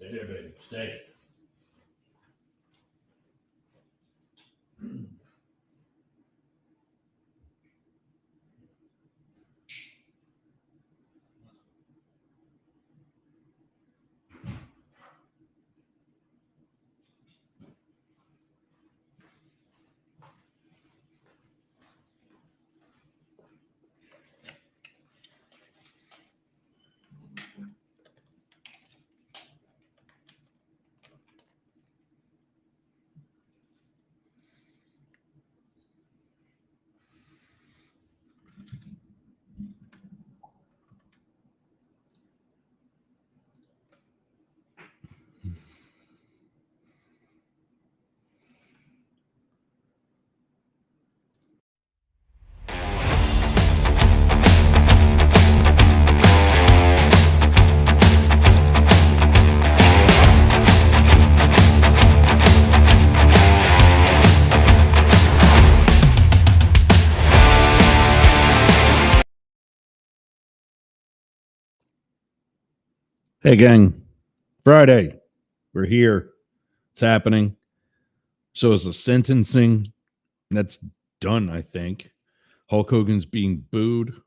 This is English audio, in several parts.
Stay there, baby. Stay. Hey, gang. Friday. We're here. It's happening. So is the sentencing. That's done, I think. Hulk Hogan's being booed,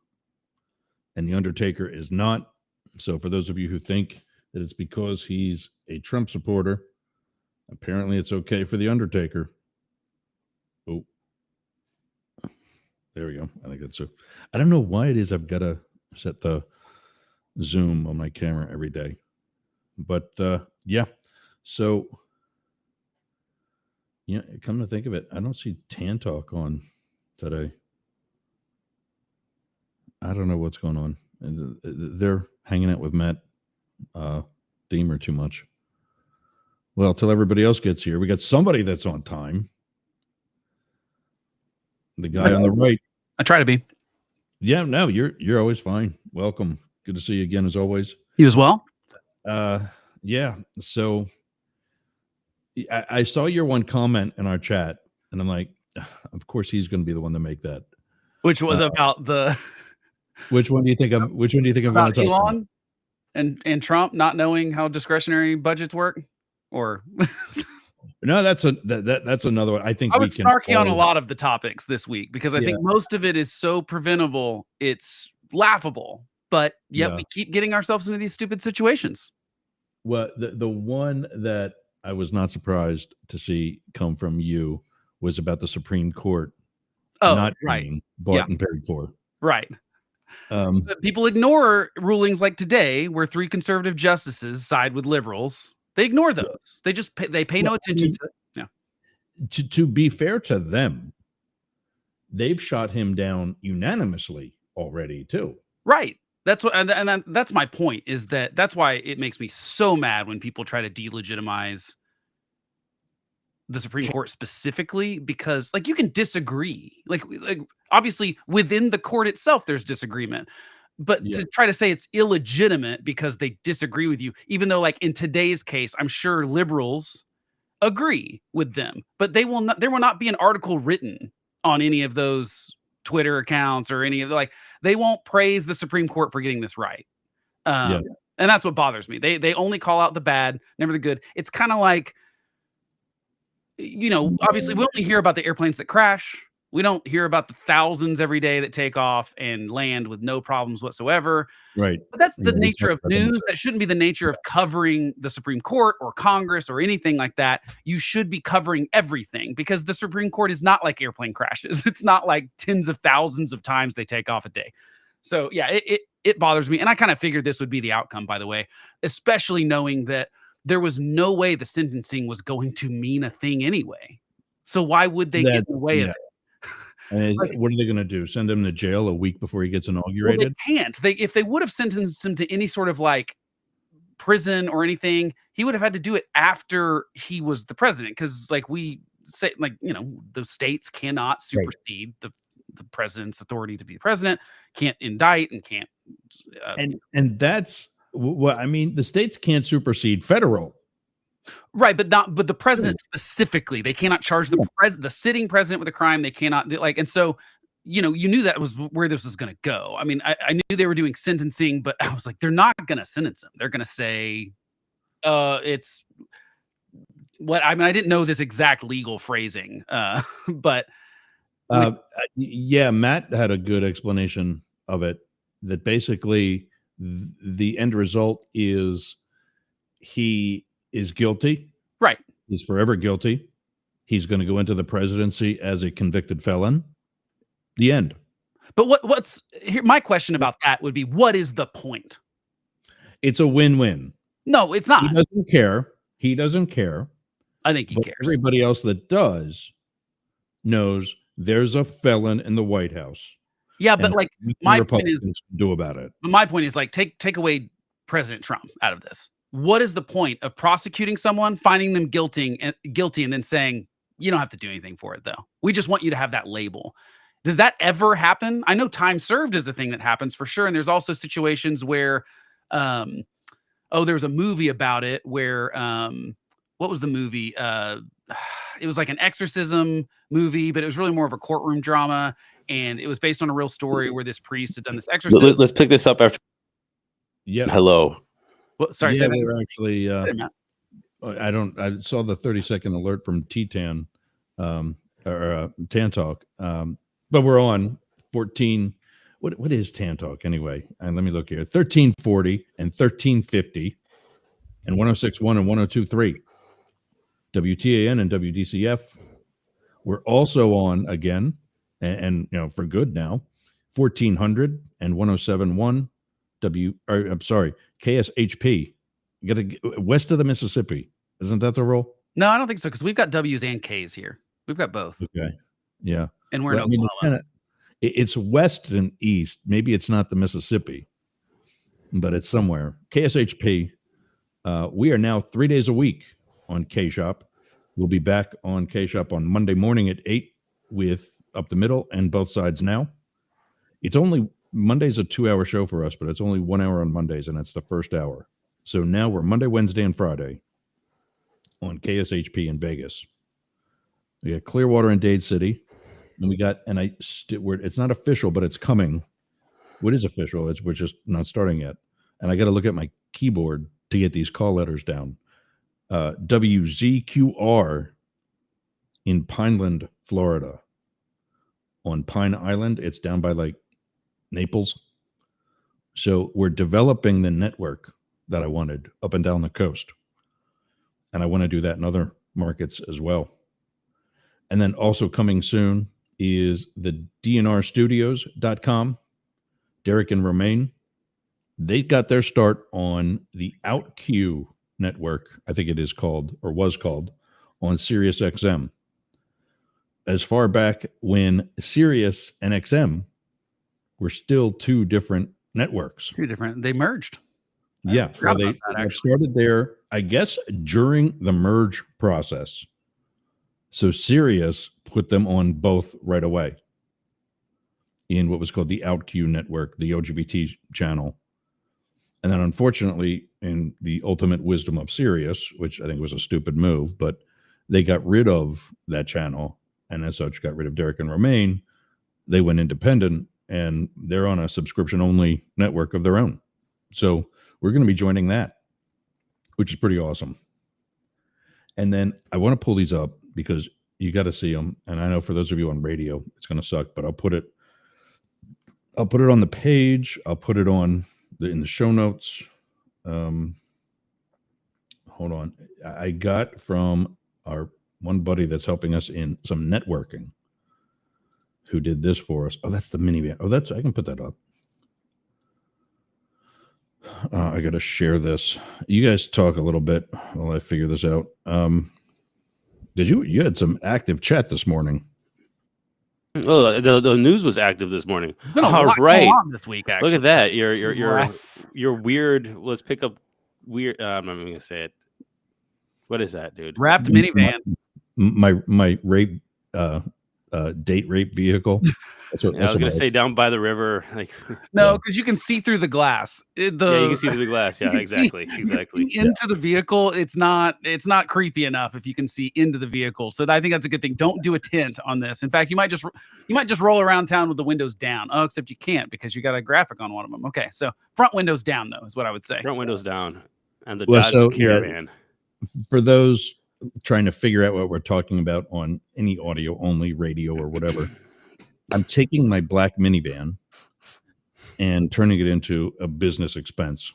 and The Undertaker is not. So for those of you who think that it's because he's a Trump supporter, apparently it's okay for The Undertaker. Oh. There we go. I think that's so. I don't know why it is I've got to set the zoom on my camera every day. But yeah. So yeah, come to think of it, I don't see Tan Talk on today. I don't know what's going on. They're hanging out with Matt Deemer too much. Well, till everybody else gets here, we got somebody that's on time. The guy on the right. I try to be. Yeah, no, you're always fine. Welcome. Good to see you again, as always. You as well? Yeah. So I saw your one comment in our chat, and I'm like, of course he's going to be the one to make that. Which was about the. Which one do you think I'm? Which one do you think I'm going to talk about? And Trump not knowing how discretionary budgets work, or. No, that's another one. I think I would snarky on a lot of the topics this week because I think most of it is so preventable, it's laughable. But yet we keep getting ourselves into these stupid situations. Well, the one that I was not surprised to see come from you was about the Supreme Court not being bought and paid for. Right. But people ignore rulings like today, where 3 conservative justices side with liberals. They ignore those. They just pay no attention to it. Yeah. To be fair to them, they've shot him down unanimously already too. Right. That's what, and that's my point. Is that's why it makes me so mad when people try to delegitimize the Supreme Court specifically, because like you can disagree, like obviously within the court itself there's disagreement. But to try to say it's illegitimate because they disagree with you, even though like in today's case, I'm sure liberals agree with them, but there will not be an article written on any of those Twitter accounts or any of they won't praise the Supreme Court for getting this right. And that's what bothers me. They only call out the bad, never the good. It's kind of like, obviously we only hear about the airplanes that crash. We don't hear about the thousands every day that take off and land with no problems whatsoever. Right. But that's the nature of news. That shouldn't be the nature of covering the Supreme Court or Congress or anything like that. You should be covering everything because the Supreme Court is not like airplane crashes. It's not like tens of thousands of times they take off a day. So yeah, it bothers me. And I kind of figured this would be the outcome, by the way, especially knowing that there was no way the sentencing was going to mean a thing anyway. So why would they get in the way of it? And what are they going to do? Send him to jail a week before he gets inaugurated? Well, they can't. If they would have sentenced him to any sort of like prison or anything, he would have had to do it after he was the president. Because like we say, the states cannot supersede the president's authority to be president, can't indict and can't. And that's what I mean. The states can't supersede federal. Right, but the president specifically, they cannot charge the sitting president with a crime. They cannot do and so, you knew that was where this was going to go. I mean, I knew they were doing sentencing, but I was like, they're not going to sentence him. They're going to say It's what I mean. I didn't know this exact legal phrasing, but Yeah, Matt had a good explanation of it. That basically the end result is he is guilty. right. He's forever guilty. He's going to go into the presidency as a convicted felon. The end. But what's here? My question about that would be, what is the point? It's a win-win. No, it's He not. doesn't care. He doesn't care. I think he But cares. everybody else that does knows there's a felon in the White House. Yeah, but and like nothing my point is, Republicans can do about it. my point is like take away President Trump out of this. What is the point of prosecuting someone, finding them guilty, and then saying you don't have to do anything for it though? We just want you to have that label. Does that ever happen? I know time served is a thing that happens for sure, and there's also situations where, there's a movie about it where, what was the movie? It was like an exorcism movie, but it was really more of a courtroom drama, and it was based on a real story where this priest had done this exorcism. Let's pick this up after. Yeah. Hello. Well, sorry, Yeah, say that. we're actually. Hey, Matt. I saw the 30-second alert from T-Tan, or Tan Talk. But we're on 14. What is Tan Talk anyway? And let me look here. 1340 and 1350 and 106.1 and 102.3. WTAN and WDCF. We're also on again, and for good now, 1400 and 107.1. KSHP. You got to west of the Mississippi. Isn't that the rule? No, I don't think so, because we've got W's and K's here. We've got both. Okay. Yeah. And we're in I mean, Oklahoma. it's west and east. Maybe it's not the Mississippi, but it's somewhere. KSHP. We are now 3 days a week on K-Shop. We'll be back on K-Shop on Monday morning at 8 with Up the Middle and Both Sides Now. It's only Monday's a 2-hour show for us, but it's only 1 hour on Mondays, and it's the first hour. So now we're Monday, Wednesday, and Friday on KSHP in Vegas. We got Clearwater and Dade City. And we got, it's not official, but it's coming. What is official? We're just not starting yet. And I got to look at my keyboard to get these call letters down. WZQR in Pineland, Florida. On Pine Island, it's down by like Naples. So we're developing the network that I wanted up and down the coast. And I want to do that in other markets as well. And then also coming soon is the DNRstudios.com. Derek and Romaine. They got their start on the OutQ network, I think it is called, or was called, on Sirius XM. As far back when Sirius and XM were still two different networks. Two different. They merged. Yeah. Well, they started there, I guess, during the merge process. So Sirius put them on both right away in what was called the OutQ network, the LGBT channel. And then unfortunately, in the ultimate wisdom of Sirius, which I think was a stupid move, but they got rid of that channel and as such got rid of Derek and Romaine. They went independent and they're on a subscription-only network of their own. So we're going to be joining that, which is pretty awesome. And then I want to pull these up because you got to see them. And I know for those of you on radio, it's going to suck, but I'll put it on the page. I'll put it on in the show notes. Hold on. I got from our one buddy that's helping us in some networking who did this for us. Oh, that's the minivan. Oh, I can put that up. I got to share this. You guys talk a little bit while I figure this out. You had some active chat this morning? Oh, the news was active this morning. All right, this week. Actually. Look at that. You're weird. Let's pick up weird. I'm not even gonna say it. What is that, dude? Wrapped minivan. My rape. Date rape vehicle. I was gonna say down by the river, like no, because you can see through the glass. Yeah, you can see through the glass. Yeah, exactly. Into the vehicle, it's not creepy enough if you can see into the vehicle. So I think that's a good thing. Don't do a tint on this. In fact, you might just roll around town with the windows down. Oh, except you can't because you got a graphic on one of them. Okay, so front windows down though is what I would say. Front windows down. And the Well, Dodge so, yeah. Caravan. For those trying to figure out what we're talking about on any audio only radio or whatever, I'm taking my black minivan and turning it into a business expense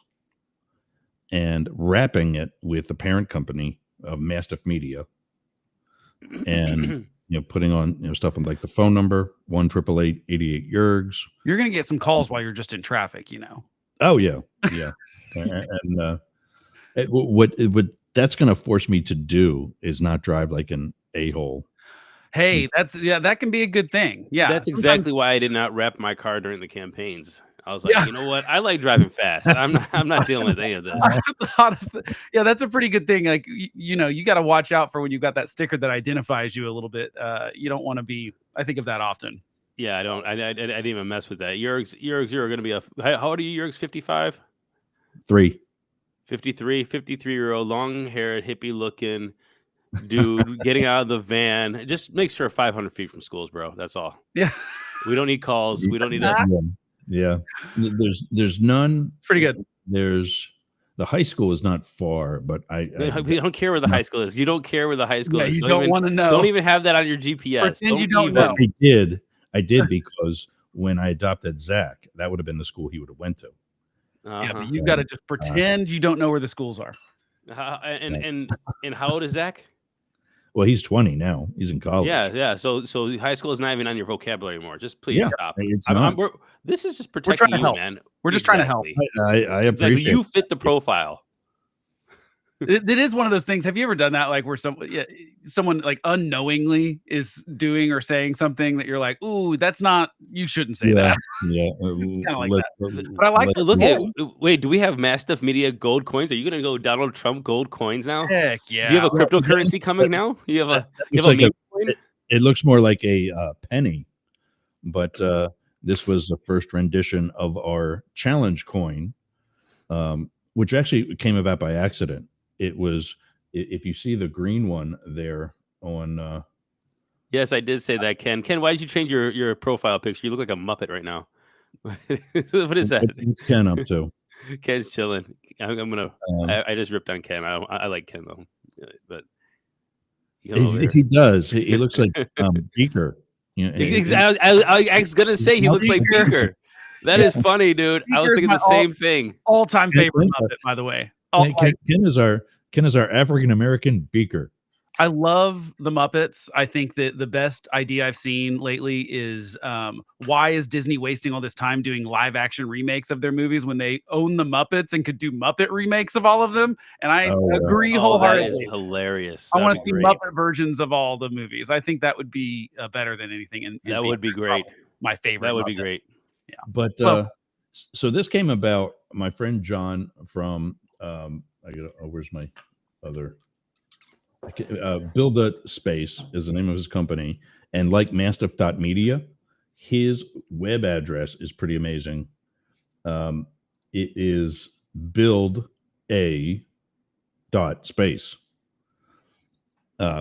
and wrapping it with the parent company of Mastiff Media, and putting on stuff like the phone number 1-888-88 Yergs. You're gonna get some calls while you're just in traffic, Oh yeah, and what that's going to force me to do is not drive like an a-hole. Hey, that can be a good thing. Yeah, That's exactly why I did not wrap my car during the campaigns. I was like, you know what? I like driving fast. I'm not dealing with any of this. Yeah, that's a pretty good thing. Like, you got to watch out for when you've got that sticker that identifies you a little bit. You don't want to be. I think of that often. Yeah, I don't. I didn't even mess with that. Yergs, you're going to be how old are you? Yergs, 55? 53-year-old, long-haired, hippie-looking dude getting out of the van. Just make sure 500 feet from schools, bro. That's all. Yeah. We don't need calls. We don't need that. Yeah. There's none. It's pretty good. There's the high school is not far, but we don't care where the high school is. You don't care where the high school is. You don't want to know. Don't even have that on your GPS. Pretend you don't know. I did because when I adopted Zach, that would have been the school he would have went to. Yeah, but you've got to just pretend you don't know where the schools are. And how old is Zach? Well, he's 20 now. He's in college. Yeah. So high school is not even on your vocabulary anymore. Just please stop. It's not. This is just protecting you, man. We're just trying to help. I appreciate you fit the profile. It is one of those things. Have you ever done that? Like where someone like unknowingly is doing or saying something that you're like, ooh, that's not, you shouldn't say that. Yeah. It's kind of like that. But I like look wait, do we have Mastiff Media gold coins? Are you going to go Donald Trump gold coins now? Heck yeah. Do you have a cryptocurrency coming now? You have a coin? It looks more like a penny, but this was the first rendition of our challenge coin, which actually came about by accident. It was, if you see the green one there on. Yes, I did say that, Ken. Ken, why did you change your profile picture? You look like a Muppet right now. What is that? What's Ken up to? Ken's chilling. I'm gonna. I just ripped on Ken. I like Ken though, but he does. He looks like Beaker. I was gonna say he looks like Beaker. That is funny, dude. I was thinking the same thing. All-time favorite Muppet, by the way. Ken is our African American Beaker. I love the Muppets. I think that the best idea I've seen lately is why is Disney wasting all this time doing live action remakes of their movies when they own the Muppets and could do Muppet remakes of all of them? And I agree wholeheartedly. That is hilarious. I want to see Muppet versions of all the movies. I think that would be better than anything. That would be great. My favorite. That would be great. Yeah. But so this came about. My friend John from where's my other. Build a Space is the name of his company, and like Mastiff.media, his web address is pretty amazing. It is builda.space,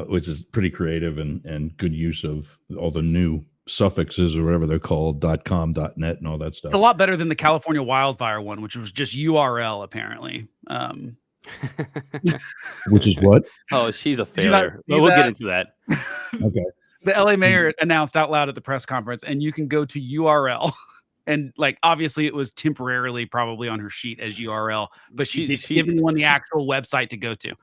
which is pretty creative and good use of all the new suffixes or whatever they're called, .com, .net, and all that stuff. It's a lot better than the California wildfire one, which was just URL apparently. Which is what? Oh, she's a failure. We'll get into that. Okay. The LA mayor announced out loud at the press conference, and you can go to URL. And like, obviously it was temporarily probably on her sheet as URL, but she's giving one the actual website to go to.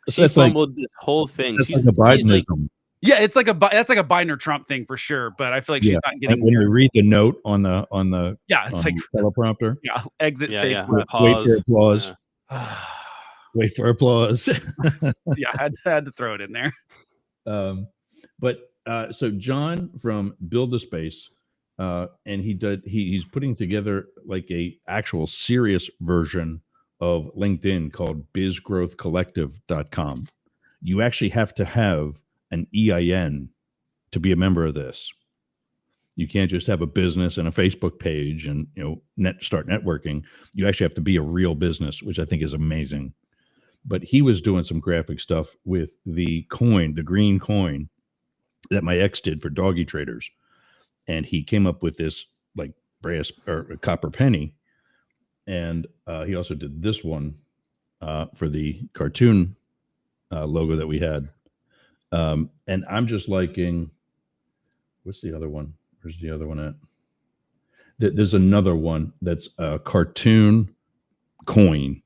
She fumbled this whole thing. She's like a Bidenism. Yeah, it's like a Biden or Trump thing for sure, but I feel like she's not getting. When you read the note on the it's like teleprompter. Yeah, exit statement. Wait for applause. Wait for applause. Yeah, I had to throw it in there. So John from Build a Space, and he's putting together like a actual serious version of LinkedIn called bizgrowthcollective.com. You actually have to have an EIN to be a member of this. You can't just have a business and a Facebook page and start networking. You actually have to be a real business, which I think is amazing. But he was doing some graphic stuff with the coin, the green coin that my ex did for doggy traders. And he came up with this like brass or a copper penny. And he also did this one for the cartoon logo that we had. And I'm just liking, what's the other one? Where's the other one at? There's another one that's a cartoon coin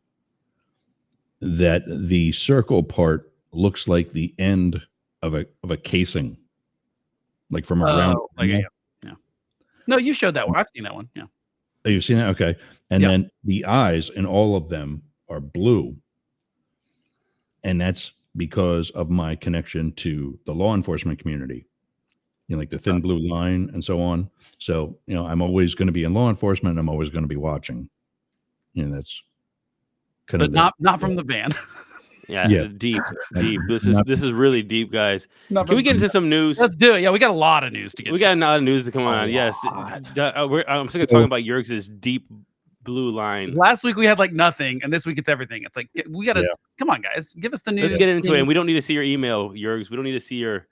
that the circle part looks like the end of a casing, like from around. Oh, like, yeah. No, you showed that one. I've seen that one. Yeah. Oh, you've seen that? Okay. And Yep. then the eyes in all of them are blue. And that's because of my connection to the law enforcement community, like the thin blue line and so on. So, I'm always going to be in law enforcement. I'm always going to be watching. That's kind But of not from the van. Yeah, deep. This is really deep, guys. Can we get into some news? Let's do it. Yeah, we got a lot of news to get. We got a lot of news to come on. Yes, I'm sick of talking about Yerg's deep blue line. Last week we had like nothing, and this week it's everything. It's like we gotta come on, guys, give us the news. Let's get into it. And we don't need to see your email, Yergs. We don't need to see your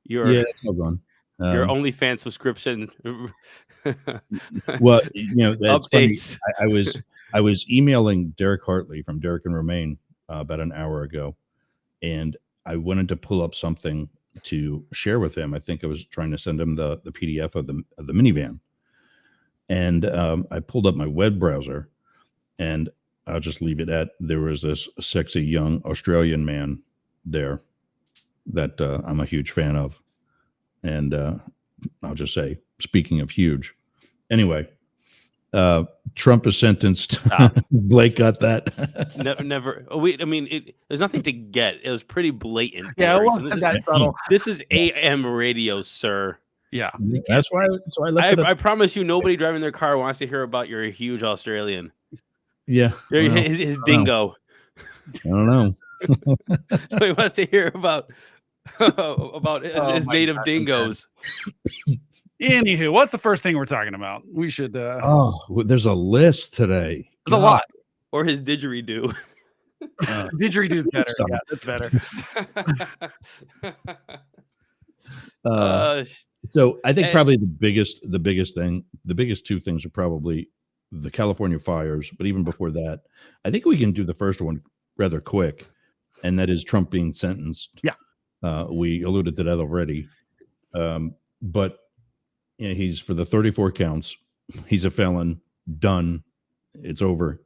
that's all gone. Your OnlyFans subscription. Well, that's updates. Funny. I was emailing Derek Hartley from Derek and Romaine about an hour ago, and I wanted to pull up something to share with him. I think I was trying to send him the PDF of the minivan, and I pulled up my web browser, and I'll just leave it at, there was this sexy young Australian man there that I'm a huge fan of, and I'll just say, speaking of huge, anyway. Trump is sentenced. Blake got that. Never. There's nothing to get. It was pretty blatant. Yeah, This is AM radio, sir. Yeah, that's why I looked it up. I promise you, nobody driving their car wants to hear about your huge Australian. Yeah, his dingo. I don't know. He wants to hear about his native dingoes. Anywho, what's the first thing we're talking about? We should. There's a list today. There's a lot. Or his didgeridoo. Didgeridoo's better. Yeah, that's better. So I think probably the biggest two things are probably the California fires. But even before that, I think we can do the first one rather quick, and that is Trump being sentenced. Yeah, we alluded to that already, but. He's for the 34 counts. He's a felon. Done. It's over.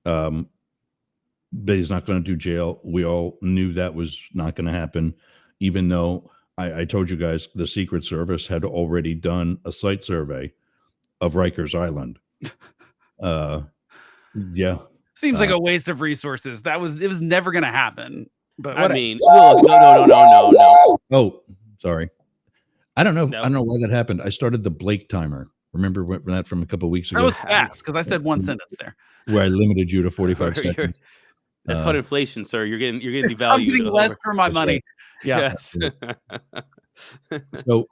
But he's not going to do jail. We all knew that was not going to happen, even though I told you guys the Secret Service had already done a site survey of Rikers Island. Yeah. Seems like a waste of resources. It was never going to happen. But no. Oh, sorry. I don't know. I don't know why that happened. I started the Blake timer. Remember when that from a couple of weeks ago? That was fast because I said one sentence there. Where I limited you to 45 seconds. That's called inflation, sir. You're getting devalued. I'm getting less for my money. Right. Yeah. Yes. So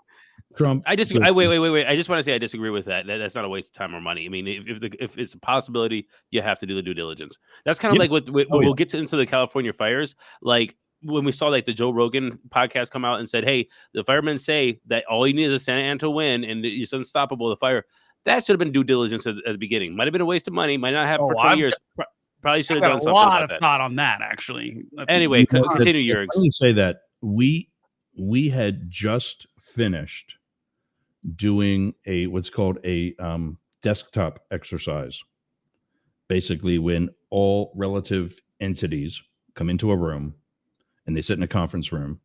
Trump. I disagree. Wait. I just want to say I disagree with that. That's not a waste of time or money. I mean, if it's a possibility, you have to do the due diligence. That's kind of like what we'll get into the California fires. Like, when we saw like the Joe Rogan podcast come out and said, hey, the firemen say that all you need is a Santa Ana to win and it's unstoppable, the fire. That should have been due diligence at the beginning. Might have been a waste of money. Might not happen for 20 years. Probably should have done something about about that. A lot of thought on that, actually. Anyway, continue, Yergs. Let me say that we had just finished doing what's called a desktop exercise. Basically, when all relative entities come into a room, and they sit in a conference room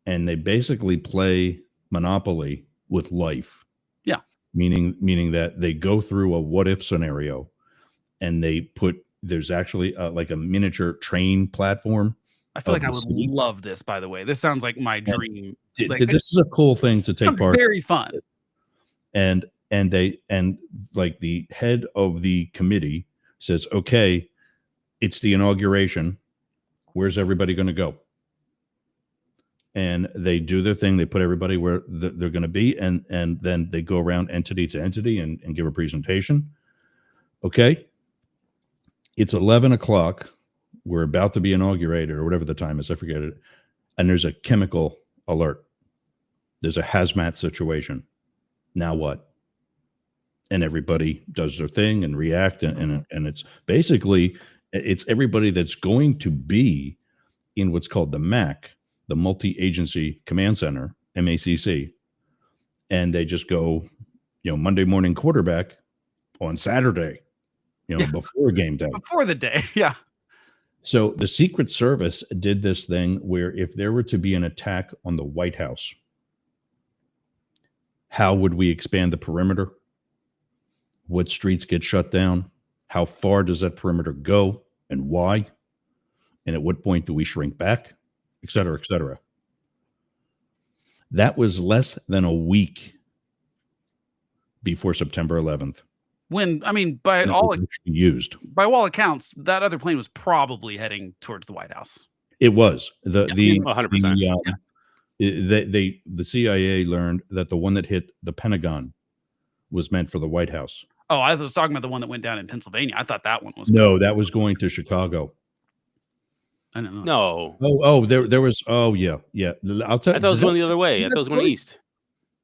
and they basically play Monopoly with life. Yeah. Meaning that they go through a what if scenario and there's actually like a miniature train platform. I feel like I would love this, by the way. This sounds like my dream. This is a cool thing to take part. Very fun. And like the head of the committee says, okay, it's the inauguration. Where's everybody going to go? And they do their thing. They put everybody where they're going to be. And then they go around entity to entity and give a presentation. Okay. It's 11 o'clock. We're about to be inaugurated or whatever the time is. I forget it. And there's a chemical alert. There's a hazmat situation. Now what? And everybody does their thing and react. And it's basically It's everybody that's going to be in what's called the MAC, the Multi-Agency Command Center, MACC. And they just go, Monday morning quarterback on Saturday, before game day. Before the day. Yeah. So the Secret Service did this thing where if there were to be an attack on the White House, how would we expand the perimeter? What streets get shut down? How far does that perimeter go and why? And at what point do we shrink back? Et cetera, et cetera. That was less than a week before September 11th. When, I mean, by all accounts, that other plane was probably heading towards the White House. It was. 100%. The CIA learned that the one that hit the Pentagon was meant for the White House. Oh, I was talking about the one that went down in Pennsylvania. I thought that one was. No, that was going to Chicago. I don't know. No. There was. Oh, yeah. I'll tell you. I thought it was going the other way. I thought it was going east.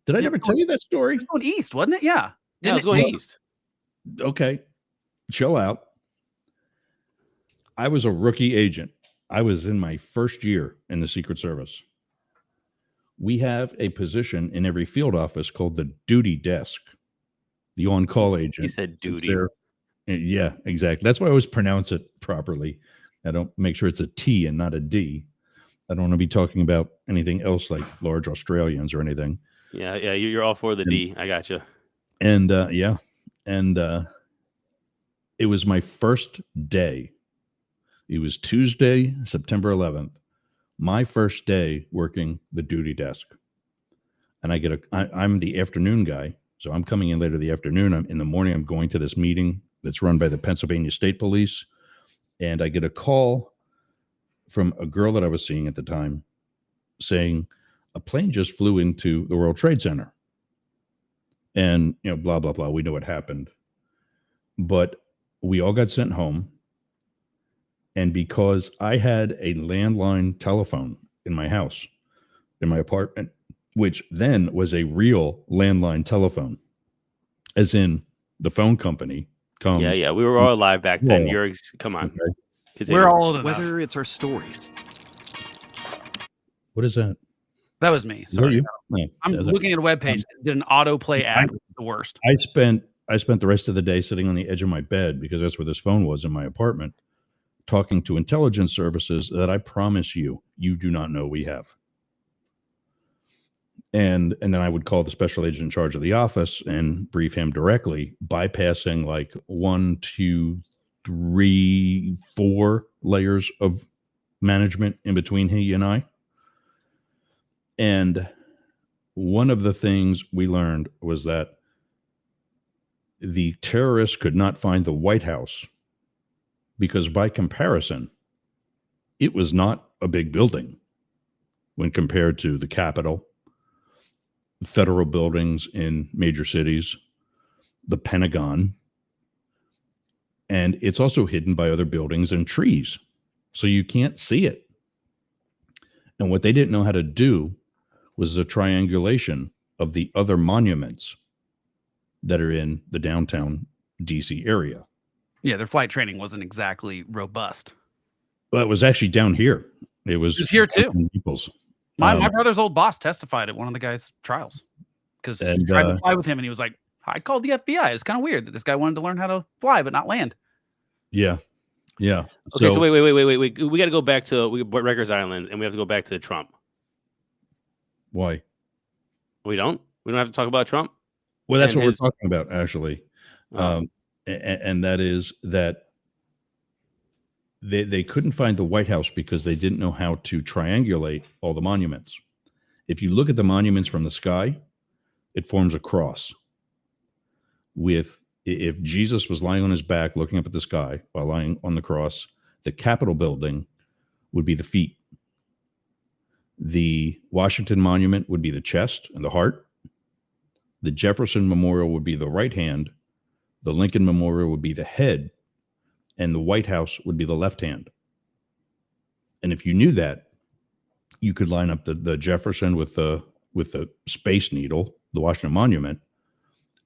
Did I never tell you that story? It was going east, wasn't it? Yeah. Yeah, it was going east. Okay. Chill out. I was a rookie agent. I was in my first year in the Secret Service. We have a position in every field office called the duty desk, the on-call agent. He said duty. Yeah, exactly. That's why I always pronounce it properly. I don't make sure it's a T and not a D. I don't want to be talking about anything else like large Australians or anything. Yeah, you're all for the D. I got you. And it was my first day. It was Tuesday, September 11th. My first day working the duty desk. And I'm the afternoon guy. So I'm coming in later the afternoon. In the morning, I'm going to this meeting that's run by the Pennsylvania State Police. And I get a call from a girl that I was seeing at the time saying a plane just flew into the World Trade Center. And, blah, blah, blah. We know what happened. But we all got sent home. And because I had a landline telephone in my house, in my apartment, which then was a real landline telephone, as in the phone company comes. Yeah. We were all alive back then. Come on. Okay. We're all old enough. Whether it's our stories. What is that? That was me. Sorry. No, I'm looking at a webpage that did an autoplay ad. The worst. I spent the rest of the day sitting on the edge of my bed because that's where this phone was in my apartment, talking to intelligence services that I promise you do not know we have. And then I would call the special agent in charge of the office and brief him directly, bypassing like 1, 2, 3, 4 layers of management in between he and I. And one of the things we learned was that the terrorists could not find the White House because by comparison, it was not a big building when compared to the Capitol, federal buildings in major cities, the Pentagon, and it's also hidden by other buildings and trees. So you can't see it. And what they didn't know how to do was a triangulation of the other monuments that are in the downtown DC area. Yeah, their flight training wasn't exactly robust. Well, it was actually down here. It was here too. People's. My brother's old boss testified at one of the guy's trials because he tried to fly with him, and he was like, "I called the FBI. It's kind of weird that this guy wanted to learn how to fly but not land." Yeah. Okay, so wait. We got to go back to Rikers Island, and we have to go back to Trump. Why? We don't have to talk about Trump. Well, that's what we're talking about, actually. And that is that they couldn't find the White House because they didn't know how to triangulate all the monuments. If you look at the monuments from the sky, it forms a cross. If Jesus was lying on his back looking up at the sky while lying on the cross, the Capitol building would be the feet. The Washington Monument would be the chest and the heart. The Jefferson Memorial would be the right hand. The Lincoln Memorial would be the head. And the White House would be the left hand. And if you knew that, you could line up the Jefferson with the Space Needle, the Washington Monument,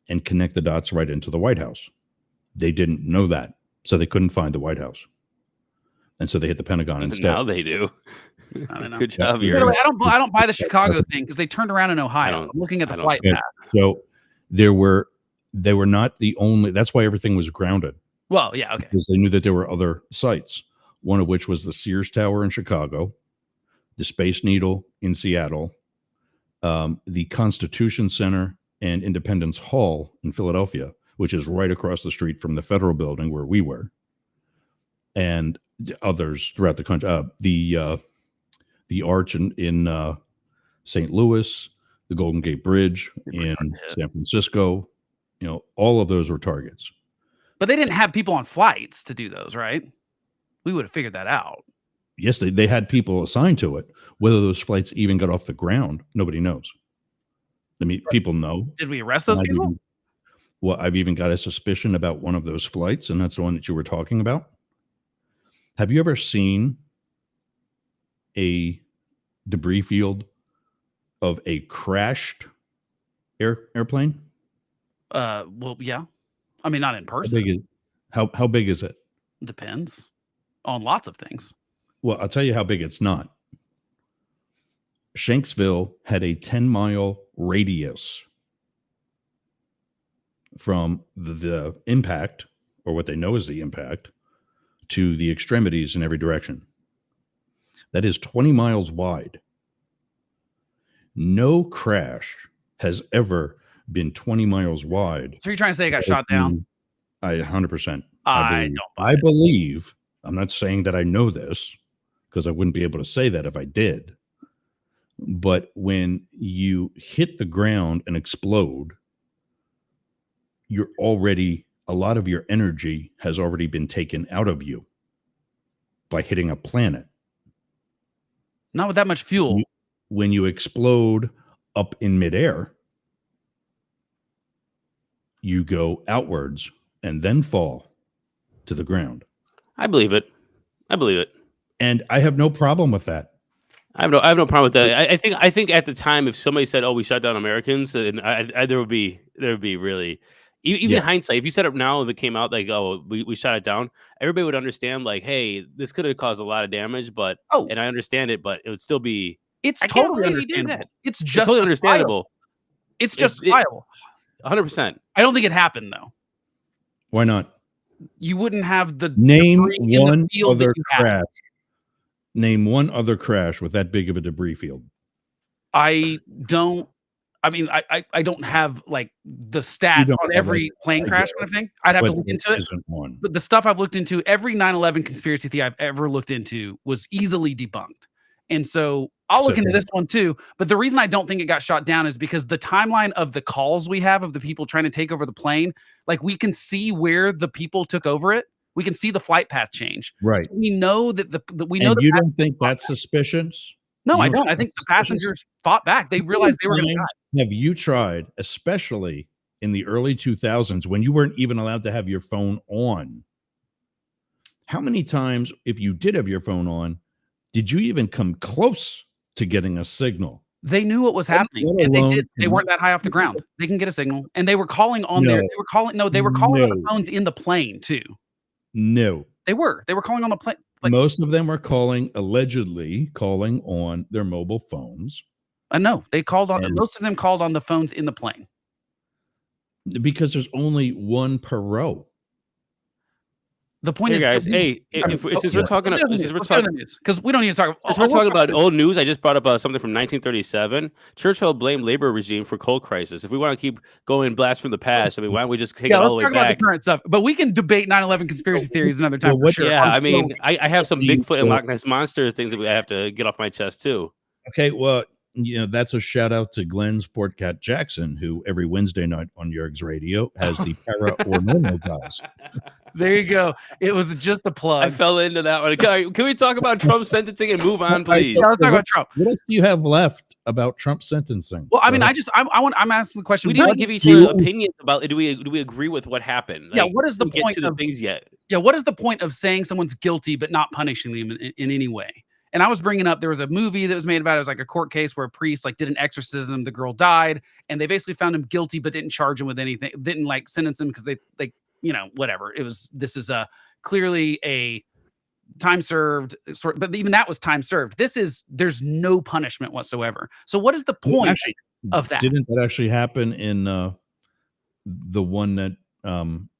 and connect the dots right into the White House. They didn't know that, so they couldn't find the White House. and so they hit the Pentagon instead. Now they do. I don't know. Good job, Yeah. By the way, yours. I don't buy the Chicago thing because they turned around in Ohio. I'm looking at the flight Yeah. path. So they were not the only. That's why everything was grounded, Well, yeah, okay. because they knew that there were other sites. One of which was the Sears Tower in Chicago, the Space Needle in Seattle, the Constitution Center and Independence Hall in Philadelphia, which is right across the street from the Federal Building where we were, and others throughout the country. The Arch in St. Louis, the Golden Gate Bridge in San Francisco. All of those were targets. But they didn't have people on flights to do those, right? We would have figured that out. Yes, they had people assigned to it. Whether those flights even got off the ground, nobody knows. I mean, people know. Did we arrest those people? I've even got a suspicion about one of those flights, and that's the one that you were talking about. Have you ever seen a debris field of a crashed airplane? Well, yeah. I mean, not in person. How big is it? Depends on lots of things. Well, I'll tell you how big it's not. Shanksville had a 10-mile radius from the impact, or what they know is the impact, to the extremities in every direction. That is 20 miles wide. No crash has ever been 20 miles wide. So you're trying to say it got shot down? 100%. I I believe, I'm not saying that I know this, because I wouldn't be able to say that if I did. But when you hit the ground and explode, a lot of your energy has already been taken out of you by hitting a planet. Not with that much fuel. When you explode up in midair, you go outwards and then fall to the ground. I believe it. And I have no problem with that. I have no problem with that. I think at the time, if somebody said, "Oh, we shut down Americans," and there would be really, even in hindsight, if you set up now that came out like, "Oh, we shot it down," everybody would understand like, "Hey, this could have caused a lot of damage," but and I understand it, but it would still be. It's totally understandable. It's totally understandable. It's justifiable. 100%. I don't think it happened though. Why not? You wouldn't have the name one other crash. Name one other crash with that big of a debris field. I don't have like the stats on every plane crash kind of thing. I'd have to look into it. But the stuff I've looked into, every 9/11 conspiracy theory I've ever looked into was easily debunked. And so I'll look into this one too. But the reason I don't think it got shot down is because the timeline of the calls we have of the people trying to take over the plane, like we can see where the people took over it. We can see the flight path change. Right. So we know that you don't think that's suspicious? No, I don't. I think the passengers fought back. They realized they were going to die. Have you tried, especially in the early 2000s, when you weren't even allowed to have your phone on? How many times, if you did have your phone on, did you even come close to getting a signal? They knew what was happening, and they weren't that high off the ground. They can get a signal, and they were calling on they were calling on the phones in the plane too. No, they were calling on the plane. Like, most of them were allegedly calling on their mobile phones. No, they called on. Most of them called on the phones in the plane because there's only one per row. The point is, guys, since we're talking because we don't need to talk. Since we're talking about old news, I just brought up something from 1937. Churchill blamed labor regime for coal crisis. If we want to keep going blast from the past, I mean, why don't we just kick it all the way back? About the current stuff, but we can debate 9/11 conspiracy theories another time. For sure. Yeah, I mean, I have some Bigfoot and Loch Ness monster things that I have to get off my chest too. Okay, well, that's a shout out to Glenn Sportcat Jackson, who every Wednesday night on Yerg's Radio has the para or normal guys. There you go. It was just a plug. I fell into that one. Can we talk about Trump's sentencing and move on, please? Yeah, let's talk about Trump. What else do you have left about Trump sentencing? Well, I mean, I'm asking the question. We didn't give each other opinions about. Do we agree with what happened? Like, what is the point of things yet? Yeah, what is the point of saying someone's guilty but not punishing them in any way? And I was bringing up, there was a movie that was made about it. It was like a court case where a priest did an exorcism. The girl died, and they basically found him guilty but didn't charge him with anything. Didn't sentence him because they whatever. This is clearly a time served, but even that was time served. There's no punishment whatsoever. So what is the point of that? Didn't that actually happen in the one that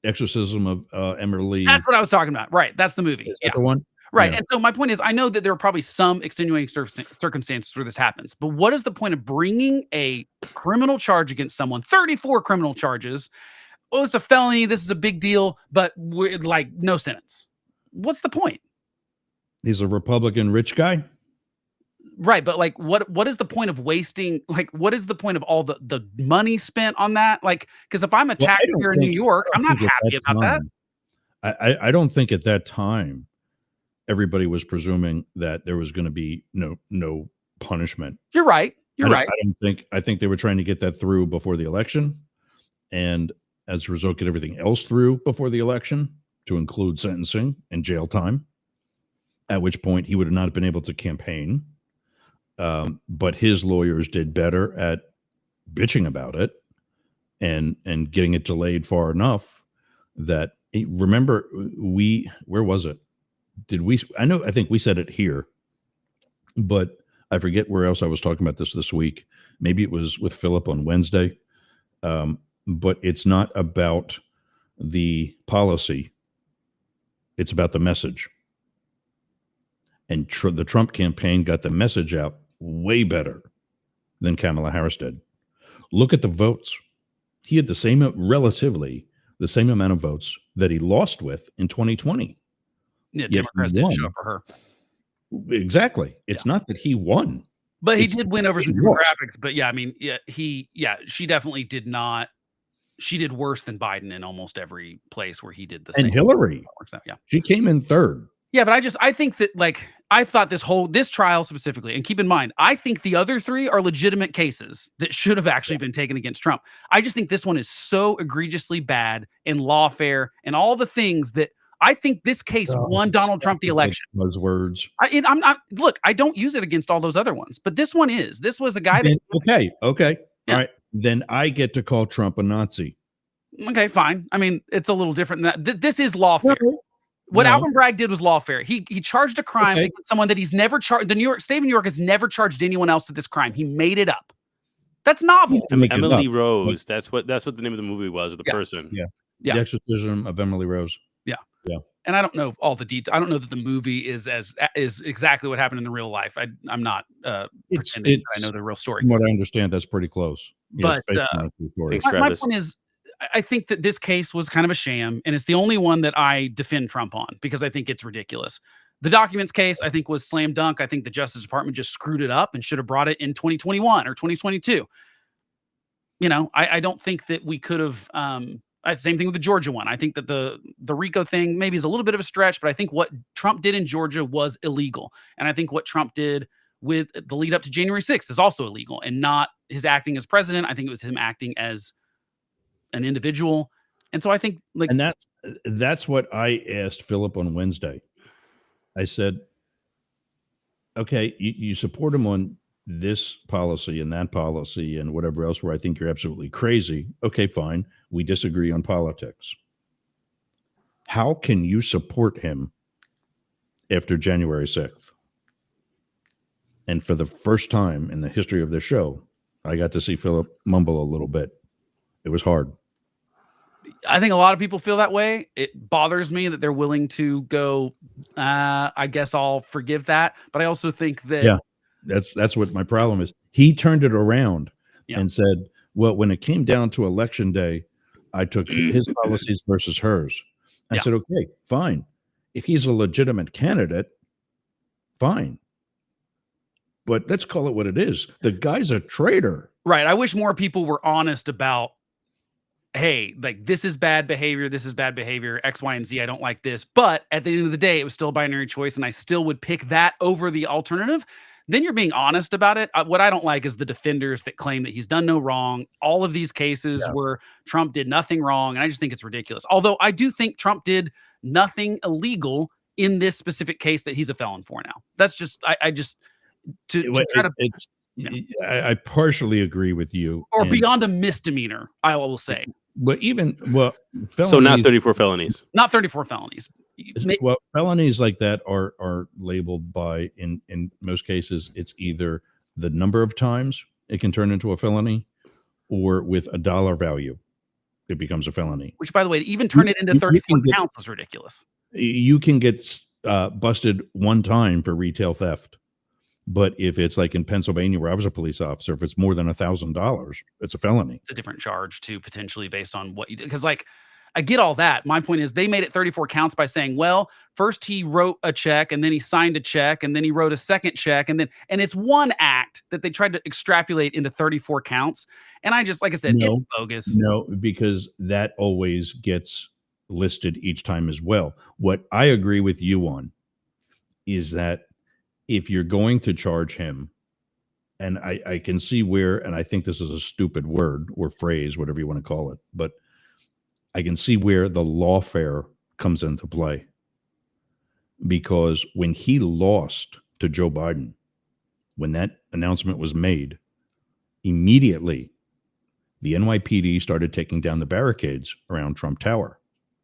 Exorcism of Emily? That's what I was talking about. Right. That's the movie. Is that the one? Right. Yeah. And so my point is, I know that there are probably some extenuating circumstances where this happens, but what is the point of bringing a criminal charge against someone, 34 criminal charges? Oh, it's a felony. This is a big deal, but we're like no sentence. What's the point? He's a Republican rich guy. Right. But like, what is the point of wasting? Like, what is the point of all the money spent on that? Like, because if I'm attacked here in New York, I'm not happy about that. I don't think at that time everybody was presuming that there was going to be no punishment. You're right. You're right. I think they were trying to get that through before the election, and as a result, get everything else through before the election, to include sentencing and jail time. At which point he would have not been able to campaign. But his lawyers did better at bitching about it and getting it delayed far enough that remember where was it? I think we said it here, but I forget where else I was talking about this week. Maybe it was with Philip on Wednesday. But it's not about the policy. It's about the message. And the Trump campaign got the message out way better than Kamala Harris did. Look at the votes. He had relatively the same amount of votes that he lost with in 2020. Yeah, Democrats didn't show up for her. Exactly. It's not that he won. But he did win over some demographics. But yeah, I mean, she definitely did not. She did worse than Biden in almost every place where he did the same. And Hillary, she came in third. Yeah, but I think that I thought this trial specifically, and keep in mind, I think the other three are legitimate cases that should have actually been taken against Trump. I just think this one is so egregiously bad and lawfare and all the things that I think this case won Donald Trump the election. Those words. I'm not. Look, I don't use it against all those other ones, but this one is. This was a guy that. Okay. Yeah. All right. Then I get to call Trump a Nazi. Okay, fine. I mean, it's a little different than that. This is lawfare. What Alvin Bragg did was lawfare. He charged a crime against someone that he's never charged. The state of New York has never charged anyone else with this crime. He made it up. That's novel. Emily Rose. That's what the name of the movie was, or the person. Yeah. The Exorcism of Emily Rose. Yeah. And I don't know all the details. I don't know that the movie is exactly what happened in the real life. I'm not pretending I know the real story. From what I understand, that's pretty close. But my point is, I think that this case was kind of a sham, and it's the only one that I defend Trump on because I think it's ridiculous. The documents case, I think, was slam dunk. I think the Justice Department just screwed it up and should have brought it in 2021 or 2022. I don't think that we could have. Same thing with the Georgia one. I think that the RICO thing maybe is a little bit of a stretch, but I think what Trump did in Georgia was illegal. And I think what Trump did with the lead up to January 6th is also illegal, and not his acting as president. I think it was him acting as an individual. And so I think and that's what I asked Philip on Wednesday. I said, okay, you support him on this policy and that policy and whatever else where I think you're absolutely crazy. Okay, fine. We disagree on politics. How can you support him after January 6th? And for the first time in the history of this show, I got to see Philip mumble a little bit. It was hard. I think a lot of people feel that way. It bothers me that they're willing to go, I guess I'll forgive that. But I also think that that's what my problem is. He turned it around and said, well, when it came down to election day, I took his policies versus hers. I said, okay, fine. If he's a legitimate candidate, fine. But let's call it what it is. The guy's a traitor. Right. I wish more people were honest about, hey, like, this is bad behavior. This is bad behavior. X, Y, and Z. I don't like this. But at the end of the day, it was still a binary choice, and I still would pick that over the alternative. Then you're being honest about it. What I don't like is the defenders that claim that he's done no wrong. All of these cases where Trump did nothing wrong. And I just think it's ridiculous. Although I do think Trump did nothing illegal in this specific case that he's a felon for now. That's just, I partially agree with you. Or beyond a misdemeanor, I will say. But even So not felonies, 34 felonies. Not 34 felonies. well, felonies like that are labeled by in most cases it's either the number of times it can turn into a felony, or with a dollar value, it becomes a felony. Which, by the way, to even turn it into You 34 can get- counts is ridiculous. You can get busted one time for retail theft, but if it's like in Pennsylvania where I was a police officer, if it's more than $1,000, it's a felony. It's a different charge too, potentially based on what you did. Because like, I get all that. My point is they made it 34 counts by saying, well, first he wrote a check and then he signed a check and then he wrote a second check and it's one act that they tried to extrapolate into 34 counts. And I just, like I said, it's bogus. No, because that always gets listed each time as well. What I agree with you on is that if you're going to charge him, and I can see where, and I think this is a stupid word or phrase, whatever you want to call it, but I can see where the lawfare comes into play. Because when he lost to Joe Biden, when that announcement was made, immediately the NYPD started taking down the barricades around Trump Tower.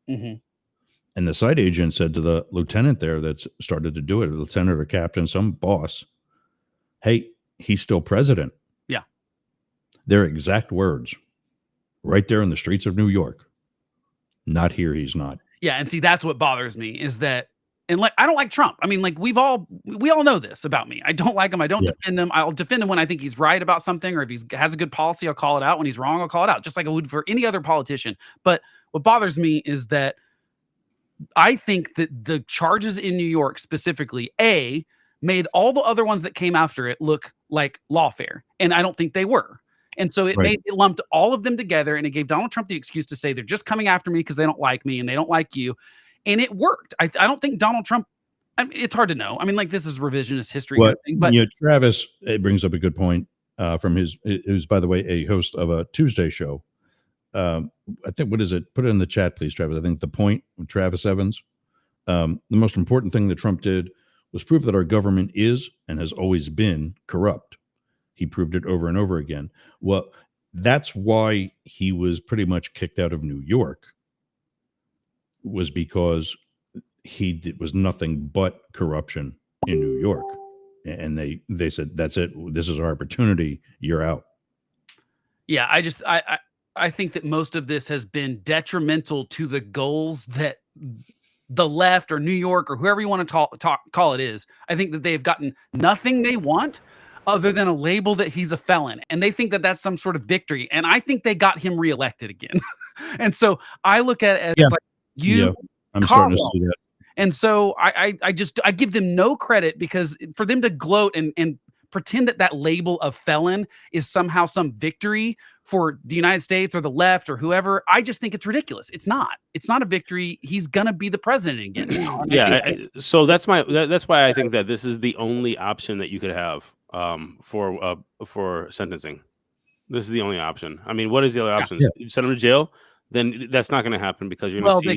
Mm-hmm. And the site agent said to the lieutenant there that started to do it, a lieutenant or captain, some boss, hey, he's still president. Yeah. Their exact words right there in the streets of New York. Not here, he's not. Yeah, and see, that's what bothers me is that, and like, I don't like Trump. I mean, like we all know this about me. I don't like him. I don't defend him. I'll defend him when I think he's right about something, or if he has a good policy, I'll call it out. When he's wrong, I'll call it out, just like I would for any other politician. But what bothers me is that I think that the charges in New York specifically, made all the other ones that came after it look like lawfare, and I don't think they were. And so it lumped all of them together, and it gave Donald Trump the excuse to say they're just coming after me because they don't like me and they don't like you. And it worked. I don't think Donald Trump, I mean, it's hard to know. I mean, like this is revisionist history. But, But Travis, it brings up a good point from who's, by the way, a host of a Tuesday show. I think, what is it? Put it in the chat, please, Travis. I think The Point with Travis Evans. The most important thing that Trump did was prove that our government is and has always been corrupt. He proved it over and over again. Well, that's why he was pretty much kicked out of New York, was because he was nothing but corruption in New York. And they said, that's it. This is our opportunity. You're out. Yeah, I think that most of this has been detrimental to the goals that the left or New York or whoever you want to call it is. I think that they've gotten nothing they want other than a label that he's a felon. And they think that that's some sort of victory. And I think they got him reelected again. And so I look at it as I'm starting to see that. And so I give them no credit, because for them to gloat and pretend that label of felon is somehow some victory for the United States or the left or whoever, I just think it's ridiculous. It's not a victory. He's going to be the president again. So that's why I think that this is the only option that you could have for sentencing. This is the only option. I mean, what is the other option? You send him to jail? Then that's not going to happen, because you're going to see.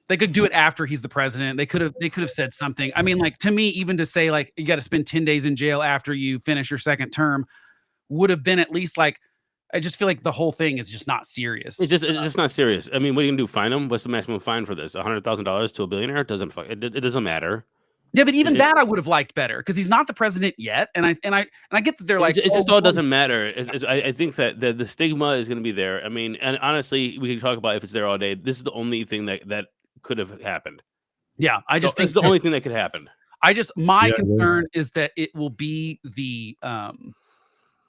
They could do it after he's the president. They could have said something. I mean, like, to me, even to say like you got to spend 10 days in jail after you finish your second term would have been at least like, I just feel like the whole thing is just not serious. It's just not serious. I mean, what are you gonna do? Fine him? What's the maximum fine for this? $100,000 to a billionaire? It doesn't matter. Yeah, but even that I would have liked better, because he's not the president yet, and I get that they're like, it just all doesn't matter. I think that the stigma is going to be there. I mean, and honestly, we can talk about if it's there all day. This is the only thing that could have happened. Yeah, I just think it's the only thing that could happen. My concern is that it will be the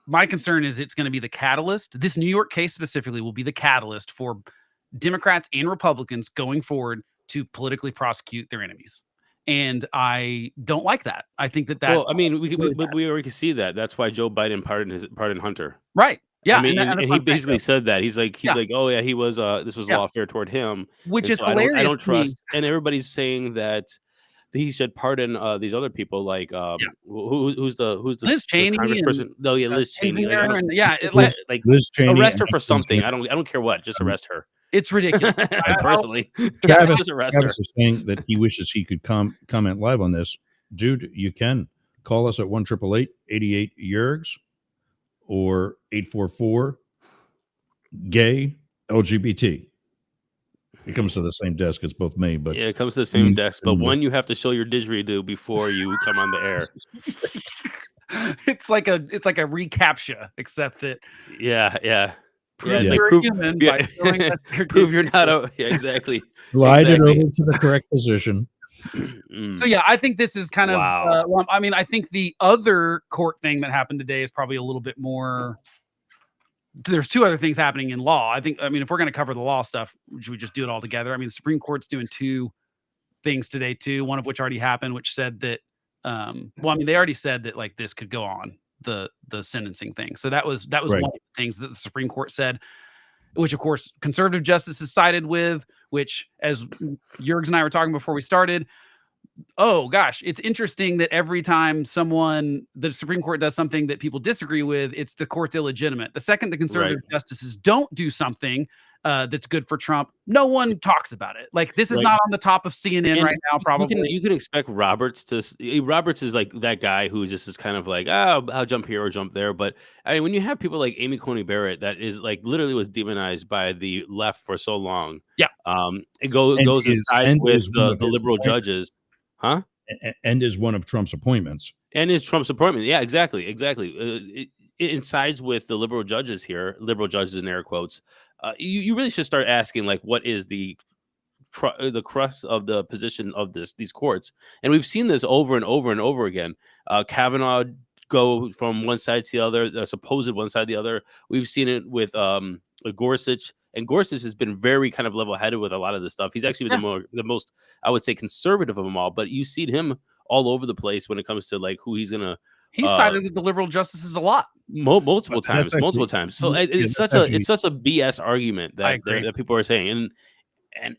my concern is it's going to be the catalyst. This New York case specifically will be the catalyst for Democrats and Republicans going forward to politically prosecute their enemies. And I don't like that. I think that's well, I mean, we already can see that. That's why Joe Biden pardoned Hunter. Right. Yeah. I mean, and he basically said that. He's like, oh yeah, he was this was lawfare toward him. Which is hilarious. I don't trust. And everybody's saying that he should pardon these other people, like who's the Liz Cheney congressperson? No, Liz Cheney. Like Liz Cheney, arrest her for something. I don't care what. Just arrest her. It's ridiculous. Personally, Travis is saying that he wishes he could comment live on this. Dude, you can call us at 1-888-88-YERGS or 844 gay LGBT. It comes to the same desk as both me, but yeah, it comes to the same desk. But one, you have to show your didgeridoo before you come on the air. It's like a recaptcha, except that prove Yeah. you're a human by showing that prove you're not a exactly. Glide it over to the correct position. So yeah, I think this is kind of Wow. well, I mean, I think the other court thing that happened today is probably a little bit more. There's two other things happening in law. I mean, if we're going to cover the law stuff, should we just do it all together? I mean, the Supreme Court's doing two things today too. One of which already happened, which said that, well, I mean, they already said that like this could go on the sentencing thing. So that was Right. one of the things that the Supreme Court said, which of course conservative justices sided with, which as Jurgs and I were talking before we started, oh gosh, it's interesting that every time the Supreme Court does something that people disagree with, it's the court's illegitimate. The second the conservative justices don't do something that's good for Trump, no one talks about it. Like this is not on the top of CNN right now. Probably you can expect Roberts is like that guy who just is kind of like, oh, I'll jump here or jump there. But I mean, when you have people like Amy Coney Barrett, that is like literally was demonized by the left for so long. Yeah. It goes aside with the liberal judges. Huh? And is one of Trump's appointments. And is Trump's appointment. Yeah, exactly. It incides with the liberal judges here, liberal judges in air quotes. You really should start asking, like, what is the crux of the position of these courts? And we've seen this over and over and over again. Kavanaugh go from one side to the other, the supposed one side to the other. We've seen it with Gorsuch. And Gorsuch has been very kind of level-headed with a lot of this stuff. He's actually been the most, I would say, conservative of them all. But you've seen him all over the place when it comes to like who he's gonna. He sided with the liberal justices a lot, multiple times. So it's such a BS argument that people are saying, and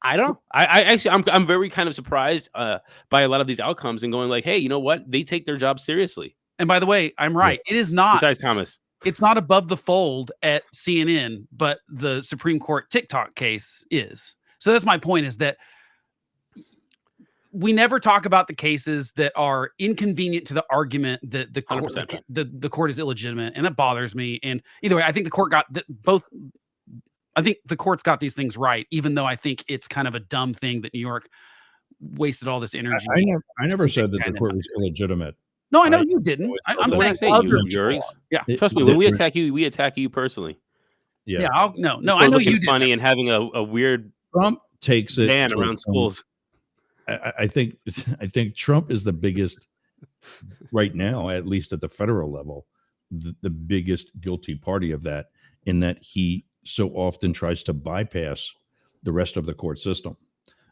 I don't. I'm very kind of surprised by a lot of these outcomes and going like, hey, you know what? They take their job seriously. And by the way, I'm right. It is not. Besides Thomas. It's not above the fold at CNN, but the Supreme Court TikTok case is. So that's my point, is that we never talk about the cases that are inconvenient to the argument that the court is illegitimate, and it bothers me. And either way, I think the court got both. I think the court's got these things right, even though I think it's kind of a dumb thing that New York wasted all this energy. I never said that the court was illegitimate. No, I know you didn't. I'm saying other people. Yeah, trust me. When we attack you personally. Yeah. I know you funny and having a weird Trump takes it ban around schools. I think Trump is the biggest right now, at least at the federal level, the biggest guilty party of that, in that he so often tries to bypass the rest of the court system.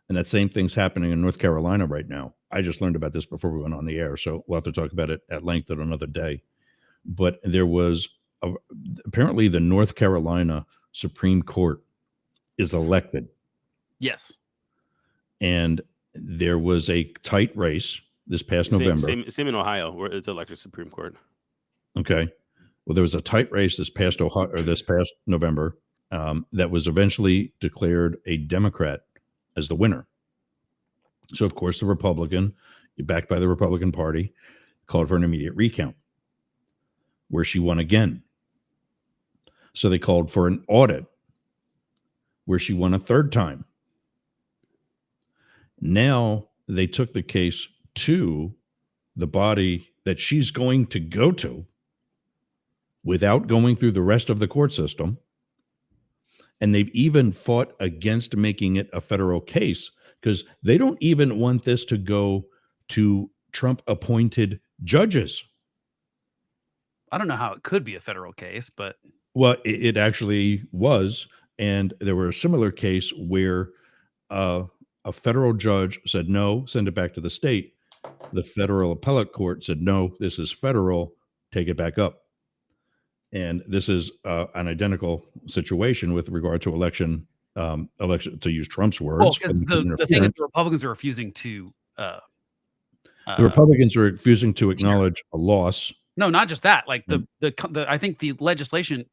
And that same thing's happening in North Carolina right now. I just learned about this before we went on the air, so we'll have to talk about it at length on another day. But there was apparently the North Carolina Supreme Court is elected. Yes. And there was a tight race this past November. Same in Ohio, where it's elected Supreme Court. Okay. Well, there was a tight race this past November that was eventually declared a Democrat as the winner. So, of course, the Republican, backed by the Republican Party, called for an immediate recount, where she won again. So they called for an audit, where she won a third time. Now they took the case to the body that she's going to go to without going through the rest of the court system. And they've even fought against making it a federal case, because they don't even want this to go to Trump-appointed judges. I don't know how it could be a federal case, but... Well, it actually was. And there were a similar case where a federal judge said, no, send it back to the state. The federal appellate court said, no, this is federal, take it back up. And this is an identical situation with regard to election, to use Trump's words. Well, because the thing is, the Republicans are refusing to... the Republicans are refusing to acknowledge a loss. No, not just that. Like I think the legislators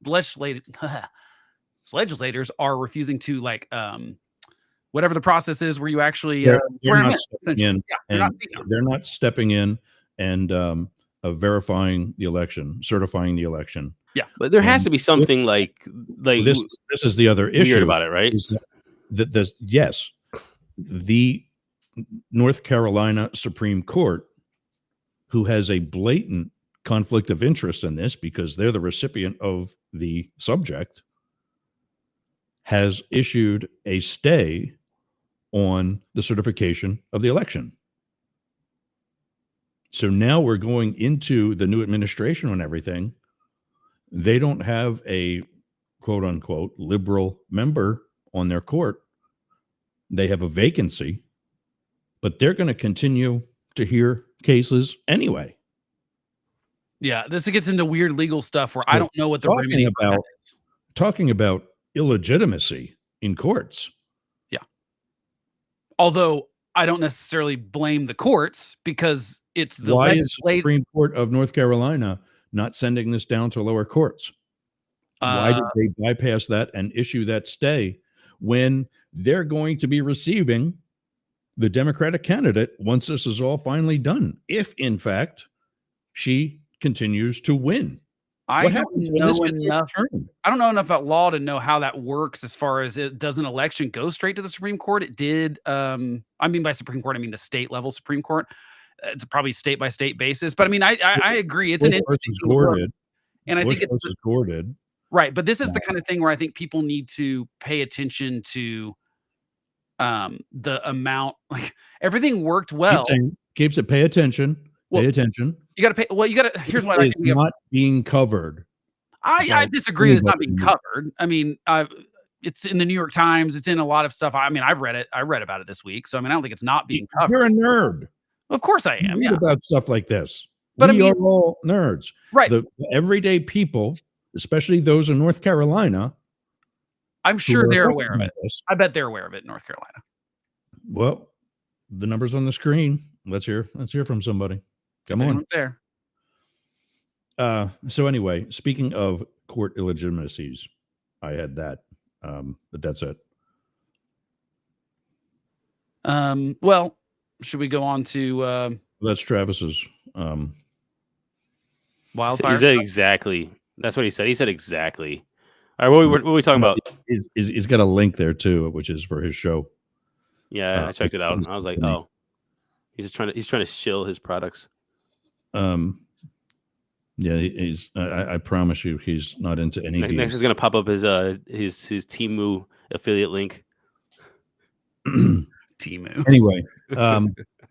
are refusing to whatever the process is where you actually they're not stepping in and verifying the election, certifying the election. But there has And to be something like this is the other weird issue about it, right? is that this, yes, the North Carolina Supreme Court, who has a blatant conflict of interest in this because they're the recipient of the subject, has issued a stay on the certification of the election. So now we're going into the new administration and everything. They don't have a quote unquote liberal member on their court. They have a vacancy, but they're going to continue to hear cases anyway. Yeah, this gets into weird legal stuff where I don't know what the remedy for that is. Talking about illegitimacy in courts. Yeah. Although I don't necessarily blame the courts because it's the Why is the Supreme Court of North Carolina not sending this down to lower courts? Why did they bypass that and issue that stay when they're going to be receiving the Democratic candidate once this is all finally done? If, in fact, she continues to win. I don't know enough about law to know how that works as far as does an election go straight to the Supreme Court? It did. I mean, by Supreme Court, I mean the state level Supreme Court. It's probably state by state basis. But I mean, I agree. It's an interesting word. And I think it's Gordon. Right. But this is the kind of thing where I think people need to pay attention to the amount, like everything worked well. Keeps it, pay attention. Pay attention. You got to pay. Well, you got to. Here's what I think. It's not being covered. I disagree. It's not being covered. I mean, it's in the New York Times. It's in a lot of stuff. I mean, I've read it. I read about it this week. So I mean, I don't think it's not being covered. You're a nerd. Of course I am. You read about stuff like this. But we are all nerds. Right. The everyday people, especially those in North Carolina. I'm sure they're aware of it. I bet they're aware of it in North Carolina. Well, the number's on the screen. Let's hear from somebody. Come on. There. So anyway, speaking of court illegitimacies, I had that. But that's it. Well, should we go on to that's Travis's wildfire? He said exactly. That's what he said. He said exactly. All right, what are we talking about? He's got a link there too, which is for his show. Yeah, I checked it out. And I was like, oh, he's trying to shill his products. Yeah, I promise you, he's not into any. Next is gonna pop up his Temu affiliate link. Temu. Anyway,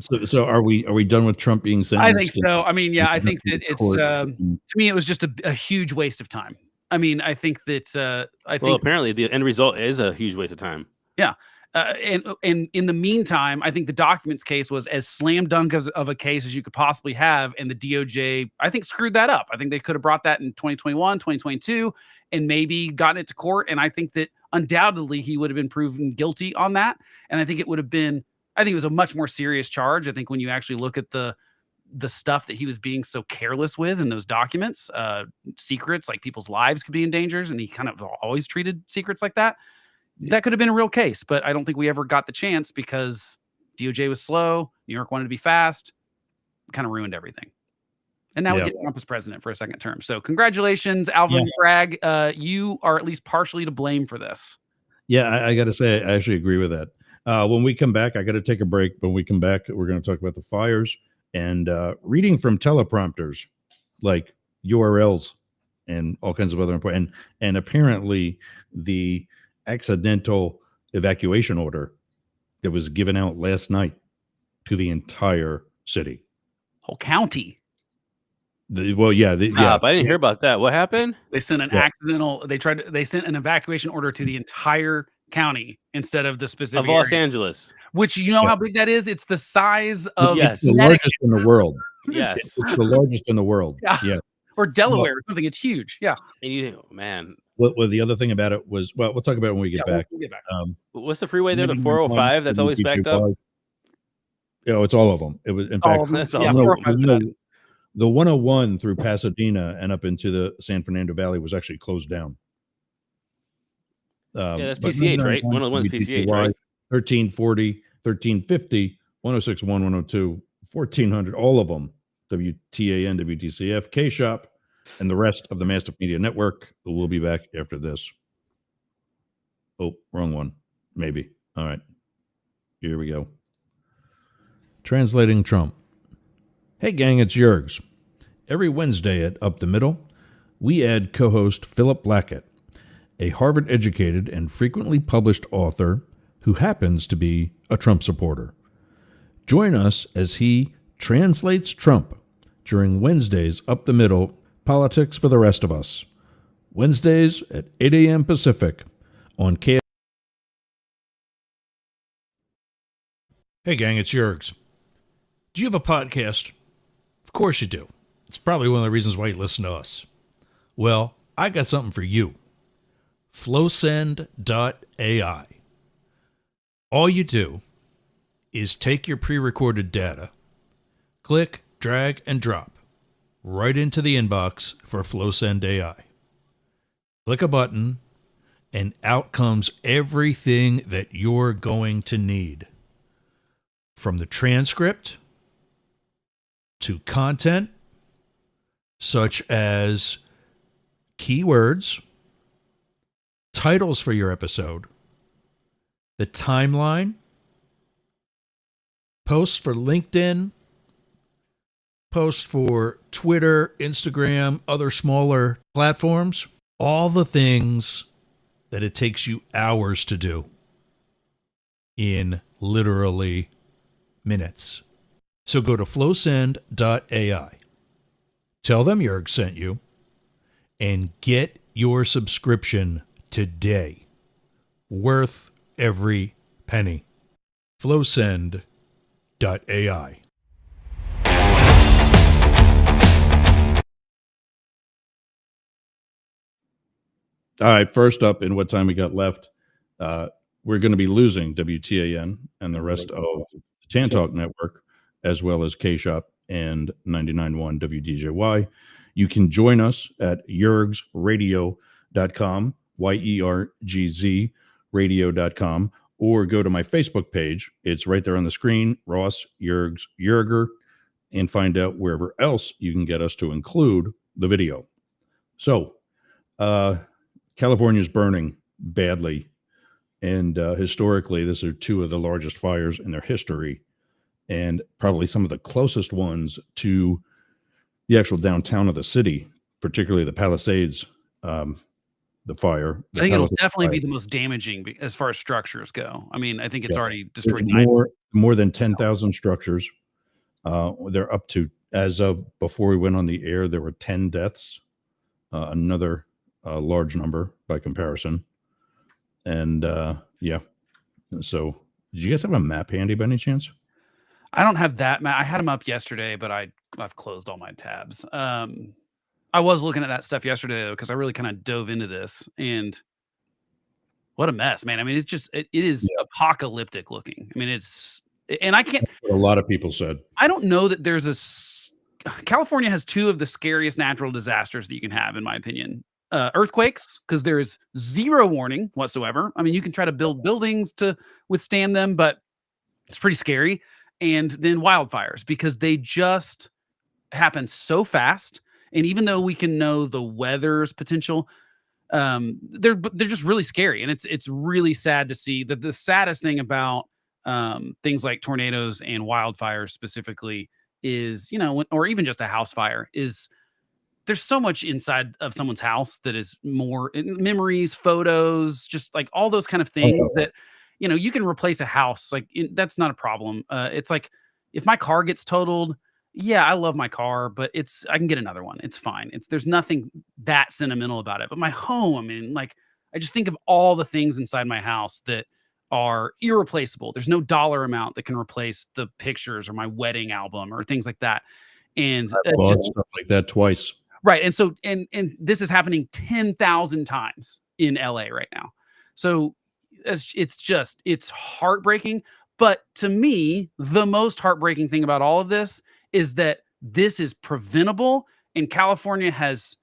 so are we done with Trump being sentenced? I think so. I mean, yeah, I think that it's to me it was just a huge waste of time. I mean, I think that well, apparently the end result is a huge waste of time. Yeah. And in the meantime, I think the documents case was as slam dunk of a case as you could possibly have. And the DOJ, I think, screwed that up. I think they could have brought that in 2021, 2022, and maybe gotten it to court. And I think that undoubtedly he would have been proven guilty on that. And I think it would have been, I think it was a much more serious charge. I think when you actually look at the stuff that he was being so careless with in those documents, secrets, like people's lives could be in danger. And he kind of always treated secrets like that. That could have been a real case, but I don't think we ever got the chance because DOJ was slow. New York wanted to be fast, kind of ruined everything. And now we get Trump as president for a second term. So congratulations, Alvin Bragg. You are at least partially to blame for this. Yeah, I got to say, I actually agree with that. When we come back, I got to take a break. When we come back, we're going to talk about the fires and reading from teleprompters, like URLs and all kinds of other important. And apparently the accidental evacuation order that was given out last night to the entire city, whole county. I didn't hear about that. What happened? They sent an accidental. They sent an evacuation order to the entire county instead of the specific of Los area. Angeles. Which you know how big that is? It's the size of it's the largest in the world. Yes, it's the largest in the world. Yeah. Or Delaware or something. It's huge. Yeah. And man. Well, the other thing about it was, well, we'll talk about it when we get back. We'll get back. What's the freeway there? The 405 that's always backed up? Yeah, it's all of them. It was, in fact, the 101 through Pasadena and up into the San Fernando Valley was actually closed down. That's PCH, right? 101's PCH, right? 1340, 1350, 1061, 102, 1400, all of them. WTAN, WTCF, K-Shop, and the rest of the Mastiff Media Network. We'll be back after this. Oh, wrong one. Maybe. All right. Here we go. Translating Trump. Hey, gang, it's Yergs. Every Wednesday at Up the Middle, we add co-host Philip Blackett, a Harvard-educated and frequently published author who happens to be a Trump supporter. Join us as he translates Trump during Wednesday's Up the Middle Politics for the Rest of Us. Wednesdays at 8 a.m. Pacific on K. Hey, gang, it's Yergs. Do you have a podcast? Of course you do. It's probably one of the reasons why you listen to us. Well, I got something for you. Flowsend.ai. All you do is take your pre-recorded data, click, drag, and drop right into the inbox for Flowsend AI. Click a button, and out comes everything that you're going to need. From the transcript to content, such as keywords, titles for your episode, the timeline, posts for LinkedIn, posts for Twitter, Instagram, other smaller platforms, all the things that it takes you hours to do in literally minutes. So go to flowsend.ai. Tell them Yerg sent you and get your subscription today. Worth every penny. Flowsend.ai. All right, first up, in what time we got left, we're going to be losing WTAN and the rest of the Tan Talk Network, as well as K-Shop and 99.1 WDJY. You can join us at yergsradio.com, YERGZ radio.com, or go to my Facebook page. It's right there on the screen, Ross Yergs Yerger, and find out wherever else you can get us to include the video. So, California's burning badly, and historically, these are two of the largest fires in their history, and probably some of the closest ones to the actual downtown of the city, particularly the Palisades, the fire. I think it'll definitely be the most damaging as far as structures go. I mean, I think it's already destroyed more than 10,000 structures. They're up to, as of before we went on the air, there were 10 deaths, another large number by comparison. And yeah, so did you guys have a map handy by any chance? I don't have that map. I had them up yesterday, but I've closed all my tabs. I was looking at that stuff yesterday though, because I really kind of dove into this, and what a mess, man. I mean, it is apocalyptic looking. I mean, and I can't. That's what a lot of people said. I don't know that California has two of the scariest natural disasters that you can have, in my opinion. Earthquakes, because there is zero warning whatsoever. I mean, you can try to build buildings to withstand them, but it's pretty scary. And then wildfires, because they just happen so fast. And even though we can know the weather's potential, they're just really scary. And it's really sad to see that. The saddest thing about things like tornadoes and wildfires specifically is, or even just a house fire, is there's so much inside of someone's house that is more memories, photos, just like all those kind of things that, you can replace a house. Like that's not a problem. It's like if my car gets totaled, yeah, I love my car, but I can get another one. It's fine. There's nothing that sentimental about it. But my home, I mean, like I just think of all the things inside my house that are irreplaceable. There's no dollar amount that can replace the pictures or my wedding album or things like that. And stuff like that twice. Right. And so, and this is happening 10,000 times in LA right now. So it's heartbreaking. But to me, the most heartbreaking thing about all of this is that this is preventable, and California has,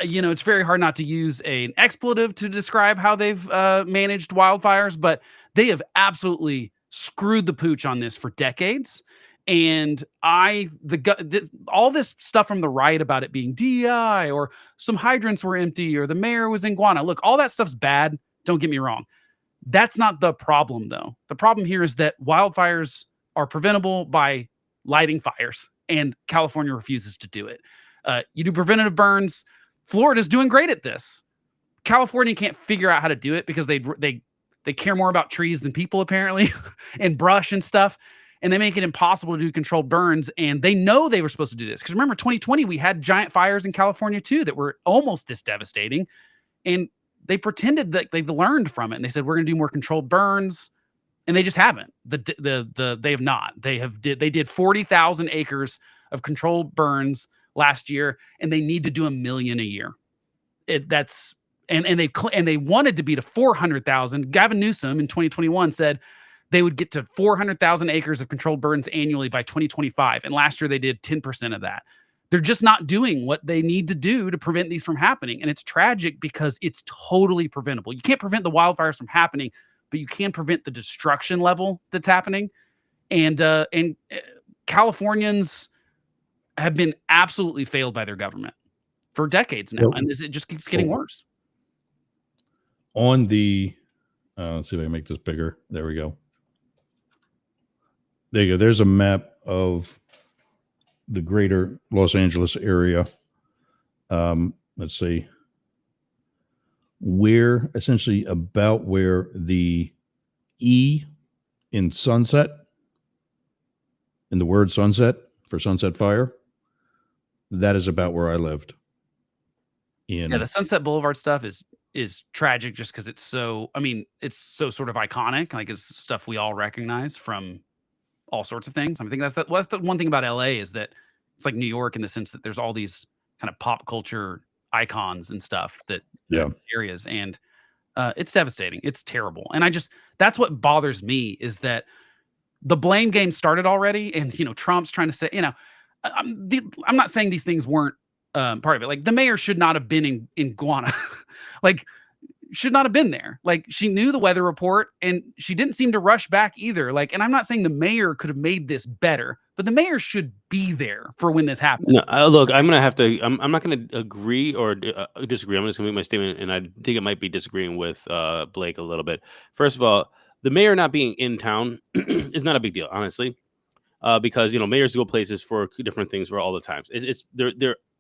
it's very hard not to use an expletive to describe how they've managed wildfires, but they have absolutely screwed the pooch on this for decades. And all this stuff from the right about it being DEI or some hydrants were empty or the mayor was in Guana. Look, all that stuff's bad. Don't get me wrong. That's not the problem, though. The problem here is that wildfires are preventable by lighting fires, and California refuses to do it. You do preventative burns. Florida's doing great at this. California can't figure out how to do it because they care more about trees than people, apparently, and brush and stuff. And they make it impossible to do controlled burns. And they know they were supposed to do this. Because remember, 2020, we had giant fires in California, too, that were almost this devastating. And they pretended that they've learned from it. And they said, we're going to do more controlled burns. And they just haven't. They have not. They did 40,000 acres of controlled burns last year, and they need to do 1 million a year. And they wanted to be to 400,000. Gavin Newsom in 2021 said they would get to 400,000 acres of controlled burns annually by 2025. And last year they did 10% of that. They're just not doing what they need to do to prevent these from happening. And it's tragic because it's totally preventable. You can't prevent the wildfires from happening, but you can prevent the destruction level that's happening. And Californians have been absolutely failed by their government for decades now. And it just keeps getting worse. On the, let's see if I can make this bigger. There we go. There you go. There's a map of the greater Los Angeles area. Let's see. Where essentially about where the E in sunset, in the word sunset for Sunset Fire, that is about where I lived. Yeah, the Sunset Boulevard stuff is tragic just because it's so sort of iconic. Like it's stuff we all recognize from all sorts of things. I think that's the one thing about LA is that it's like New York in the sense that there's all these kind of pop culture icons and stuff that areas, and it's devastating. It's terrible. And that's what bothers me is that the blame game started already. And, Trump's trying to say, I'm not saying these things weren't part of it. Like the mayor should not have been in Guana, like should not have been there. Like she knew the weather report and she didn't seem to rush back either. Like, and I'm not saying the mayor could have made this better, but the mayor should be there for when this happened. No, look, I'm going to have to, I'm not going to agree or disagree. I'm just going to make my statement. And I think it might be disagreeing with Blake a little bit. First of all, the mayor not being in town is not a big deal, honestly. Because, mayors go places for different things for all the times.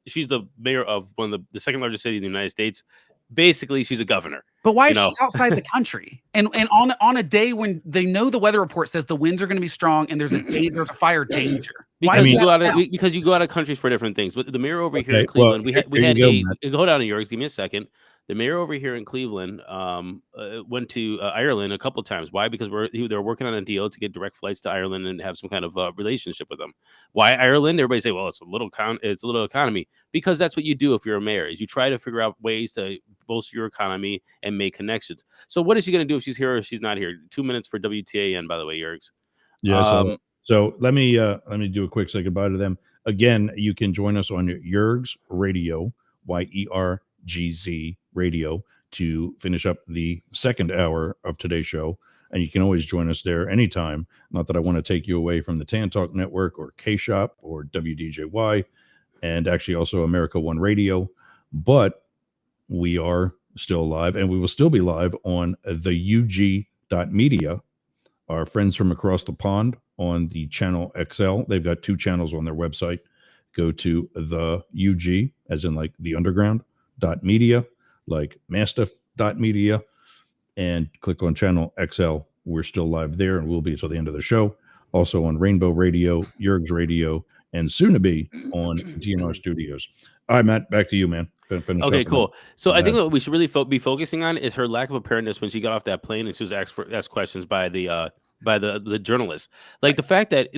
She's the mayor of one of the second largest city in the United States. Basically, she's a governor. But why is she outside the country? And on a day when they know the weather report says the winds are going to be strong and there's a fire danger. Because you go out of countries for different things. But the mayor over here in Cleveland, hold on, York, give me a second. The mayor over here in Cleveland went to Ireland a couple of times. Why? Because they're working on a deal to get direct flights to Ireland and have some kind of relationship with them. Why Ireland? Everybody say, well, it's a little economy. Because that's what you do if you're a mayor, is you try to figure out ways to bolster your economy and make connections. So what is she going to do if she's here or she's not here? 2 minutes for WTAN, by the way, Yergs. Yeah. So let me do a quick say goodbye to them. Again, you can join us on Yergs Radio, YERGZ Radio, to finish up the second hour of today's show. And you can always join us there anytime. Not that I want to take you away from the Tan Talk Network or K-Shop or WDJY, and actually also America One Radio. But we are still live, and we will still be live on the UG.media. Our friends from across the pond on the channel XL. They've got 2 channels on their website. Go to the UG, as in like the underground.media, like mastiff.media, and click on channel XL. We're still live there and will be until the end of the show. Also on Rainbow Radio, Yergs Radio, and soon to be on DNR Studios. All right, Matt, back to you, man. Okay, cool. So I think what we should really be focusing on is her lack of apparentness when she got off that plane and she was asked questions by the journalist. Like the fact that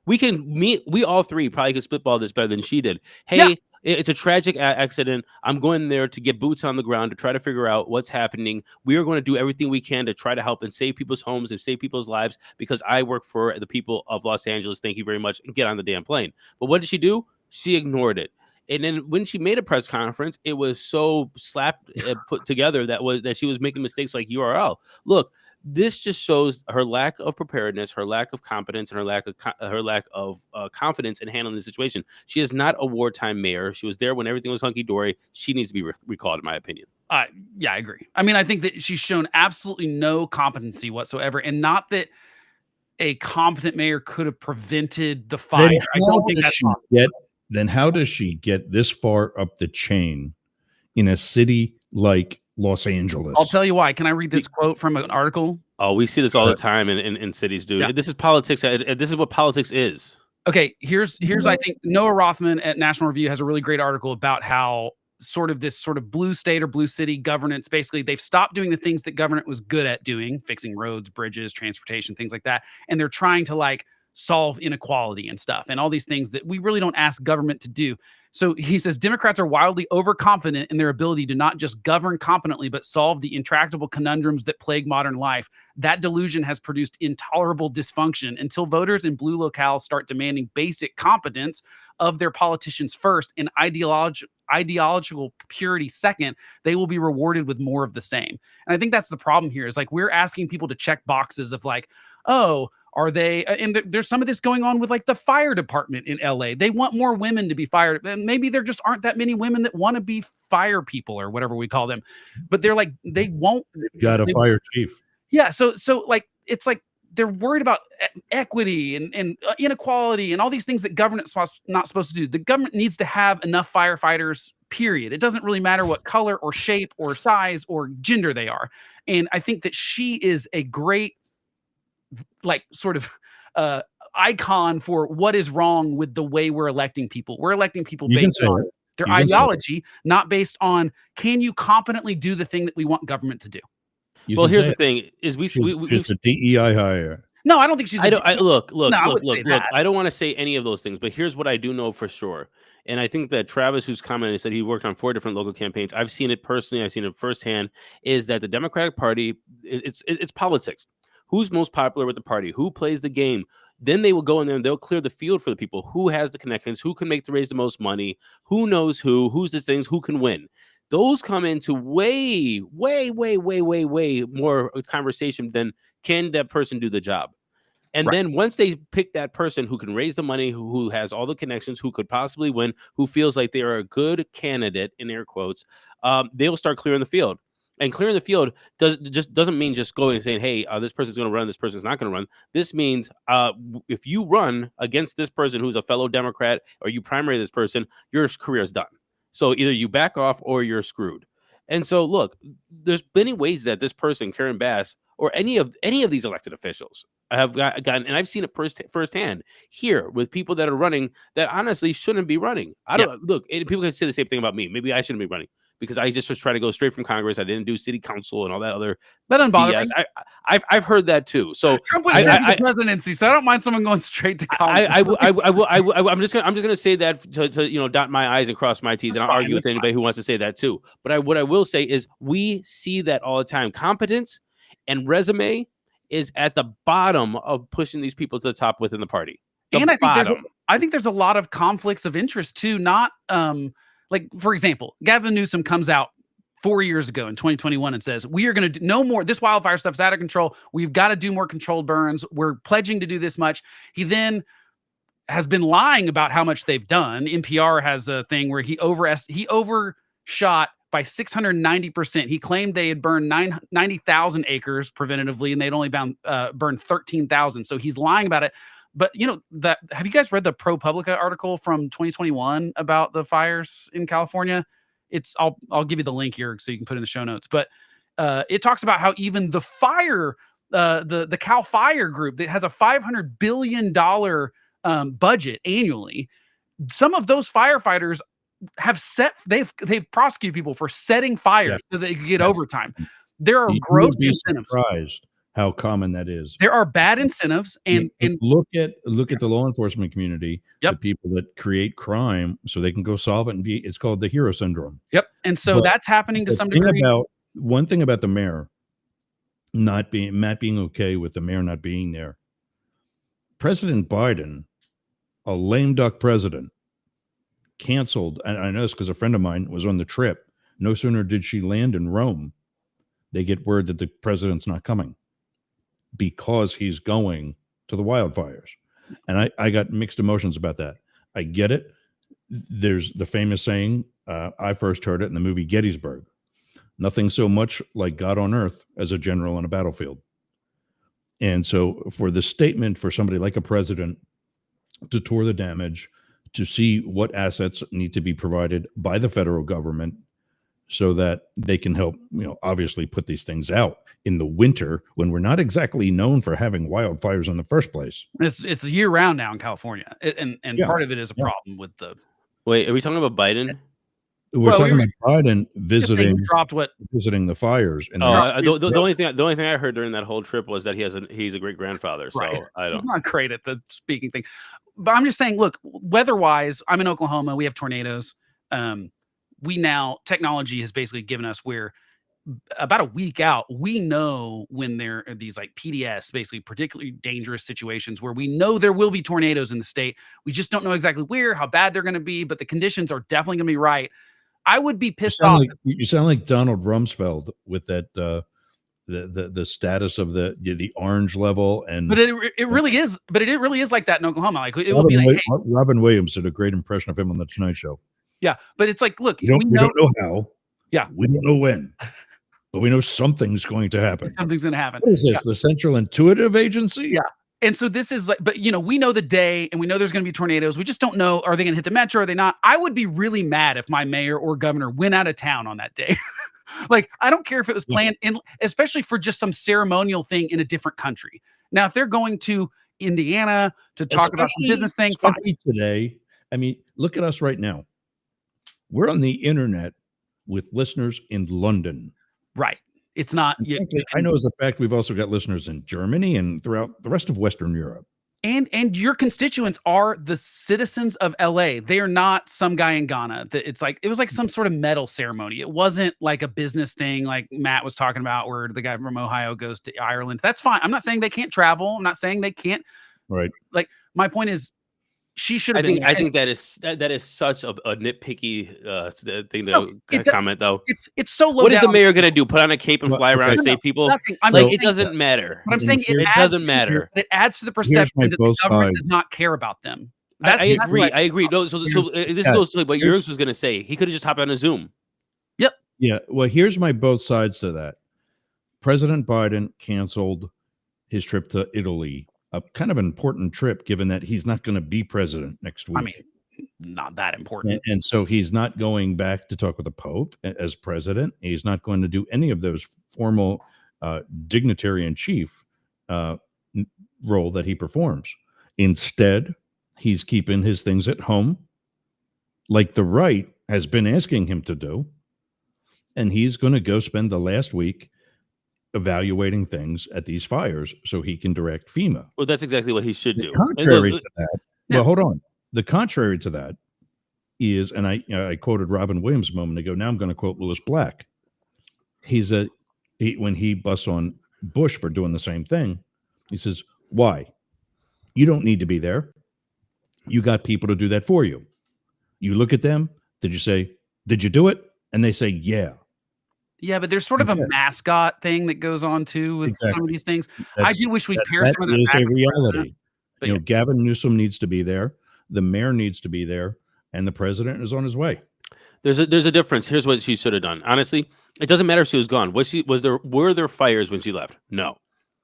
we all three probably could spitball this better than she did. Hey, it's a tragic accident. I'm going there to get boots on the ground to try to figure out what's happening. We are going to do everything we can to try to help and save people's homes and save people's lives because I work for the people of Los Angeles. Thank you very much. And get on the damn plane. But what did she do? She ignored it. And then when she made a press conference, it was so put together that she was making mistakes like URL. Look, This just shows her lack of preparedness, her lack of competence, and her lack of confidence in handling the situation. She is not a wartime mayor. She was there when everything was hunky dory. She needs to be recalled, in my opinion. Yeah, I agree. I mean, I think that she's shown absolutely no competency whatsoever, and not that a competent mayor could have prevented the fire. I don't think that's possible. Then how does she get this far up the chain in a city like Los Angeles? I'll tell you why. Can I read this quote from an article? Oh, we see this all the time in cities, dude. Yeah. This is politics. This is what politics is. Okay, here's I think Noah Rothman at National Review has a really great article about how this sort of blue state or blue city governance, basically they've stopped doing the things that government was good at doing, fixing roads, bridges, transportation, things like that. And they're trying to like solve inequality and stuff and all these things that we really don't ask government to do. So he says Democrats are wildly overconfident in their ability to not just govern competently, but solve the intractable conundrums that plague modern life. That delusion has produced intolerable dysfunction until voters in blue locales start demanding basic competence of their politicians first and ideological purity second. They will be rewarded with more of the same. And I think that's the problem here is like we're asking people to check boxes of like, oh, are they, and there's some of this going on with like the fire department in LA. They want more women to be fired. And maybe there just aren't that many women that want to be fire people or whatever we call them, but they're like, they won't. Got a fire chief. Yeah. So like, it's like, they're worried about equity and inequality and all these things that government's not supposed to do. The government needs to have enough firefighters, period. It doesn't really matter what color or shape or size or gender they are. And I think that she is a great, like sort of icon for what is wrong with the way we're electing people. We're electing people based on their ideology, not based on can you competently do the thing that we want government to do. Well, here's the thing: is it's a DEI hire. No, I don't think she's. Look. I don't want to say any of those things, but here's what I do know for sure. And I think that Travis, who's commented, said he worked on 4 different local campaigns. I've seen it personally. I've seen it firsthand. Is that the Democratic Party? It's politics. Who's most popular with the party? Who plays the game? Then they will go in there and they'll clear the field for the people. Who has the connections? Who can raise the most money? Who knows who's the things? Who can win? Those come into way more conversation than can that person do the job. And then once they pick that person who can raise the money, who has all the connections, who could possibly win, who feels like they are a good candidate, in air quotes, they'll start clearing the field. And clearing the field doesn't mean just going and saying, hey, this person's going to run, this person's not going to run. This means if you run against this person who's a fellow Democrat or you primary this person, your career is done. So either you back off or you're screwed. And so, look, there's many ways that this person, Karen Bass, or any of these elected officials have gotten, and I've seen it firsthand here with people that are running that honestly shouldn't be running. Look, people can say the same thing about me. Maybe I shouldn't be running because I just was trying to go straight from Congress. I didn't do city council and all that other. That doesn't bother me. I've heard that too. So Trump was the presidency, so I don't mind someone going straight to Congress. I'm just gonna say that to dot my I's and cross my T's, and I'll argue with anybody who wants to say that too. But what I will say is we see that all the time. Competence and resume is at the bottom of pushing these people to the top within the party. I think there's a lot of conflicts of interest too. Not like, for example, Gavin Newsom comes out 4 years ago in 2021 and says, we are going to do no more. This wildfire stuff's out of control. We've got to do more controlled burns. We're pledging to do this much. He then has been lying about how much they've done. NPR has a thing where he overshot by 690%. He claimed they had burned 90,000 acres preventatively, and they'd only burned 13,000. So he's lying about it. But have you guys read the ProPublica article from 2021 about the fires in California? I'll give you the link here so you can put it in the show notes. But it talks about how even the fire, the Cal Fire Group that has a $500 billion budget annually, some of those firefighters they've prosecuted people for setting fires so they could get overtime. There are gross incentives. Surprised how common that is. There are bad incentives, and look at the law enforcement community, the people that create crime so they can go solve it it's called the hero syndrome. Yep. And so that's happening to some degree. One thing about the mayor not being okay with the mayor not being there. President Biden, a lame duck president, canceled, and I know this because a friend of mine was on the trip. No sooner did she land in Rome, they get word that the president's not coming. because he's going to the wildfires. And I got mixed emotions about that. I get it. There's the famous saying, I first heard it in the movie Gettysburg. Nothing so much like God on earth as a general on a battlefield. And so for the statement for somebody like a president to tour the damage, to see what assets need to be provided by the federal government so that they can help, obviously put these things out in the winter when we're not exactly known for having wildfires in the first place. It's year round now in California. And Yeah. part of it is a problem with the. Wait, are we talking about Biden? We're talking about Biden visiting the fires. And the only thing I heard during that whole trip was that he's a great grandfather. So Right. I don't. He's not great at the speaking thing, but I'm just saying. Look, weather-wise, I'm in Oklahoma. We have tornadoes. Technology has basically given us where about a week out, we know when there are these like PDS, basically particularly dangerous situations where we know there will be tornadoes in the state. We just don't know exactly where, how bad they're going to be, but the conditions are definitely going to be right. I would be pissed off. You sound like Donald Rumsfeld with that the status of the orange level, but it really is. But it really is like that in Oklahoma. Like it will be like, hey, Robin Williams did a great impression of him on the Tonight Show. Yeah, but it's like, look, we don't know how. Yeah, we don't know when, but we know something's going to happen. Something's going to happen. What is this? Yeah. The Central Intuitive Agency? Yeah. And so this is like, but we know the day and we know there's going to be tornadoes. We just don't know. Are they going to hit the metro? Are they not? I would be really mad if my mayor or governor went out of town on that day. Like, I don't care if it was planned especially for just some ceremonial thing in a different country. Now, if they're going to Indiana to talk about some business thing, fine. Today, I mean, look at us right now. We're on the internet with listeners in London. Right. It's not. I know as a fact, we've also got listeners in Germany and throughout the rest of Western Europe. And your constituents are the citizens of LA. They are not some guy in Ghana. It was like some sort of medal ceremony. It wasn't like a business thing like Matt was talking about where the guy from Ohio goes to Ireland. That's fine. I'm not saying they can't travel. I'm not saying they can't. Right. Like, my point is, she should have been. I think that is such a nitpicky thing to comment, though. It's so low. What is the mayor going to do? Put on a cape and fly around and save people? Nothing. It doesn't matter. But I'm saying it doesn't matter. It adds to the perception that the government does not care about them. I agree. No, so this goes to what Jurgs was going to say. He could have just hopped on a Zoom. Yep. Yeah. Well, here's my both sides to that. President Biden canceled his trip to Italy. A kind of an important trip, given that he's not going to be president next week. I mean, not that important. And so he's not going back to talk with the Pope as president. He's not going to do any of those formal dignitary in chief role that he performs. Instead, he's keeping his things at home, like the right has been asking him to do. And he's going to go spend the last week evaluating things at these fires so he can direct FEMA. Well, that's exactly what he should do. Contrary to that, well, hold on. The contrary to that is, and I quoted Robin Williams a moment ago. Now I'm going to quote Lewis Black. When he busts on Bush for doing the same thing, he says, "Why? You don't need to be there. You got people to do that for you. You look at them. Did you say, did you do it? And they say, yeah." Yeah, but there's sort of a mascot thing that goes on too with some of these things. I do wish we'd pair some of that. That is a reality. Gavin Newsom needs to be there. The mayor needs to be there, and the president is on his way. There's a difference. Here's what she should have done. Honestly, it doesn't matter if she was gone. Were there fires when she left? No.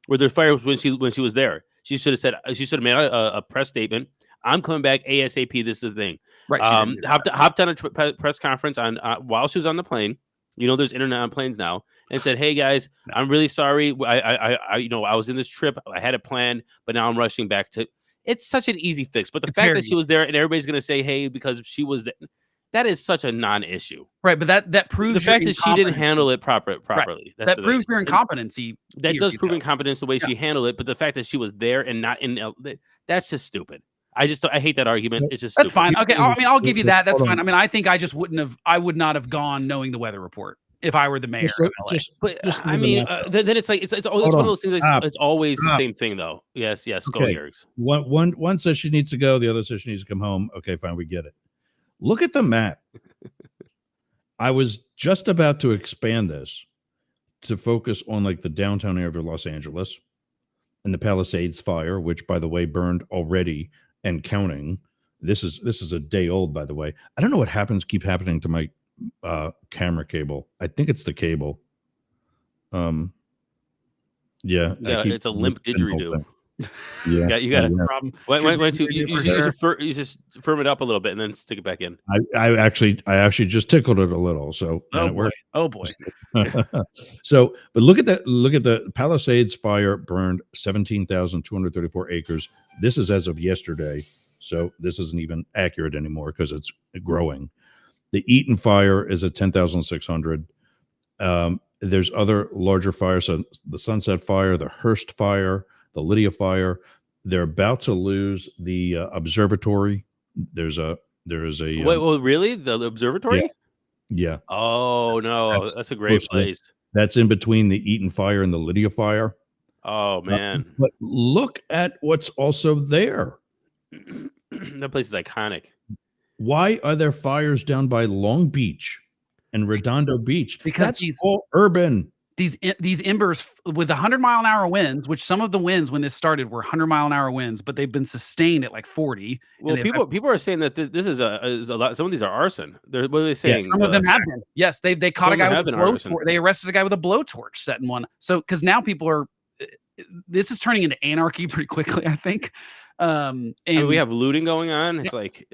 Were there fires when she was there? She should have made a press statement. I'm coming back ASAP. This is the thing. Right. Hopped on a press conference while she was on the plane. There's internet on planes now, and said, "Hey guys, I'm really sorry. I was in this trip. I had it planned, but now I'm rushing back to." It's such an easy fix. But the fact that she was there and everybody's going to say, "Hey," because she was there, that is such a non-issue. Right. But that proves the fact that she didn't handle it properly. Right. That proves your incompetency. That does prove incompetence the way she handled it. But the fact that she was there and not in, that's just stupid. I hate that argument. It's just that's fine. Okay, I'll give you that. That's fine. I mean, I think I would not have gone knowing the weather report if I were the mayor of LA. Then it's like it's one of those things. It's always the same thing, though. Yes. Go Jurgs. One says she needs to go. The other says she needs to come home. Okay, fine. We get it. Look at the map. I was just about to expand this to focus on like the downtown area of Los Angeles. and the Palisades fire, which by the way burned already and counting. This is a day old, by the way. I don't know what keep happening to my camera cable. I think it's the cable. Yeah, it's a limp didgeridoo. Yeah, you got it. No problem. Why don't you just firm it up a little bit and then stick it back in? I actually just tickled it a little, so Oh it boy. worked. Oh boy. So, but look at the Palisades fire burned 17,234 acres. This is as of yesterday, so this isn't even accurate anymore because it's growing. The Eaton fire is at 10,600. There's other larger fires. So the Sunset Fire, the Hearst Fire, the Lydia Fire. They're about to lose the observatory. There is a Wait, well, really? The observatory? Yeah. Oh no, that's a great place. That's in between the Eaton Fire and the Lydia Fire. Oh man. But look at what's also there. That place is iconic. Why are there fires down by Long Beach and Redondo Beach? Because that's all urban. These embers with 100-mile-an-hour winds, which some of the winds when this started were 100-mile-an-hour winds, but they've been sustained at like 40. Well, people are saying that this is a lot. Some of these are arson. What are they saying? Yeah, some of them have been. Yes, they caught a guy with a blowtorch. They arrested a guy with a blowtorch setting one. So because now people are, this is turning into anarchy pretty quickly, I think. And we have looting going on. It's like.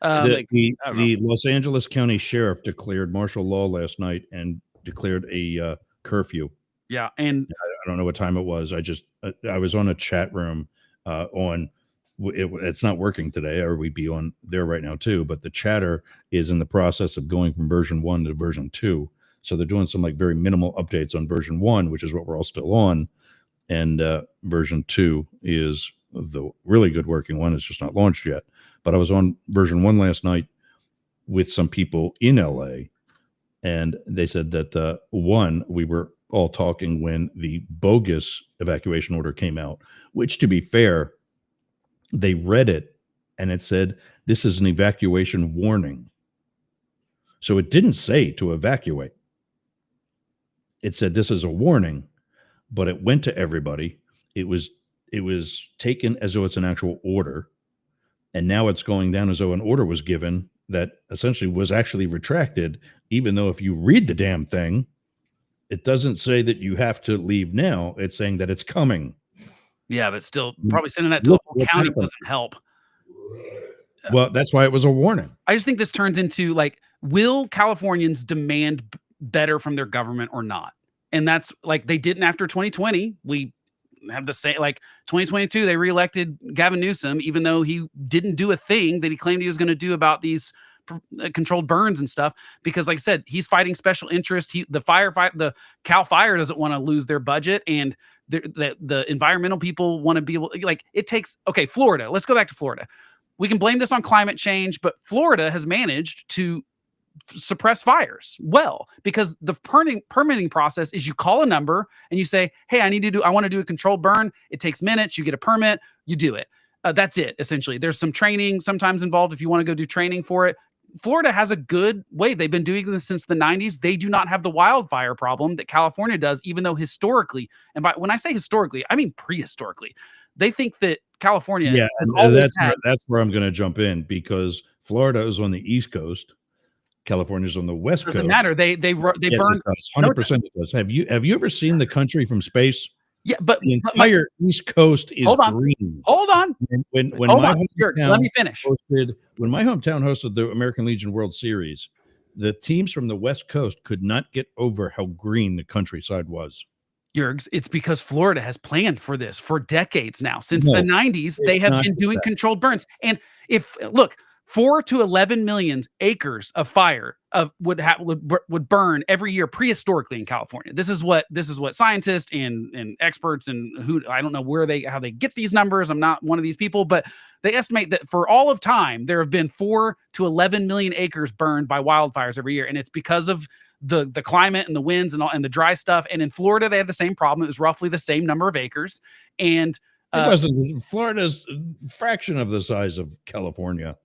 The Los Angeles County Sheriff declared martial law last night and declared a curfew. Yeah, and I don't know what time it was. I was on a chat room it's not working today, or we'd be on there right now too. But the chatter is in the process of going from version 1 to version 2. So they're doing some like very minimal updates on version 1, which is what we're all still on, and version 2 is the really good working one. It's just not launched yet. But I was on version 1 last night with some people in LA, and they said that we were all talking when the bogus evacuation order came out, which, to be fair, they read it and it said, this is an evacuation warning. So it didn't say to evacuate. It said, this is a warning, but it went to everybody. It was taken as though it's an actual order. And now it's going down as though an order was given that essentially was actually retracted, even though if you read the damn thing, it doesn't say that you have to leave now. It's saying that it's coming. Yeah, but still probably sending that to the whole county doesn't help. Well, that's why it was a warning. I just think this turns into like, will Californians demand better from their government or not? And that's like, they didn't after 2020. We have the same, like 2022, they reelected Gavin Newsom, even though he didn't do a thing that he claimed he was going to do about these controlled burns and stuff. Because like I said, he's fighting special interest. The Cal Fire doesn't want to lose their budget. And the environmental people want to be able, like, it takes, okay, Florida, let's go back to Florida. We can blame this on climate change, but Florida has managed to suppress fires well, because the permitting process is you call a number and you say, hey, I want to do a controlled burn. It takes minutes. You get a permit, you do it. That's it. Essentially, there's some training sometimes involved if you want to go do training for it. Florida has a good way. They've been doing this since the 90s. They do not have the wildfire problem that California does, even though historically, and when I say historically, I mean prehistorically, they think that California. Yeah, that's where I'm going to jump in, because Florida is on the East Coast. California's on the West Coast. Doesn't matter. They burn. 100% it does. Have you ever seen the country from space? Yeah, but the entire East Coast is green. Hold on. When let me finish. When my hometown hosted the American Legion World Series, the teams from the West Coast could not get over how green the countryside was. Jurgs, it's because Florida has planned for this for decades now. Since the 90s, they have been doing controlled burns. And if, look, 4 to 11 million acres of fire would burn every year prehistorically in California. This is what scientists and experts and who, I don't know how they get these numbers. I'm not one of these people, but they estimate that for all of time there have been 4 to 11 million acres burned by wildfires every year, and it's because of the climate and the winds and the dry stuff. And in Florida, they have the same problem. It was roughly the same number of acres, and Florida's a fraction of the size of California.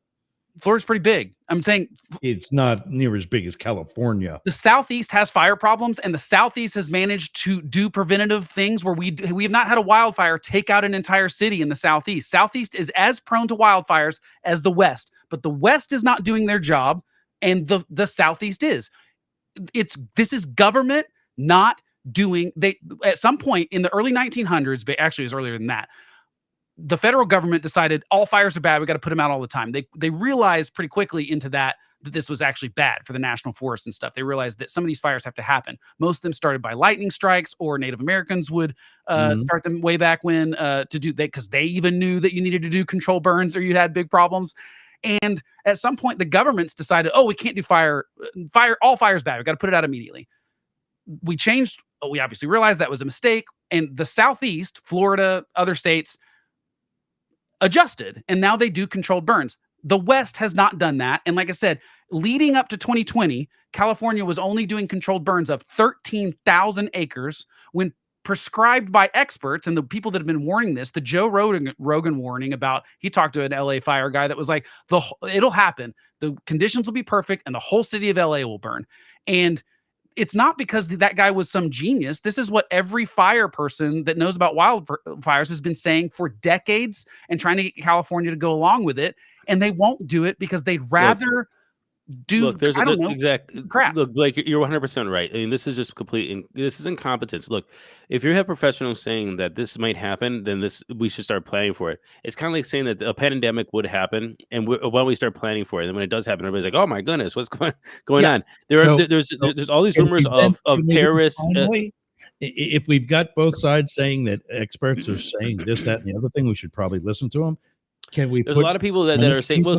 Florida's pretty big. I'm saying It's not near as big as California. the Southeast has fire problems, and the Southeast has managed to do preventative things where we have not had a wildfire take out an entire city in the Southeast. Southeast is as prone to wildfires as the West, but the West is not doing their job, and the Southeast is. This is government not doing. They at some point in the early 1900s, but actually it was earlier than that, the federal government decided all fires are bad. We got to put them out all the time. They realized pretty quickly into that this was actually bad for the national forests and stuff. They realized that some of these fires have to happen. Most of them started by lightning strikes, or Native Americans would start them way back when to do that, because they even knew that you needed to do control burns or you had big problems. And at some point, the governments decided, oh, we can't do fire. All fire's bad. We got to put it out immediately. We changed. We obviously realized that was a mistake. And the Southeast, Florida, other states adjusted, and now they do controlled burns. The West has not done that. And like I said, leading up to 2020, California was only doing controlled burns of 13,000 acres when prescribed by experts and the people that have been warning this, the Joe Rogan warning about, he talked to an LA fire guy that was like, it'll happen. The conditions will be perfect and the whole city of LA will burn. And it's not because that guy was some genius. This is what every fire person that knows about wildfires has been saying for decades and trying to get California to go along with it. And they won't do it because they'd rather crap. Look, Blake, you're 100% right. I mean, this is just this is incompetence. Look, if you have professionals saying that this might happen, then we should start planning for it. It's kind of like saying that a pandemic would happen, and why don't we start planning for it? And when it does happen, everybody's like, "Oh my goodness, what's going on?" There's all these rumors of terrorists. If we've got both sides saying that experts are saying this, that, and the other thing, we should probably listen to them. There's a lot of people that are saying, well,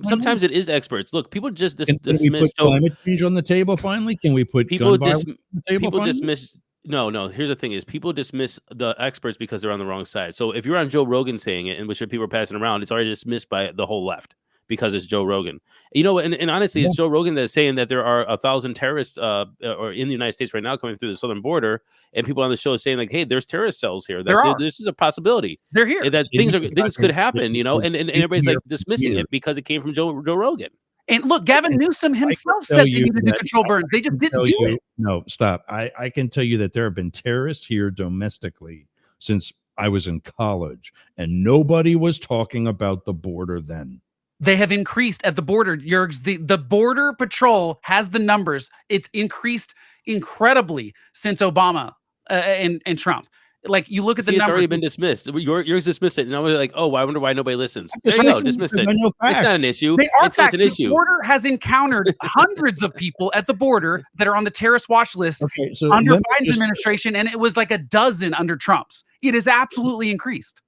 sometimes it is experts. Look, people just dismiss climate change on the table finally. Can we put people gun violence on the table people finally? dismiss? No. Here's the thing: is people dismiss the experts because they're on the wrong side. So if you're on Joe Rogan saying it, and which people are passing around, it's already dismissed by the whole left because it's Joe Rogan. You know, and honestly, it's Joe Rogan that's saying that there are 1,000 terrorists or in the United States right now coming through the southern border, and people on the show are saying like, "Hey, there's terrorist cells here. This is a possibility. They're here. That things could happen." You know, and everybody's like dismissing it because it came from Joe Rogan. And look, Gavin Newsom himself said they needed to control burns. They just didn't do it. No, stop. I can tell you that there have been terrorists here domestically since I was in college, and nobody was talking about the border then. They have increased at the border, Yergs. The Border Patrol has the numbers. It's increased incredibly since Obama and Trump. Like, you look at the numbers. It's already been dismissed. Yours dismissed it. And I was like, oh, I wonder why nobody listens. There you go, dismissed it. It's not an issue. It's an issue. The border has encountered hundreds of people at the border that are on the terrorist watch list under Biden's administration, and it was like a dozen under Trump's. It has absolutely increased.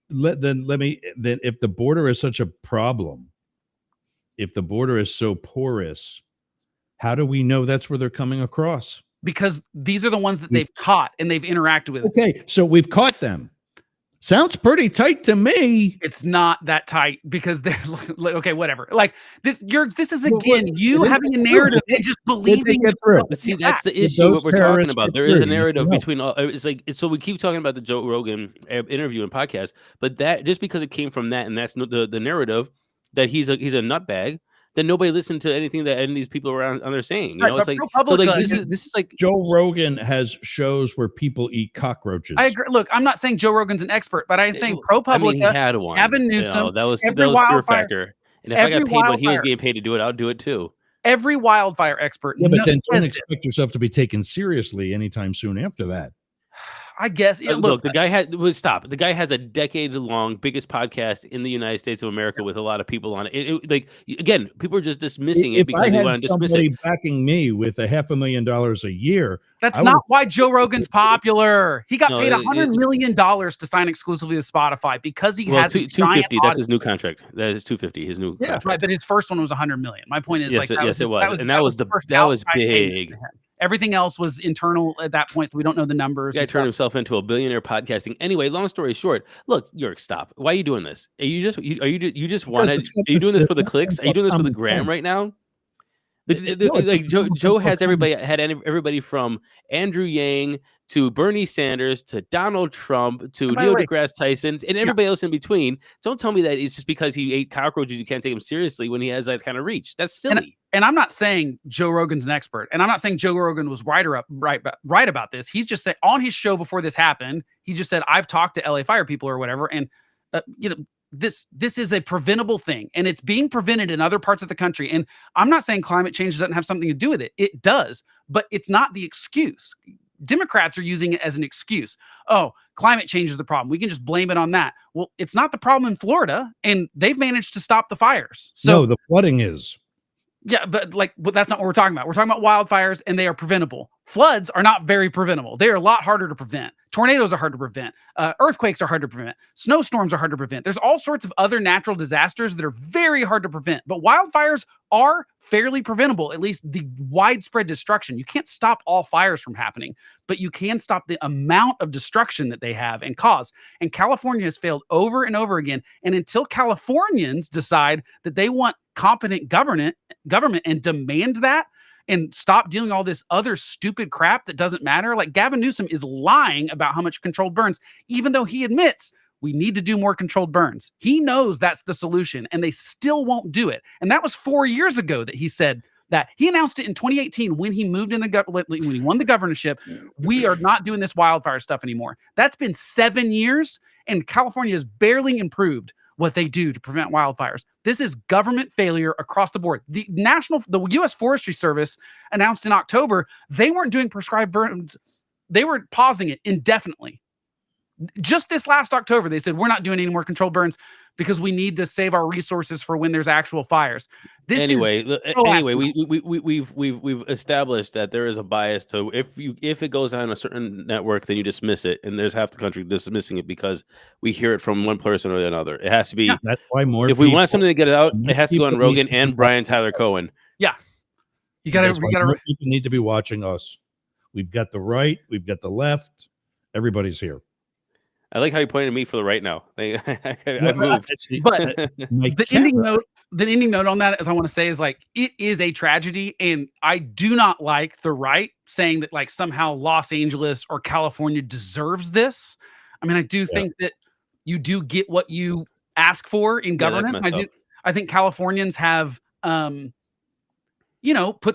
Then if the border is such a problem, if the border is so porous, how do we know that's where they're coming across? Because these are the ones that they've caught and they've interacted with. Okay, so we've caught them. Sounds pretty tight to me. It's not that tight because they're like, okay, whatever. Like this, this is again you having a narrative and just believing it through. But see, that's the issue. What we're talking about. There is a narrative between. It's like so we keep talking about the Joe Rogan interview and podcast, but that just because it came from that and that's the narrative that he's a nutbag. Then nobody listened to anything that any of these people around are saying. You know, it's like so. Like this is like Joe Rogan has shows where people eat cockroaches. I agree. Look, I'm not saying Joe Rogan's an expert, but I'm saying ProPublica. He had one. Gavin Newsom. You know, that was Fear Factor. And if I got paid when he was getting paid to do it, I'll do it too. Every wildfire expert. Yeah, but then don't expect yourself to be taken seriously anytime soon after that. I guess. Look, the guy stop. The guy has a decade-long biggest podcast in the United States of America with a lot of people on it. Like again, people are just dismissing it because they want to dismiss it. Backing me with $500,000 a year. That's not why Joe Rogan's popular. He got paid $100 million to sign exclusively with Spotify because he has $250. That's his new contract. That is $250. His new contract. Right. But his first one was $100 million. My point is, yes, it was, and that was big. Everything else was internal at that point, so we don't know the numbers. The guy turned himself into a billionaire podcasting. Anyway, long story short, look, York, stop. Why are you doing this? Are you doing this for the clicks? Are you doing this for the gram right now? Joe has everybody from Andrew Yang to Bernie Sanders to Donald Trump to And by the Neil way- deGrasse Tyson and everybody else in between. Don't tell me that it's just because he ate cockroaches you can't take him seriously when he has that kind of reach. That's silly. And I'm not saying Joe Rogan's an expert, and I'm not saying Joe Rogan was right about this. He's just saying on his show before this happened, he just said, I've talked to LA fire people or whatever, and this is a preventable thing, and it's being prevented in other parts of the country. And I'm not saying climate change doesn't have something to do with it. It does, but it's not the excuse. Democrats are using it as an excuse. Oh, climate change is the problem. We can just blame it on that. Well, it's not the problem in Florida, and they've managed to stop the fires. So no, the flooding is. Yeah, but that's not what we're talking about. We're talking about wildfires, and they are preventable. Floods are not very preventable. They are a lot harder to prevent. Tornadoes are hard to prevent. Earthquakes are hard to prevent. Snowstorms are hard to prevent. There's all sorts of other natural disasters that are very hard to prevent. But wildfires are fairly preventable, at least the widespread destruction. You can't stop all fires from happening, but you can stop the amount of destruction that they have and cause. And California has failed over and over again. And until Californians decide that they want competent government and demand that and stop dealing all this other stupid crap that doesn't matter. Like Gavin Newsom is lying about how much controlled burns, even though he admits we need to do more controlled burns. He knows that's the solution, and they still won't do it. And that was 4 years ago that he said that. He announced it in 2018 when he moved in when he won the governorship. We are not doing this wildfire stuff anymore. That's been 7 years, and California has barely improved what they do to prevent wildfires. This is government failure across the board. The U.S. Forestry Service announced in October they weren't doing prescribed burns. They were pausing it indefinitely. Just this last October, they said, we're not doing any more controlled burns because we need to save our resources for when there's actual fires. We've established that there is a bias to if it goes on a certain network, then you dismiss it, and there's half the country dismissing it because we hear it from one person or another. It has to be. Yeah, that's why more. If we want something to get it out, it has to go on Rogan and Brian Tyler Cohen. Yeah, you got to. People need to be watching us. We've got the right, we've got the left. Everybody's here. I like how you pointed at me for the right now. I moved. But the ending note on that, as I want to say, is like, it is a tragedy. And I do not like the right saying that like somehow Los Angeles or California deserves this. I mean, I do think that you do get what you ask for in government. I think Californians have, put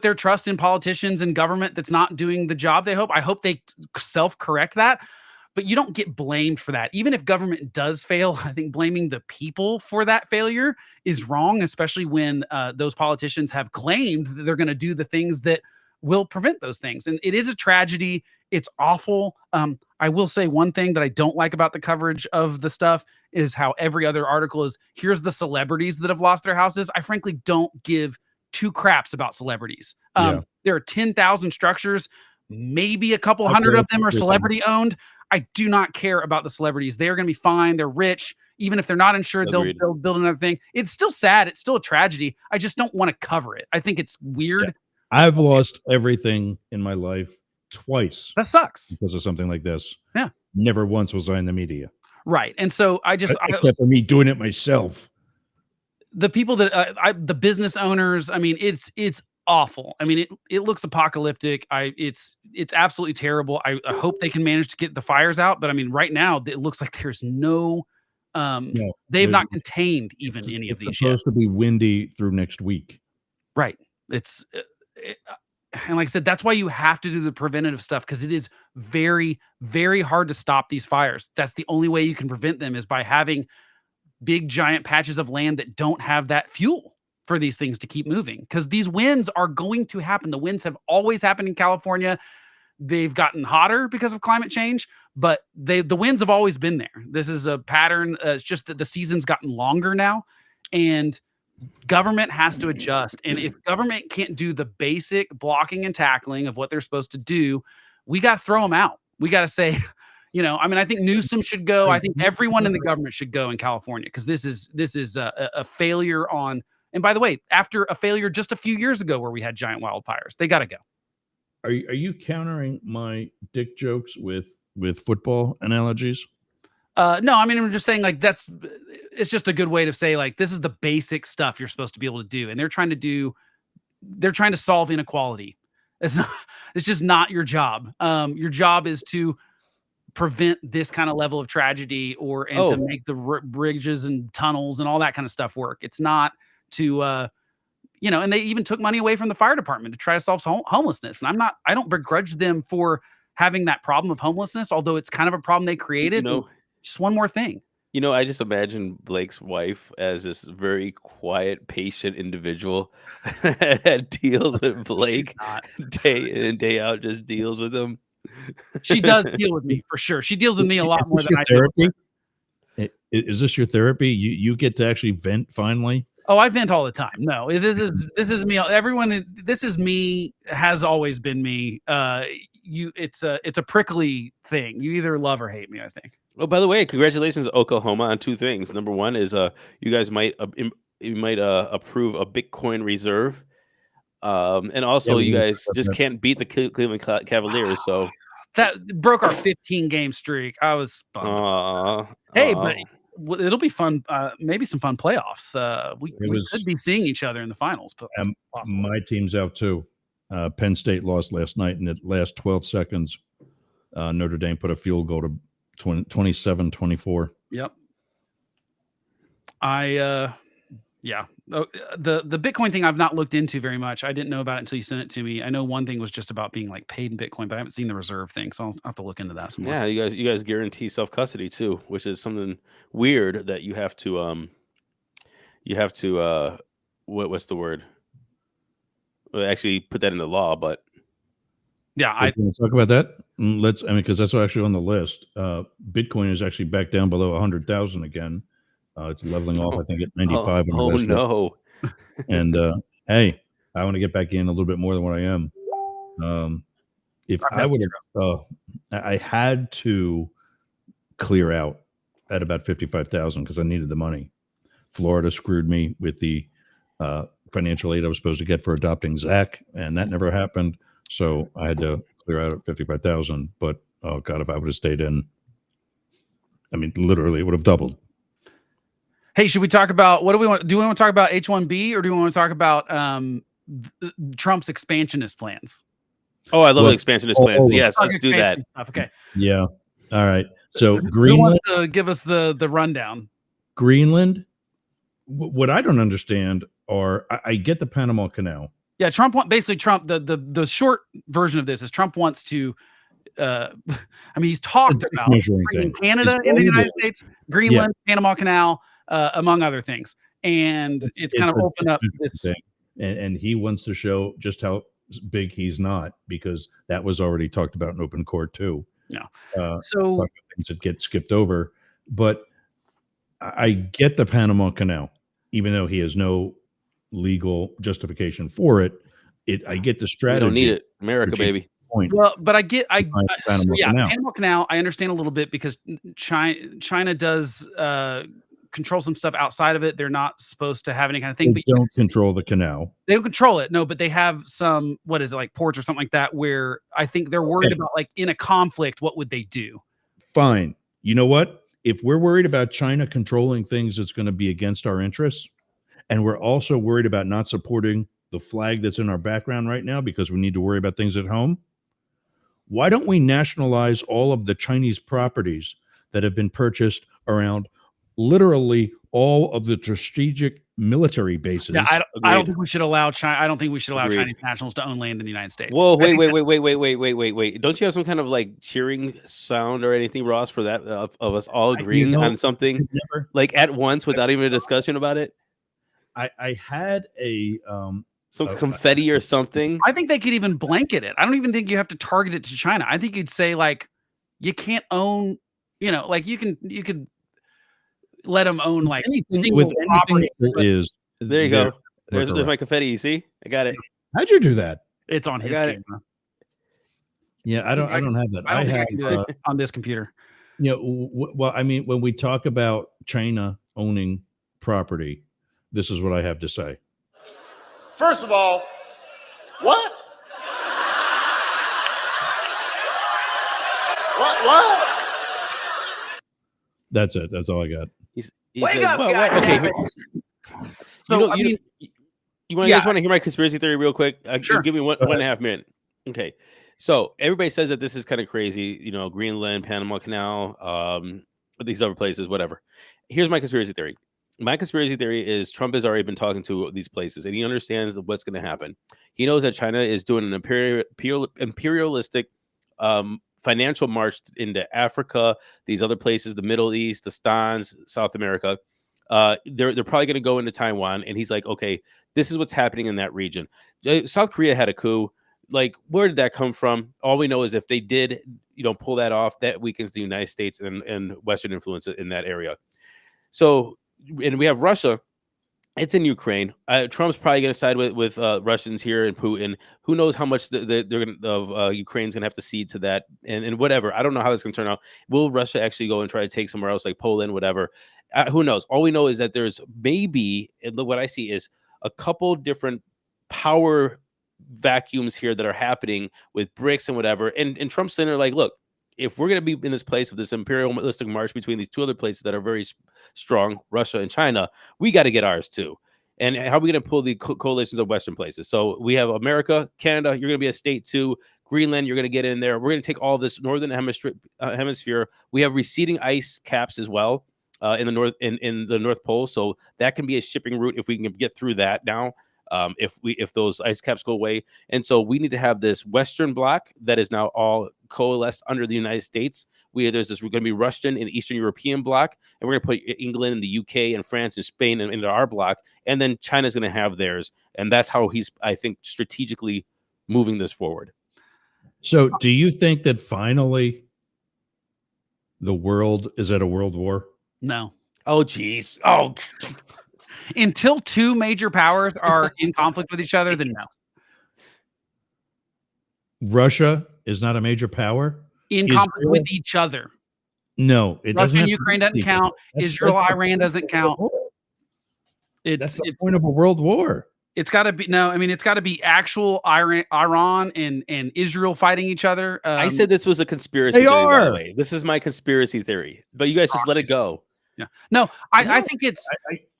their trust in politicians and government that's not doing the job they hope. I hope they self-correct that. But you don't get blamed for that. Even if government does fail, I think blaming the people for that failure is wrong, especially when those politicians have claimed that they're going to do the things that will prevent those things. And it is a tragedy. It's awful. I will say one thing that I don't like about the coverage of the stuff is how every other article is, here's the celebrities that have lost their houses. I frankly don't give two craps about celebrities. There are 10,000 structures. Maybe a couple hundred of them are celebrity owned. I do not care about the celebrities. They're going to be fine. They're rich. Even if they're not insured, they'll build another thing. It's still sad. It's still a tragedy. I just don't want to cover it. I think it's weird. Yeah. I've lost everything in my life twice. That sucks. Because of something like this. Yeah. Never once was I in the media. Right. And so except for me doing it myself. The people that the business owners, I mean, it's awful. I mean, it looks apocalyptic. It's absolutely terrible. I hope they can manage to get the fires out, but I mean, right now it looks like there's they've not contained even any of these. It's supposed to be windy through next week. Right. And like I said, that's why you have to do the preventative stuff, because it is very, very hard to stop these fires. That's the only way you can prevent them, is by having big giant patches of land that don't have that fuel for these things to keep moving, because these winds are going to happen. The winds have always happened in California. They've gotten hotter because of climate change, but the winds have always been there. This is a pattern. It's just that the season's gotten longer now, and government has to adjust. And if government can't do the basic blocking and tackling of what they're supposed to do, we got to throw them out. We got to say, I think Newsom should go. I think everyone in the government should go in California, because this is a failure on. And by the way, after a failure just a few years ago where we had giant wildfires, they got to go. Are you countering my dick jokes with football analogies? No, I mean, I'm just saying, like, it's just a good way to say, like, this is the basic stuff you're supposed to be able to do. And they're trying to solve inequality. It's not. It's just not your job. Your job is to prevent this kind of level of tragedy, to make the bridges and tunnels and all that kind of stuff work. It's not to, and they even took money away from the fire department to try to solve homelessness. And I don't begrudge them for having that problem of homelessness, although it's kind of a problem they created. Just one more thing. I just imagine Blake's wife as this very quiet, patient individual that deals with Blake day in and day out, just deals with him. She does deal with me for sure. She deals with me a lot more than I do. Is this your therapy? You get to actually vent finally? Oh, I vent all the time. No, this is me. Everyone, this is me. Has always been me. It's a prickly thing. You either love or hate me, I think. Oh, by the way, congratulations, Oklahoma, on 2 things. Number one is you guys might approve a Bitcoin reserve, and also you guys just can't beat the Cleveland Cavaliers. So that broke our 15-game streak. I was bummed. Hey, but it'll be fun. Maybe some fun playoffs. We could be seeing each other in the finals. But my team's out too. Penn State lost last night in the last 12 seconds. Notre Dame put a field goal to 27-24. Yep. The Bitcoin thing I've not looked into very much. I didn't know about it until you sent it to me. I know one thing was just about being like paid in Bitcoin, but I haven't seen the reserve thing, so I'll have to look into that some more. Yeah, you guys guarantee self-custody too, which is something weird that you have to what's the word? Well, actually put that into law, but yeah, I talk about that. Because that's actually on the list. Bitcoin is actually back down below 100,000 again. It's leveling off, I think, at 95. Oh no! And hey, I want to get back in a little bit more than what I am. If I would have, I had to clear out at about 55,000 because I needed the money. Florida screwed me with the financial aid I was supposed to get for adopting Zach, and that never happened. So I had to clear out at 55,000. But oh god, if I would have stayed in, literally, it would have doubled. Hey, should we talk about what do we want? Do we want to talk about H-1B or do we want to talk about Trump's expansionist plans? Oh, I love expansionist plans. Yes, let's do that. Stuff. Okay. Yeah. All right. So Greenland. Who wants to give us the rundown? Greenland. What I don't understand are I get the Panama Canal. Yeah, the short version of this is Trump wants to. He's talked about Canada in the United States, Greenland, Panama Canal. Among other things, and it's kind of opened up this thing. And he wants to show just how big he's not, because that was already talked about in open court too. Yeah. So things that get skipped over, but I get the Panama Canal, even though he has no legal justification for it. I get the strategy. We don't need it, America, baby. Well, but Panama Canal. I understand a little bit because China does. Control some stuff outside of it. They're not supposed to have any kind of thing. They don't control the canal. They don't control it. No, but they have some, what is it, like ports or something like that, where I think they're worried about, like, in a conflict, what would they do? Fine. You know what? If we're worried about China controlling things that's going to be against our interests, and we're also worried about not supporting the flag that's in our background right now because we need to worry about things at home, why don't we nationalize all of the Chinese properties that have been purchased around literally all of the strategic military bases? Yeah, I don't think we should allow China. I don't think we should allow Chinese nationals to own land in the United States. Whoa, wait! Don't you have some kind of like cheering sound or anything, Ross, for that of us all agreeing on something like at once without even a discussion about it? I had some confetti or something. I think they could even blanket it. I don't even think you have to target it to China. I think you'd say like you can't own. Like you could. Let them own like anything with property. There you go. There's my confetti. You see, I got it. How'd you do that? It's on his camera. Yeah, I don't have that. I have do it on this computer. When we talk about China owning property, this is what I have to say. First of all, what? What? That's it. That's all I got. Wake up, okay. So you guys want to hear my conspiracy theory real quick? Sure. Give me one and a half minute. Okay, so everybody says that this is kind of crazy, Greenland, Panama Canal, these other places, whatever. Here's my conspiracy theory. My conspiracy theory is Trump has already been talking to these places, and he understands what's going to happen. He knows that China is doing an imperialistic financial march into Africa, these other places, the Middle East, the Stans, South America. They're probably going to go into Taiwan, and he's like, okay, this is what's happening in that region. South Korea had a coup. Like, where did that come from? All we know is if they did, pull that off, that weakens the United States and Western influence in that area. So, and we have Russia. It's in Ukraine. Trump's probably going to side with Russians here and Putin. Who knows how much Ukraine's going to have to cede to that and whatever. I don't know how that's going to turn out. Will Russia actually go and try to take somewhere else like Poland, whatever? Who knows? All we know is that there's maybe, and look, what I see is a couple different power vacuums here that are happening with BRICS and whatever. And Trump's saying, like, look, if we're going to be in this place of this imperialistic march between these two other places that are very strong, Russia and China, we got to get ours too. And how are we going to pull the coalitions of Western places? So we have America, Canada, you're going to be a state too. Greenland, you're going to get in there. We're going to take all this northern hemisphere. We have receding ice caps as well in the North Pole. So that can be a shipping route if we can get through that now. If those ice caps go away. And so we need to have this Western bloc that is now all coalesced under the United States. We're going to be Russian and Eastern European bloc, and we're going to put England and the UK and France and Spain into our bloc, and then China's going to have theirs. And that's how he's, I think, strategically moving this forward. So do you think that finally the world is at a world war? No. Oh, geez. Oh, until two major powers are in conflict with each other, then no. Russia is not a major power? In conflict with each other. No, it doesn't. Russia and Ukraine doesn't count. Israel, Iran doesn't count. That's the point of a world war. It's got to be it's got to be actual Iran and Israel fighting each other. I said this was a conspiracy theory, by the way. This is my conspiracy theory, but you guys just let it go. Yeah. No, I think it's.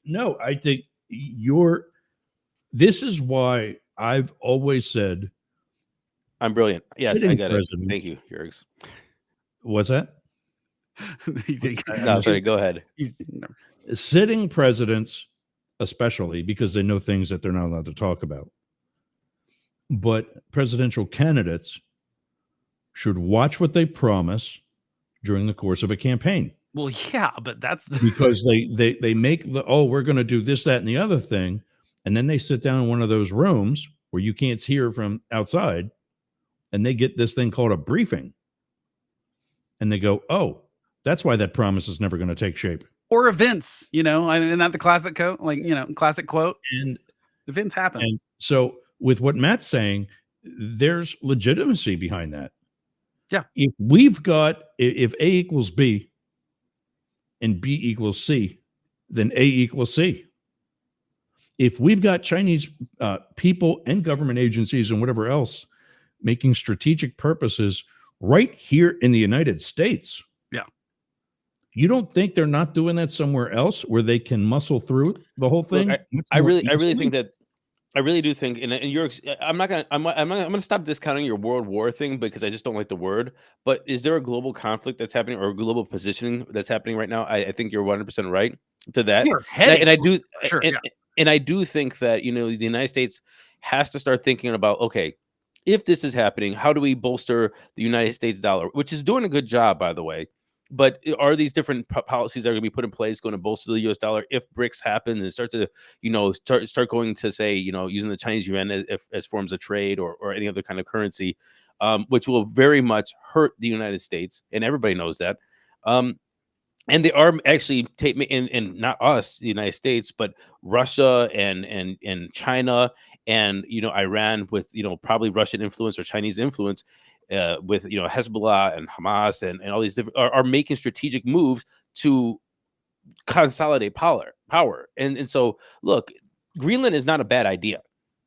No, I think this is why I've always said I'm brilliant. Yes, I got it. Thank you, Jurgs. What's that? No, sorry, go ahead. Sitting presidents, especially because they know things that they're not allowed to talk about, but presidential candidates should watch what they promise during the course of a campaign. Well, yeah, but that's because they make we're going to do this, that, and the other thing. And then they sit down in one of those rooms where you can't hear from outside, and they get this thing called a briefing. And they go, oh, that's why that promise is never going to take shape. Or events, isn't that the classic quote? Classic quote. And events happen. And so with what Matt's saying, there's legitimacy behind that. Yeah. If A equals B, and B equals C, then A equals C. If we've got Chinese people and government agencies and whatever else making strategic purposes right here in the United States, yeah, you don't think they're not doing that somewhere else where they can muscle through the whole thing? Look, I really think that. I really do think, and I'm gonna stop discounting your world war thing because I just don't like the word. But is there a global conflict that's happening or a global positioning that's happening right now? I think you're 100% right to that. And I do, sure, and I do think that the United States has to start thinking about, okay, if this is happening, how do we bolster the United States dollar, which is doing a good job, by the way. But are these different policies that are going to be put in place going to bolster the U.S. dollar if BRICS happen and start to, start going to say, using the Chinese yuan as forms of trade or any other kind of currency, which will very much hurt the United States, and everybody knows that. And they are actually and not us, the United States, but Russia and China and Iran with probably Russian influence or Chinese influence. With Hezbollah and Hamas and all these different are making strategic moves to consolidate power. And so look, Greenland is not a bad idea.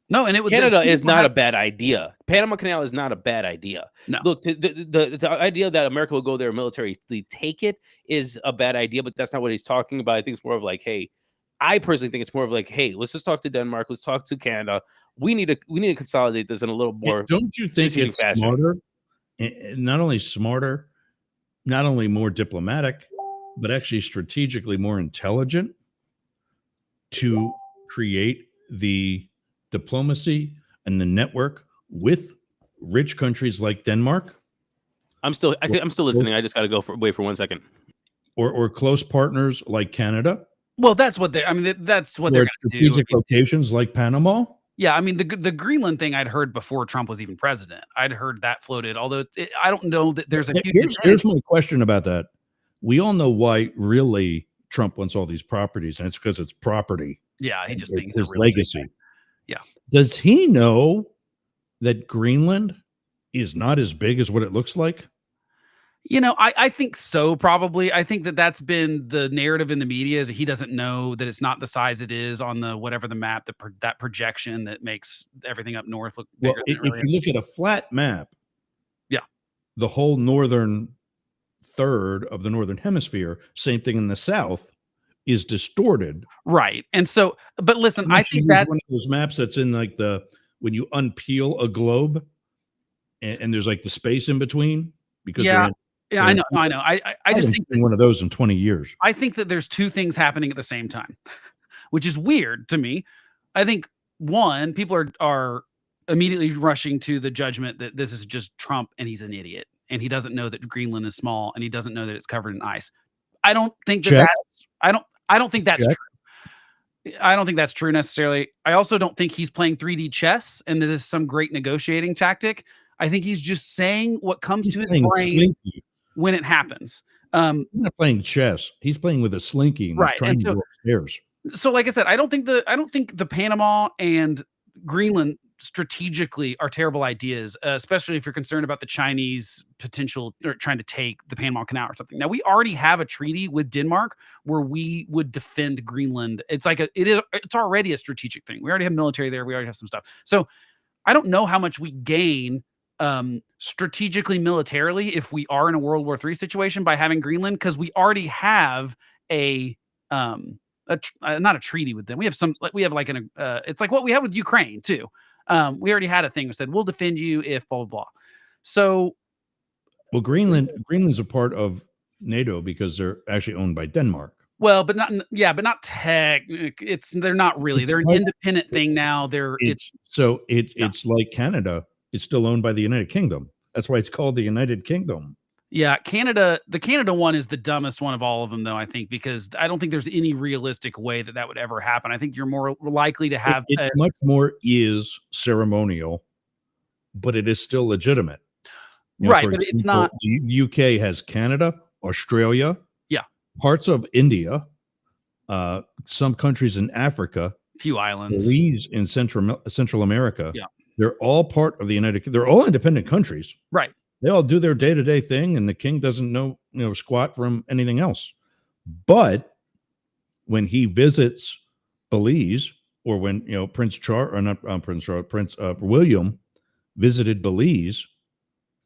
No, and Canada is not a bad idea. Panama Canal is not a bad idea. No. Look, the idea that America will go there militarily take it is a bad idea, but that's not what he's talking about. I think it's more of like, hey, I personally think it's more of like, hey, let's just talk to Denmark. Let's talk to Canada. We need to consolidate this in a little more. Don't you think strategic it's fashion. smarter? Not only smarter, not only more diplomatic, but actually strategically more intelligent to create the diplomacy and the network with rich countries like Denmark, I'm still listening. I just got to wait for 1 second. or close partners like Canada, Well, that's what they. I mean, that's what or they're at going to do. strategic locations like Panama. Yeah, I mean, the Greenland thing I'd heard before Trump was even president. I'd heard that floated, although I don't know that there's a huge. Here's my question about that. We all know why really Trump wants all these properties, and it's because it's property. Yeah, he just It's thinks his a real estate legacy. thing. Yeah. Does he know that Greenland is not as big as what it looks like? You know, I think so, probably. I think that that's been the narrative in the media is that he doesn't know that it's not the size it is on the whatever the map, that projection that makes everything up north look Well, bigger than it if really you is. look at a flat map, Yeah. the whole northern third of the northern hemisphere, same thing in the south, is distorted. Right. And so, but listen, I Unless you think use that one of those maps that's in like when you unpeel a globe and there's like the space in between because yeah, they're I in know. I I just haven't think seen one of those in 20 years. I think that there's two things happening at the same time, which is weird to me. I think one, people are immediately rushing to the judgment that this is just Trump and he's an idiot and he doesn't know that Greenland is small and he doesn't know that it's covered in ice. I don't think that Check. I don't think that's Check. true. I don't think that's true necessarily. I also don't think he's playing 3D chess and that this is some great negotiating tactic. I think he's just saying what comes He's to his playing brain slinky. when it happens. He's not playing chess. He's playing with a slinky and Right, he's trying and to so- go upstairs. So like I said, I don't think the Panama and Greenland strategically are terrible ideas, especially if you're concerned about the Chinese potential or trying to take the Panama Canal or something. Now we already have a treaty with Denmark where we would defend Greenland. It's already a strategic thing. We already have military there. We already have some stuff. So I don't know how much we gain strategically militarily if we are in a World War III situation by having Greenland, because we already have not a treaty with them. We have it's like what we had with Ukraine too. We already had a thing that said we'll defend you if blah blah blah. So, Well, Greenland's a part of NATO because they're actually owned by Denmark. well, but not tech. They're not really. It's They're an like- independent thing now. It's like Canada. It's still owned by the United Kingdom. That's why it's called the United Kingdom. Yeah, Canada. The Canada one is the dumbest one of all of them, though. I think because I don't think there's any realistic way that would ever happen. I think you're more likely to have It much more is ceremonial, but it is still legitimate. Right, for but it's example, not- The UK has Canada, Australia, Yeah. parts of India, some countries in Africa, few islands. Belize in Central America. Yeah. They're all part of the They're all independent countries. Right. They all do their day-to-day thing, and the king doesn't know squat from anything else. But when he visits Belize, or when Prince William visited Belize,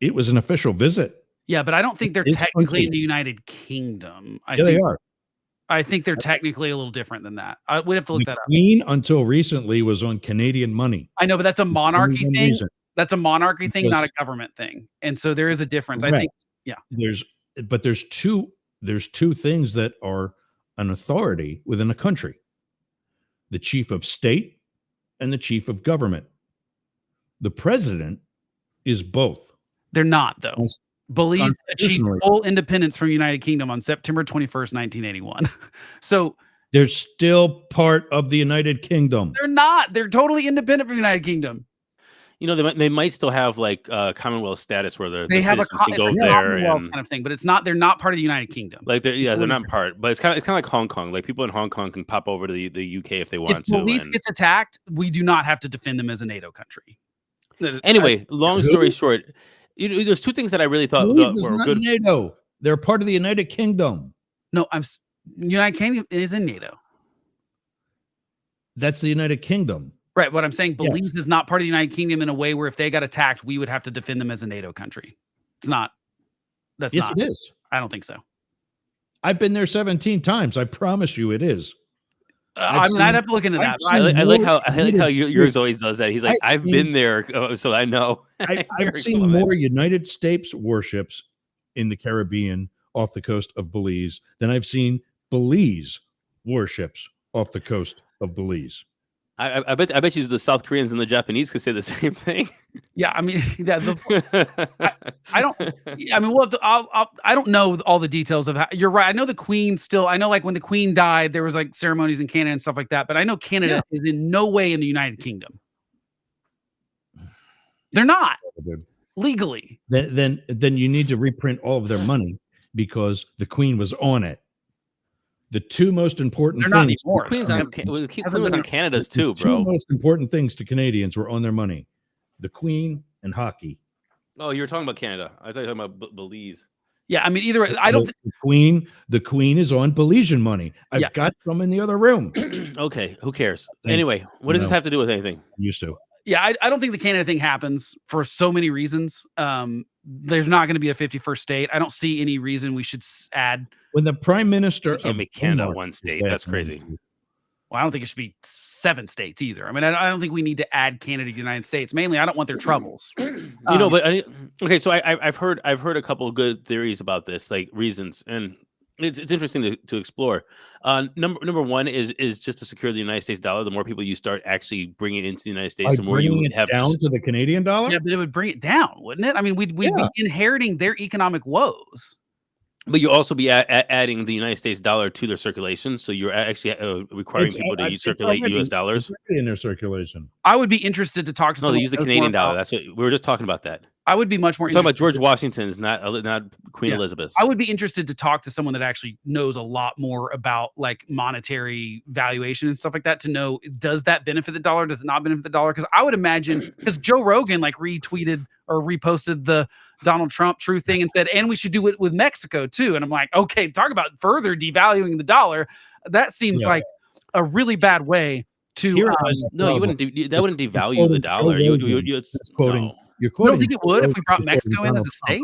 it was an official visit. Yeah, but I don't think they're It's technically country. in the United Kingdom. They are. I think they're technically a little different than that. We'd have to look The that up. Queen, until recently, was on Canadian money. I know, but that's a monarchy Only one thing. reason. That's a monarchy thing, Because- not a government thing. And so there is a difference. I Correct. think, yeah. There's two things that are an authority within a country: the chief of state and the chief of government. The president is both. They're not, though. Belize achieved Constitutionally. full independence from the United Kingdom on September 21st, 1981. So They're still part of the United Kingdom. they're not. They're totally independent from the United Kingdom. They might still have like Commonwealth status where the They have a citizens can go it's a there Commonwealth and kind of thing, but it's not. They're not part of the United Kingdom. like they're not part, but it's kind of like Hong Kong. Like people in Hong Kong can pop over to the UK if they want If to. Belize and- gets attacked, we do not have to defend them as a NATO country. Anyway, long Who? story short, there's two things that I really thought Belize is were not good. NATO. They're part of the United Kingdom. No, United Kingdom is in NATO. That's the United Kingdom. Right. What I'm saying, Belize Yes. is not part of the United Kingdom in a way where if they got attacked, we would have to defend them as a NATO country. It's not. That's Yes, not. it is. I don't think so. I've been there 17 times. I promise you it is. I mean, I'd have to look into that. I like how United yours States- always does that. He's like, I've I've been there, so I know. I've Very seen cool, man. more United States warships in the Caribbean off the coast of Belize than I've seen Belize warships off the coast of Belize. I bet you the South Koreans and the Japanese could say the same thing. Yeah, I mean, I don't. I mean, well, I don't know all the details of how. You're right. I know the Queen still. I know, like when the Queen died, there was like ceremonies in Canada and stuff like that. But I know Canada is in no way in the United Kingdom. They're not legally. Then you need to reprint all of their money because the Queen was on it. The two most important They're not things. anymore. Queen's on Canada's too, The bro. two most important things to Canadians were on their money: the Queen and hockey. Oh, you were talking about Canada. I thought you were talking about Belize. Yeah, I mean, either way, I don't. The Queen is on Belizean money. I've got some in the other room. Okay, who cares? Thank Anyway, what does this No. have to do with anything? Used to. Yeah, I don't think the Canada thing happens for so many reasons. There's not going to be a 51st state. I don't see any reason we should add. When the Prime Minister You can't of make Canada Denmark one is state. there, That's crazy. Well, I don't think it should be 7 states either. I mean, I don't think we need to add Canada to the United States. Mainly, I don't want their troubles. Okay, so I've heard a couple of good theories about this, like reasons, and it's interesting to explore. Number one is just to secure the United States dollar. The more people you start actually bringing into the United States, By the more you bringing would it have down to the Canadian dollar. Yeah, but it would bring it down, wouldn't it? I mean, we'd be inheriting their economic woes. But you also be adding the United States dollar to their circulation, so you're actually requiring people to circulate U.S. dollars in their circulation. I would be interested to talk to. No, they use the Canadian dollar. That's what we were just talking about. That I would be much more. We're talking about George Washington's, not Queen Elizabeth. I would be interested to talk to someone that actually knows a lot more about like monetary valuation and stuff like that to know, does that benefit the dollar? Does it not benefit the dollar? Because I would imagine, because Joe Rogan like retweeted or reposted the Donald Trump true thing and said, and we should do it with Mexico too. And I'm like, okay, talk about further devaluing the dollar. That seems like a really bad way to. No, you wouldn't. That wouldn't devalue the dollar. You're quoting. You don't think it would if we brought Mexico in as a state?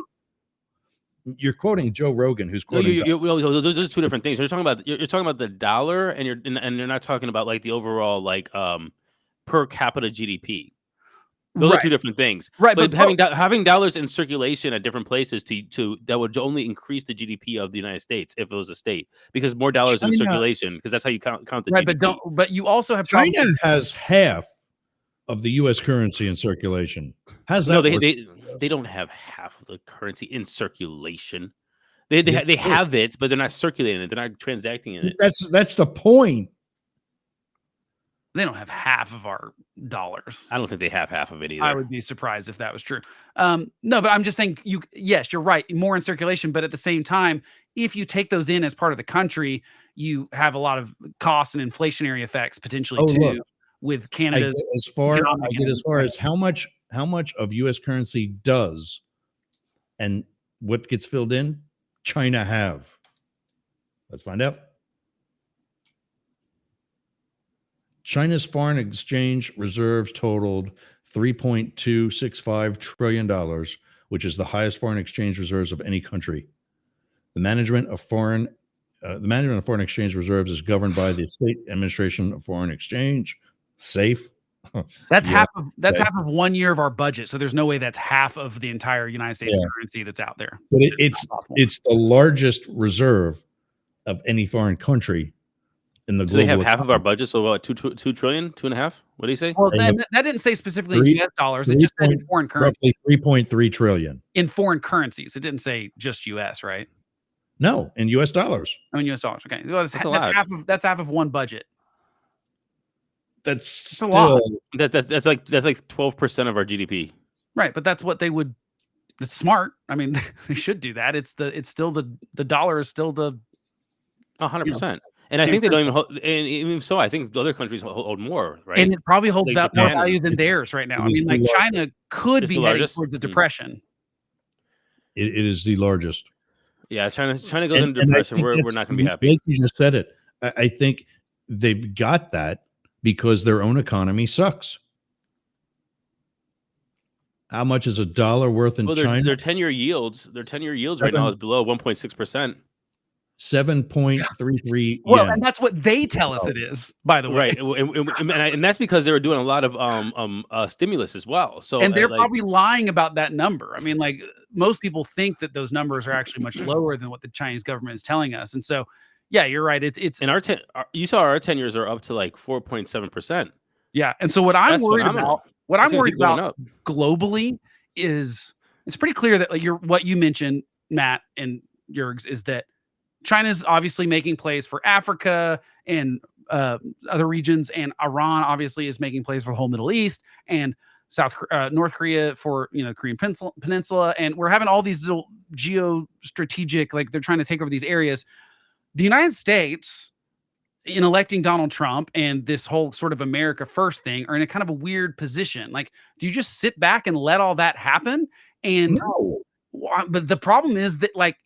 You're quoting Joe Rogan, who's quoting. Those are two different things. You're talking about the dollar, and you're not talking about like the overall like per capita GDP. Those are two different things. Right, but having dollars in circulation at different places to that would only increase the GDP of the United States if it was a state, because more dollars in circulation, because that's how you count the GDP. But you also have China has half of the U.S. currency in circulation. They don't have half of the currency in circulation. They have it, but they're not circulating it. They're not transacting in it. That's the point. They don't have half of our dollars. I don't think they have half of it either. I would be surprised if that was true. No, but I'm just saying, yes, you're right, more in circulation, but at the same time, if you take those in as part of the country, you have a lot of cost and inflationary effects potentially too. Look, with Canada. As far as how much of U.S. currency does and what gets filled in, China have. Let's find out. China's foreign exchange reserves totaled $3.265 trillion, which is the highest foreign exchange reserves of any country. The management of foreign exchange reserves is governed by the State Administration of Foreign Exchange, SAFE. That's half of 1 year of our budget. So there's no way that's half of the entire United States currency that's out there. But it's the largest reserve of any foreign country. So they have half of our budget. So what, 2 trillion, 2.5? What do you say? Well, that didn't say specifically in US dollars. It just said in foreign currency. Roughly 3.3 trillion. In foreign currencies. It didn't say just US, right? No, in US dollars. I mean, US dollars. Okay. Well, that's half of one budget. That's a lot. That's like 12% of our GDP. Right, but that's what they would. It's smart. I mean, they should do that. It's still the dollar is still the 100%. And I think they don't even hold, and even so, I think other countries hold more, right? And it probably holds Like more Japan, value than theirs right now. I mean, like China could be heading towards a depression. It is the largest. Yeah, China goes into depression. We're not going to be happy. Like you just said it. I think they've got that because their own economy sucks. How much is $1 worth in China? Their 10-year yields right now is below 1.6%. 7.33 Well, yen. and that's what they tell us it is, by the way. Right, and that's because they were doing a lot of stimulus as well. So And they're like, probably lying about that number. I mean, like most people think that those numbers are actually much lower than what the Chinese government is telling us. And so, yeah, you're right. It's and you saw our 10 years are up to like 4.7%. yeah. And so what I'm That's worried phenomenal. about, what That's I'm gonna worried keep going about up. globally is it's pretty clear that like what you mentioned, Matt and Jurgs, is that China's obviously making plays for Africa and other regions, and Iran obviously is making plays for the whole Middle East and North Korea for Korean Peninsula, and we're having all these little geostrategic, like they're trying to take over these areas. The United States, in electing Donald Trump and this whole sort of America first thing, are in a kind of a weird position. Like, do you just sit back and let all that happen? And No. but the problem is that like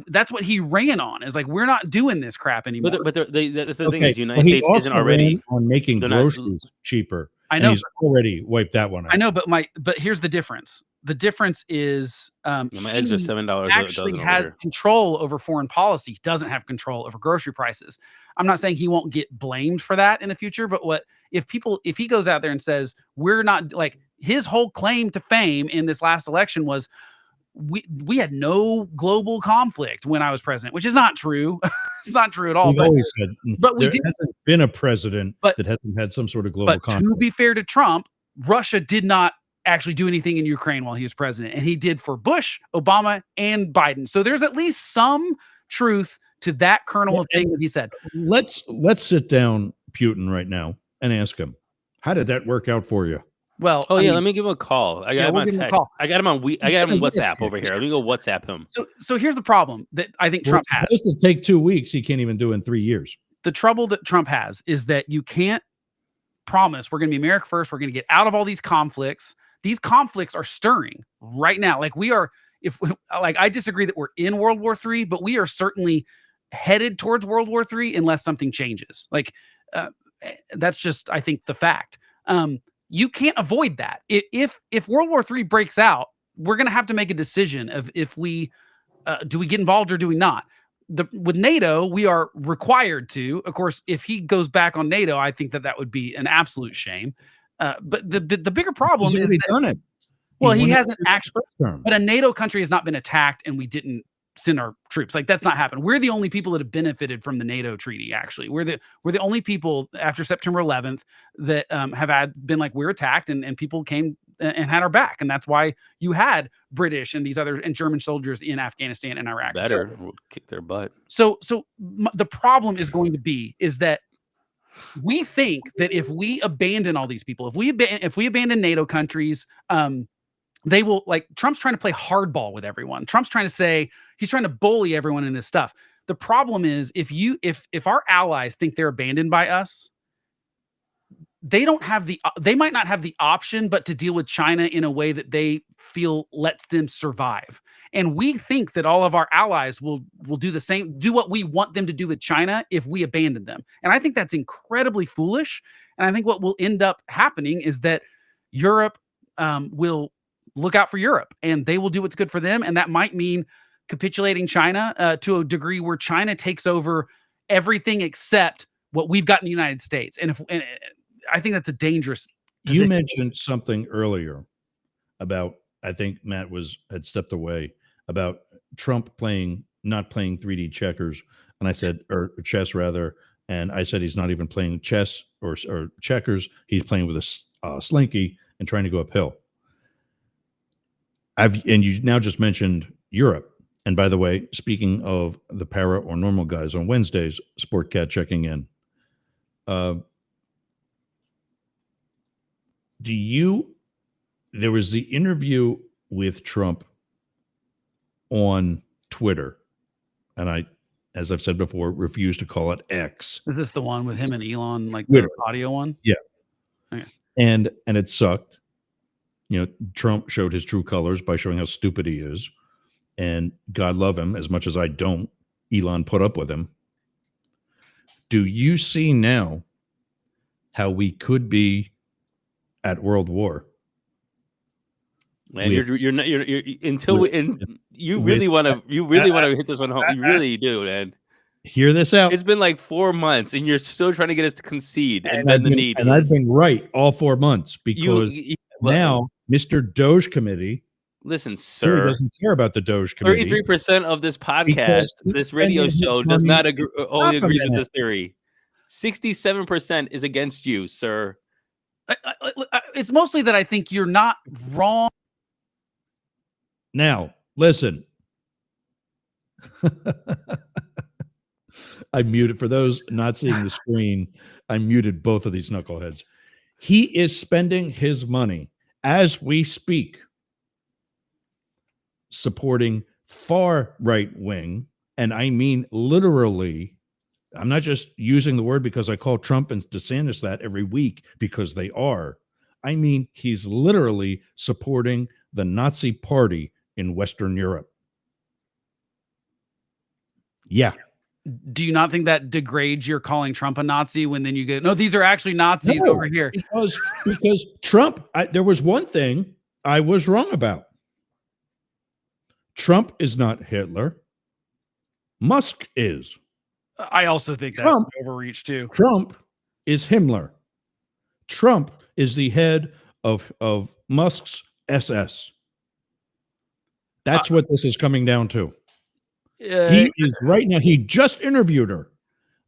that's what he ran on, is like, we're not doing this crap anymore. But that's the thing Okay, is, United well, he States also isn't already. ran on making they're not- groceries cheaper. I and know, he's already wiped that one out. I know, but here's the difference. The difference is My eggs are $7 a actually dozen has over here. control over foreign policy. He doesn't have control over grocery prices. I'm not saying he won't get blamed for that in the future, but if he goes out there and says, we're not, like, his whole claim to fame in this last election was we had no global conflict when I was president, which is not true. It's not true at all. We've always said, but we there hasn't been a president that hasn't had some sort of global But conflict. to be fair to Trump, Russia did not actually do anything in Ukraine while he was president, and he did for Bush, Obama, and Biden. So there's at least some truth to that kernel of thing that he said. Let's sit down Putin right now and ask him, how did that work out for you? Well, Oh, let me give him a call. I got him on we'll give him a text. call. I got him on Let's WhatsApp over here. Let me go WhatsApp him. So here's the problem that I think Trump has. It's supposed to take 2 weeks. He can't even do in 3 years. The trouble that Trump has is that you can't promise we're going to be America first. We're going to get out of all these conflicts. These conflicts are stirring right now. Like I disagree that we're in World War III, but we are certainly headed towards World War III unless something changes. Like that's just, I think, the fact. You can't avoid that. If World War III breaks out, we're going to have to make a decision of if we do we get involved or do we not. With NATO, we are required to. Of course, if he goes back on NATO, I think that would be an absolute shame. But the bigger problem He's is already that, done it. well, he won it hasn't his actually. first term. But a NATO country has not been attacked, and we didn't send our troops. Like, that's not happened. We're the only people that have benefited from the NATO treaty. Actually, we're the only people after September 11th that have been like, we're attacked, and people came and had our back, and that's why you had British and these other and German soldiers in Afghanistan and Iraq. We'll kick their butt. So the problem is going to be is that we think that if we abandon all these people, if we abandon NATO countries, they will, like, Trump's trying to play hardball with everyone. Trump's trying to say, he's trying to bully everyone in this stuff. The problem is if our allies think they're abandoned by us, they might not have the option but to deal with China in a way that they feel lets them survive. And we think that all of our allies will do the same, do what we want them to do with China if we abandon them. And I think that's incredibly foolish. And I think what will end up happening is that Europe will look out for Europe, and they will do what's good for them. And that might mean capitulating China to a degree where China takes over everything except what we've got in the United States. And I think that's a dangerous position. You mentioned something earlier about, I think Matt had stepped away, about Trump not playing 3D checkers, and I said, or chess rather, and I said he's not even playing chess or checkers. He's playing with a slinky and trying to go uphill. And you now just mentioned Europe. And by the way, speaking of the para or normal guys, on Wednesdays, Sportcat checking in. There was the interview with Trump on Twitter, and I, as I've said before, refuse to call it X. Is this the one with him and Elon, like Twitter. the audio one? Yeah. Okay. And it sucked. Trump showed his true colors by showing how stupid he is. And God love him, as much as I don't, Elon put up with him. Do you see now how we could be at World War? Man, you really want to hit this one home. You really do, man. Hear this out. It's been like 4 months, and you're still trying to get us to concede and bend the knee. And I've been right all 4 months because well, now Mr. Doge Committee listen, really sir, doesn't care about the Doge Committee. 33% of this podcast, Because this radio spending show, his does money- not agree, only Stop a agrees with minute. this theory. 67% is against you, sir. It's mostly that I think you're not wrong. Now, listen. I muted, for those not seeing the screen, I muted both of these knuckleheads. He is spending his money as we speak supporting far right wing, and I mean literally. I'm not just using the word because I call Trump and DeSantis that every week, because they are. I mean, he's literally supporting the Nazi party in Western Europe. Yeah. Do you not think that degrades your calling Trump a Nazi when then you get, no, these are actually Nazis No, over here? Because Trump, there was one thing I was wrong about. Trump is not Hitler. Musk is. I also think that's Trump- overreach too. Trump is Himmler. Trump is the head of Musk's SS. That's what this is coming down to. He is right now. He just interviewed her,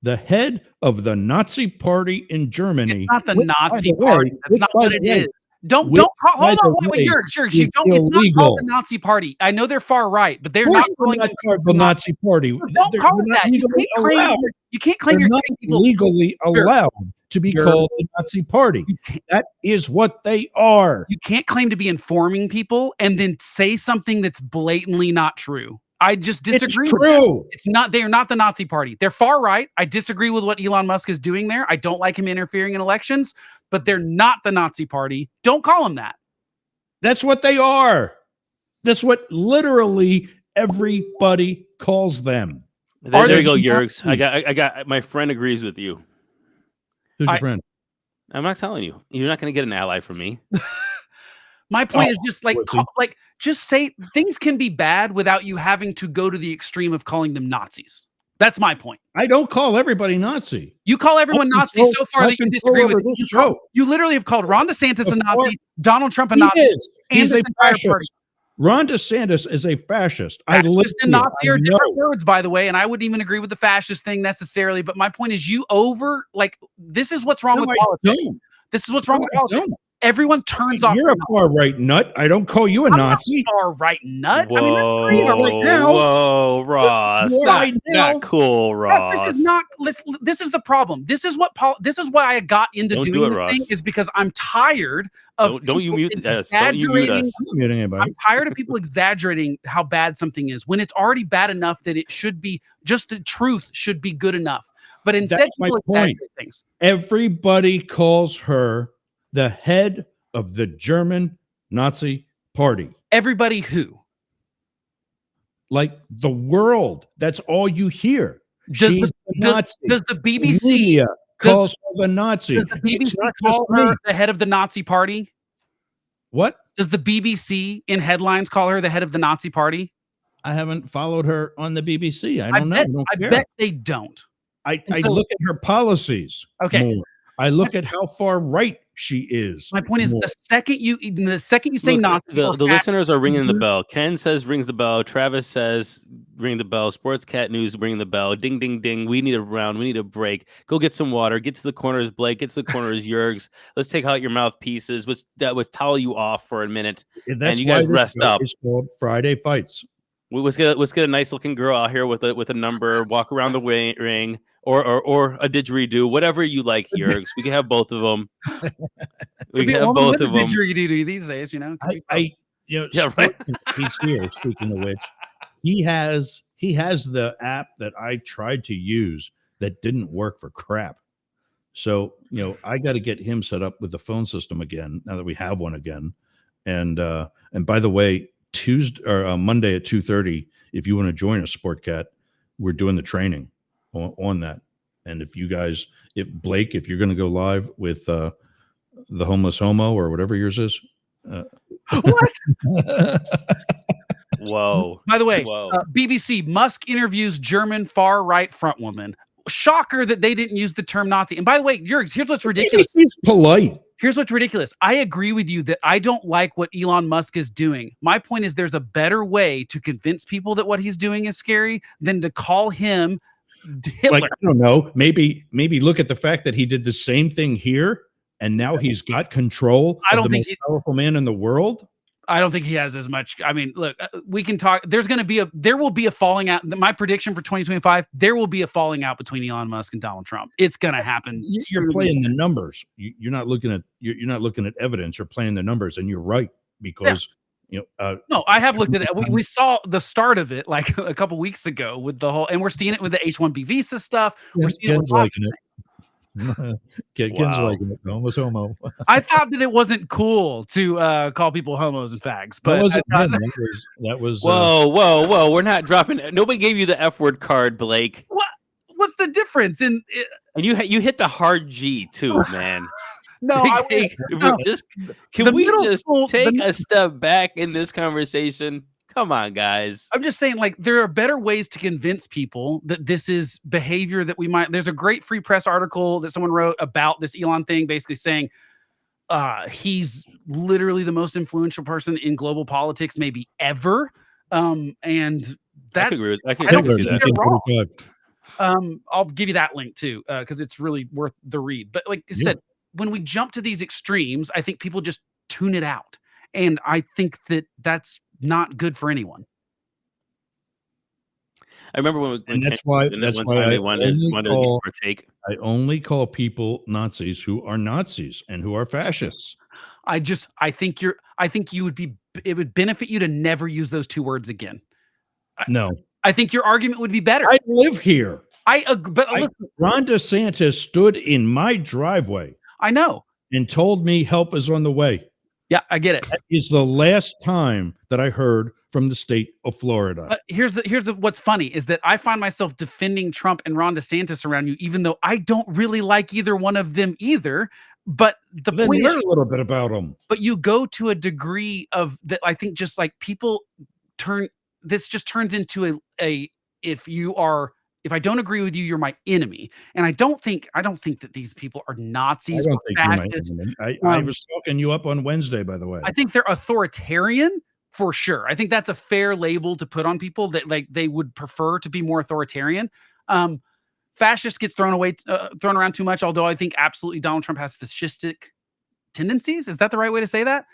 the head of the Nazi party in Germany. It's not the which, by Nazi the way- party. That's which, not by what the it way, is. Don't which, hold by on. the Wait, way, Yerks, you is don't. It's not illegal. called the Nazi party. I know they're far right, but they're Of not course calling they're them not called the Nazi party. Don't They're call it not that. You legally can't claim. allowed. You can't claim They're you're not giving people. legally allowed to be You're- called the Nazi party. That is what they are. You can't claim to be informing people and then say something that's blatantly not true. I just disagree. It's with that. true. It's not. They are not the Nazi party. They're far right. I disagree with what Elon Musk is doing there. I don't like him interfering in elections, but they're not the Nazi party. Don't call them that. That's what they are. That's what literally everybody calls them. There they you go, Nazis? Yerks. I got. My friend agrees with you. Who's your friend? I'm not telling you. You're not going to get an ally from me. My point is just like, listen. just say things can be bad without you having to go to the extreme of calling them Nazis. That's my point. I don't call everybody Nazi. You call everyone I Nazi control- so far I that you control disagree over with. this show. You literally have called Ron DeSantis a Of course. Nazi, Donald Trump a He Nazi, is. He's and a this entire party. fascist. Ron DeSantis is a fascist. I live Fascist and here. Nazi I are different know. words, by the way, and I wouldn't even agree with the fascist thing necessarily. But my point is, this is what's wrong No, with I politics. don't. This is what's wrong No, with I politics. don't. Everyone turns off. You're a far right nut. I don't call you a I'm not Nazi. far right nut. Whoa, I mean, that's crazy. right now. whoa, Ross, You are not, right now. not cool, No, Ross. this is not. This is the problem. This is what I got into Don't do doing it, this Ross. thing is because I'm tired of Don't you people mute us. Don't you mute exaggerating. us. I'm not muting anybody. I'm tired of people exaggerating how bad something is when it's already bad enough that it should be just the truth should be good enough. But instead, That's my people point. exaggerate things. Everybody calls her the head of the German Nazi party. Everybody who Like the world. That's all you hear. does She's the, the does, Nazi. does the BBC Media does- calls her the Nazi. does the It's BBC not call just me. her the head of the Nazi party? What? Does the BBC in headlines call her the head of the Nazi party? I haven't followed her on the BBC. I don't know. bet, I don't I care. bet they don't. I so- look at her policies. Okay. more. I look at how far right she is. My point is more. the second you say Look, Nazi, the or listeners fascist, are ringing the you're- bell. Ken says rings the bell. Travis says ring the bell. Sports Cat News ring the bell. Ding, ding, ding. We need a round. We need a break. Go get some water. Get to the corners, Blake. Get to the corners, Yergs. Let's take out your mouthpieces. Let's towel you off for a minute. That's you why guys this rest show up. is called Friday Fights. Let's get a nice looking girl out here with a number. Walk around the ring or a didgeridoo, whatever you like, Yergs. We can have both of them. We can have both of them. Didgeridoo these days, you know. Yeah, right. He's here. Speaking of which, he has the app that I tried to use that didn't work for crap. So I got to get him set up with the phone system again now that we have one again. And by the way, Tuesday or Monday at 2:30, if you want to join us, Sport Cat, we're doing the training on that. And if you're going to go live with the homeless homo or whatever yours is. What? Whoa. By the way, Whoa. BBC, Musk interviews German far-right frontwoman. Shocker that they didn't use the term Nazi. And by the way, Jurgs, here's what's ridiculous. He's polite. Here's what's ridiculous. I agree with you that I don't like what Elon Musk is doing. My point is there's a better way to convince people that what he's doing is scary than to call him Hitler. Like, I don't know. Maybe look at the fact that he did the same thing here, and now he's got control. I don't of the think most powerful man in the world. I don't think he has as much. I mean, look, we can talk. There will be a falling out. My prediction for 2025, there will be a falling out between Elon Musk and Donald Trump. It's going to happen. You're playing the numbers. You're not looking at evidence. You're playing the numbers, and you're right because no, I have looked at it. We saw the start of it like a couple weeks ago with the whole, and we're seeing it with the H-1B visa stuff. We're seeing it with lots of things. Kids liking it. Almost homo. I thought that it wasn't cool to call people homos and fags, but that was whoa. We're not dropping it. Nobody gave you the F word card, Blake. What's the difference in it? And you hit the hard G too, man. No, Can we just take a step back in this conversation? Come on, guys. I'm just saying, like, there are better ways to convince people that this is behavior that we might. There's a great Free Press article that someone wrote about this Elon thing, basically saying he's literally the most influential person in global politics, maybe ever. And that I can see that. I'll give you that link too, because it's really worth the read. But like I said, when we jump to these extremes, I think people just tune it out, and I think that that's not good for anyone. I remember when that's why I wanted to partake. I only call people Nazis who are Nazis and who are fascists. I think it would benefit you to never use those two words again. No. I think your argument would be better. I live here. But Ron DeSantis stood in my driveway. I know. And told me help is on the way. Yeah, I get it. That is the last time that I heard from the state of Florida. Here's what's funny is that I find myself defending Trump and Ron DeSantis around you, even though I don't really like either one of them either. But the point is, learn a little bit about them. But you go to a degree of that. I think just like people this just turns into if I don't agree with you, you're my enemy. And I don't think that these people are Nazis. I don't think you're my enemy. I was talking you up on Wednesday, by the way. I think they're authoritarian for sure. I think that's a fair label to put on people that like they would prefer to be more authoritarian. Fascist gets thrown around too much, although I think absolutely Donald Trump has fascistic tendencies. Is that the right way to say that?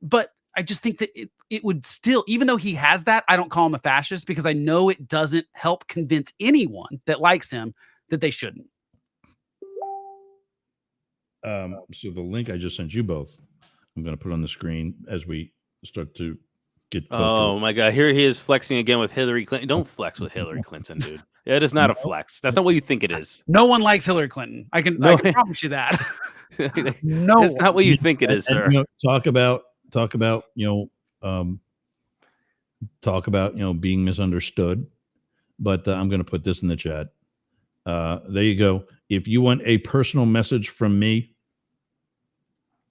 But I just think that it would still, even though he has that, I don't call him a fascist because I know it doesn't help convince anyone that likes him that they shouldn't. So the link I just sent you both, I'm going to put on the screen as we start to get close. Oh my God. Here he is flexing again with Hillary Clinton. Don't flex with Hillary Clinton, dude. It is not a flex. That's not what you think it is. No one likes Hillary Clinton. I can promise you that. No, that's not what you think it is, sir. Talk about being misunderstood, but I'm going to put this in the chat. There you go. If you want a personal message from me,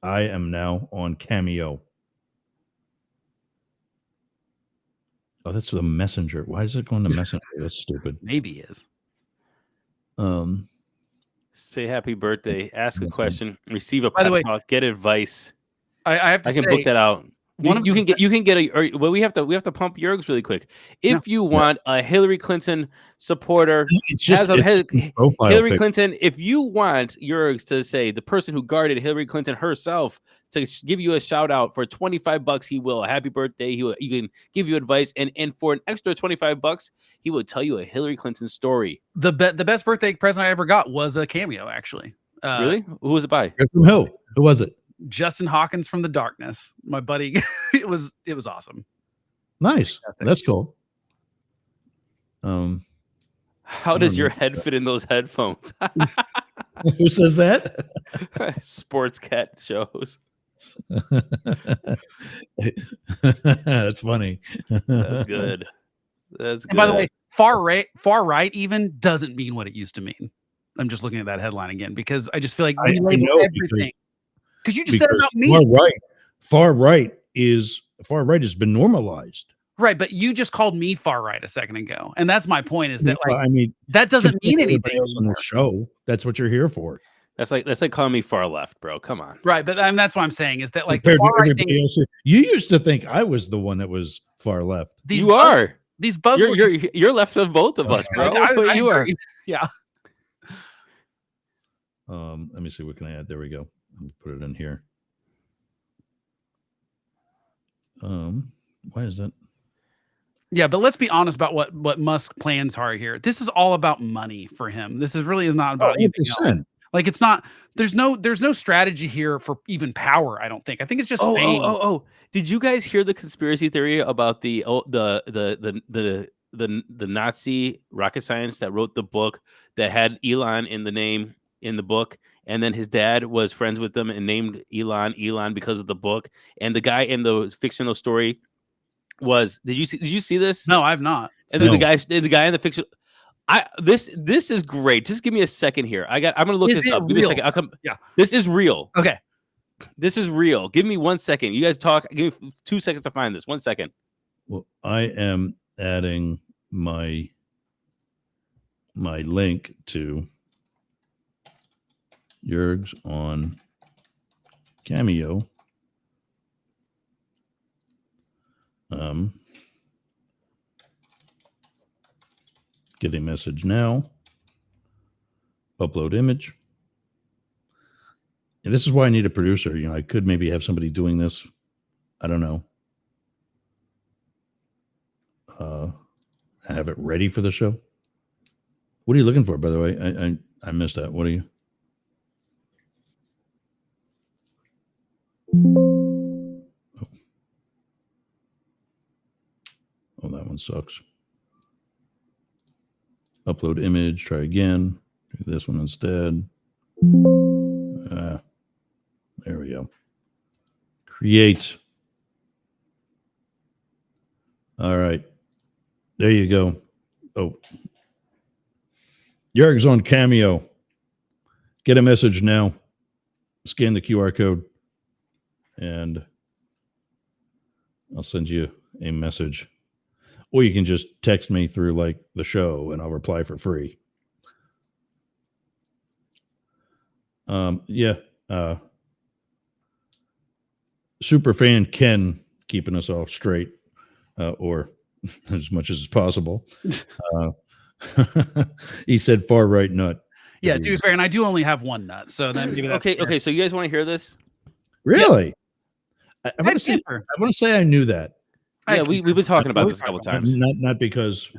I am now on Cameo. Oh, that's the Messenger. Why is it going to Messenger? That's stupid. Maybe it is. Say happy birthday. Ask a question. Receive a pep talk. Get advice. I can book that out. You can get we have to pump Jurgs really quick. If you want a Hillary Clinton supporter, Hillary Clinton, if you want Jurgs to say the person who guarded Hillary Clinton herself to give you a shout out for $25, he will. Happy birthday. You can give you advice, and for an extra $25, he will tell you a Hillary Clinton story. The best birthday present I ever got was a cameo, actually. Really? Who was it by? From who? Who was it? Justin Hawkins from The Darkness, my buddy. it was awesome. Nice. That's cool. How does your head fit in those headphones? Who says that? Sports cat shows. That's funny. That's good. That's good. And by the way, far right even doesn't mean what it used to mean. I'm just looking at that headline again because I just feel like we label everything. Because you just said about me. Far right has been normalized. Right, but you just called me far right a second ago, and that's my point. Is that like I mean, that doesn't mean everybody anything else on the show. That's what you're here for. That's like calling me far left, bro. Come on. Right, but that's what I'm saying is that like Compared the far to right everybody thing, else, you used to think I was the one that was far left. these You are. these buzzwords. You're left of both of us, bro. I You are. agree. Yeah. Let me see. What can I add? There we go. Let me put it in here. Why is that? Yeah, but let's be honest about what Musk plans are here. This is all about money for him. This is really not about anything else. Like it's not. There's no strategy here for even power. I don't think. I think it's just fame. Did you guys hear the conspiracy theory about the Nazi rocket science that wrote the book that had Elon in the name in the book, and then his dad was friends with them and named Elon because of the book, and the guy in the fictional story was did you see this? No, I've not. And then the guy in the fiction. This is great. Just give me a second here. I'm gonna look this up. Give me a second. I'll come. Yeah. This is real. Okay. This is real. Give me 1 second. You guys talk. Give me 2 seconds to find this. 1 second. Well, I am adding my link to Jurgs on Cameo. Get a message now. Upload image. And this is why I need a producer. You know, I could maybe have somebody doing this. I don't know. Have it ready for the show. What are you looking for, by the way? I missed that. What are you? Oh, that one sucks. Upload image. Try again. Do this one instead. There we go. Create. All right. There you go. Oh. Jurg's on Cameo. Get a message now. Scan the QR code. And I'll send you a message. Or you can just text me through like the show and I'll reply for free. Super fan Ken keeping us all straight, or as much as possible. He said far right nut. Yeah, to be fair, and I do only have one nut, so then maybe that's okay. So you guys want to hear this? Really? Yeah. I want to say I knew that. Yeah, we've been talking about this a couple times. Not because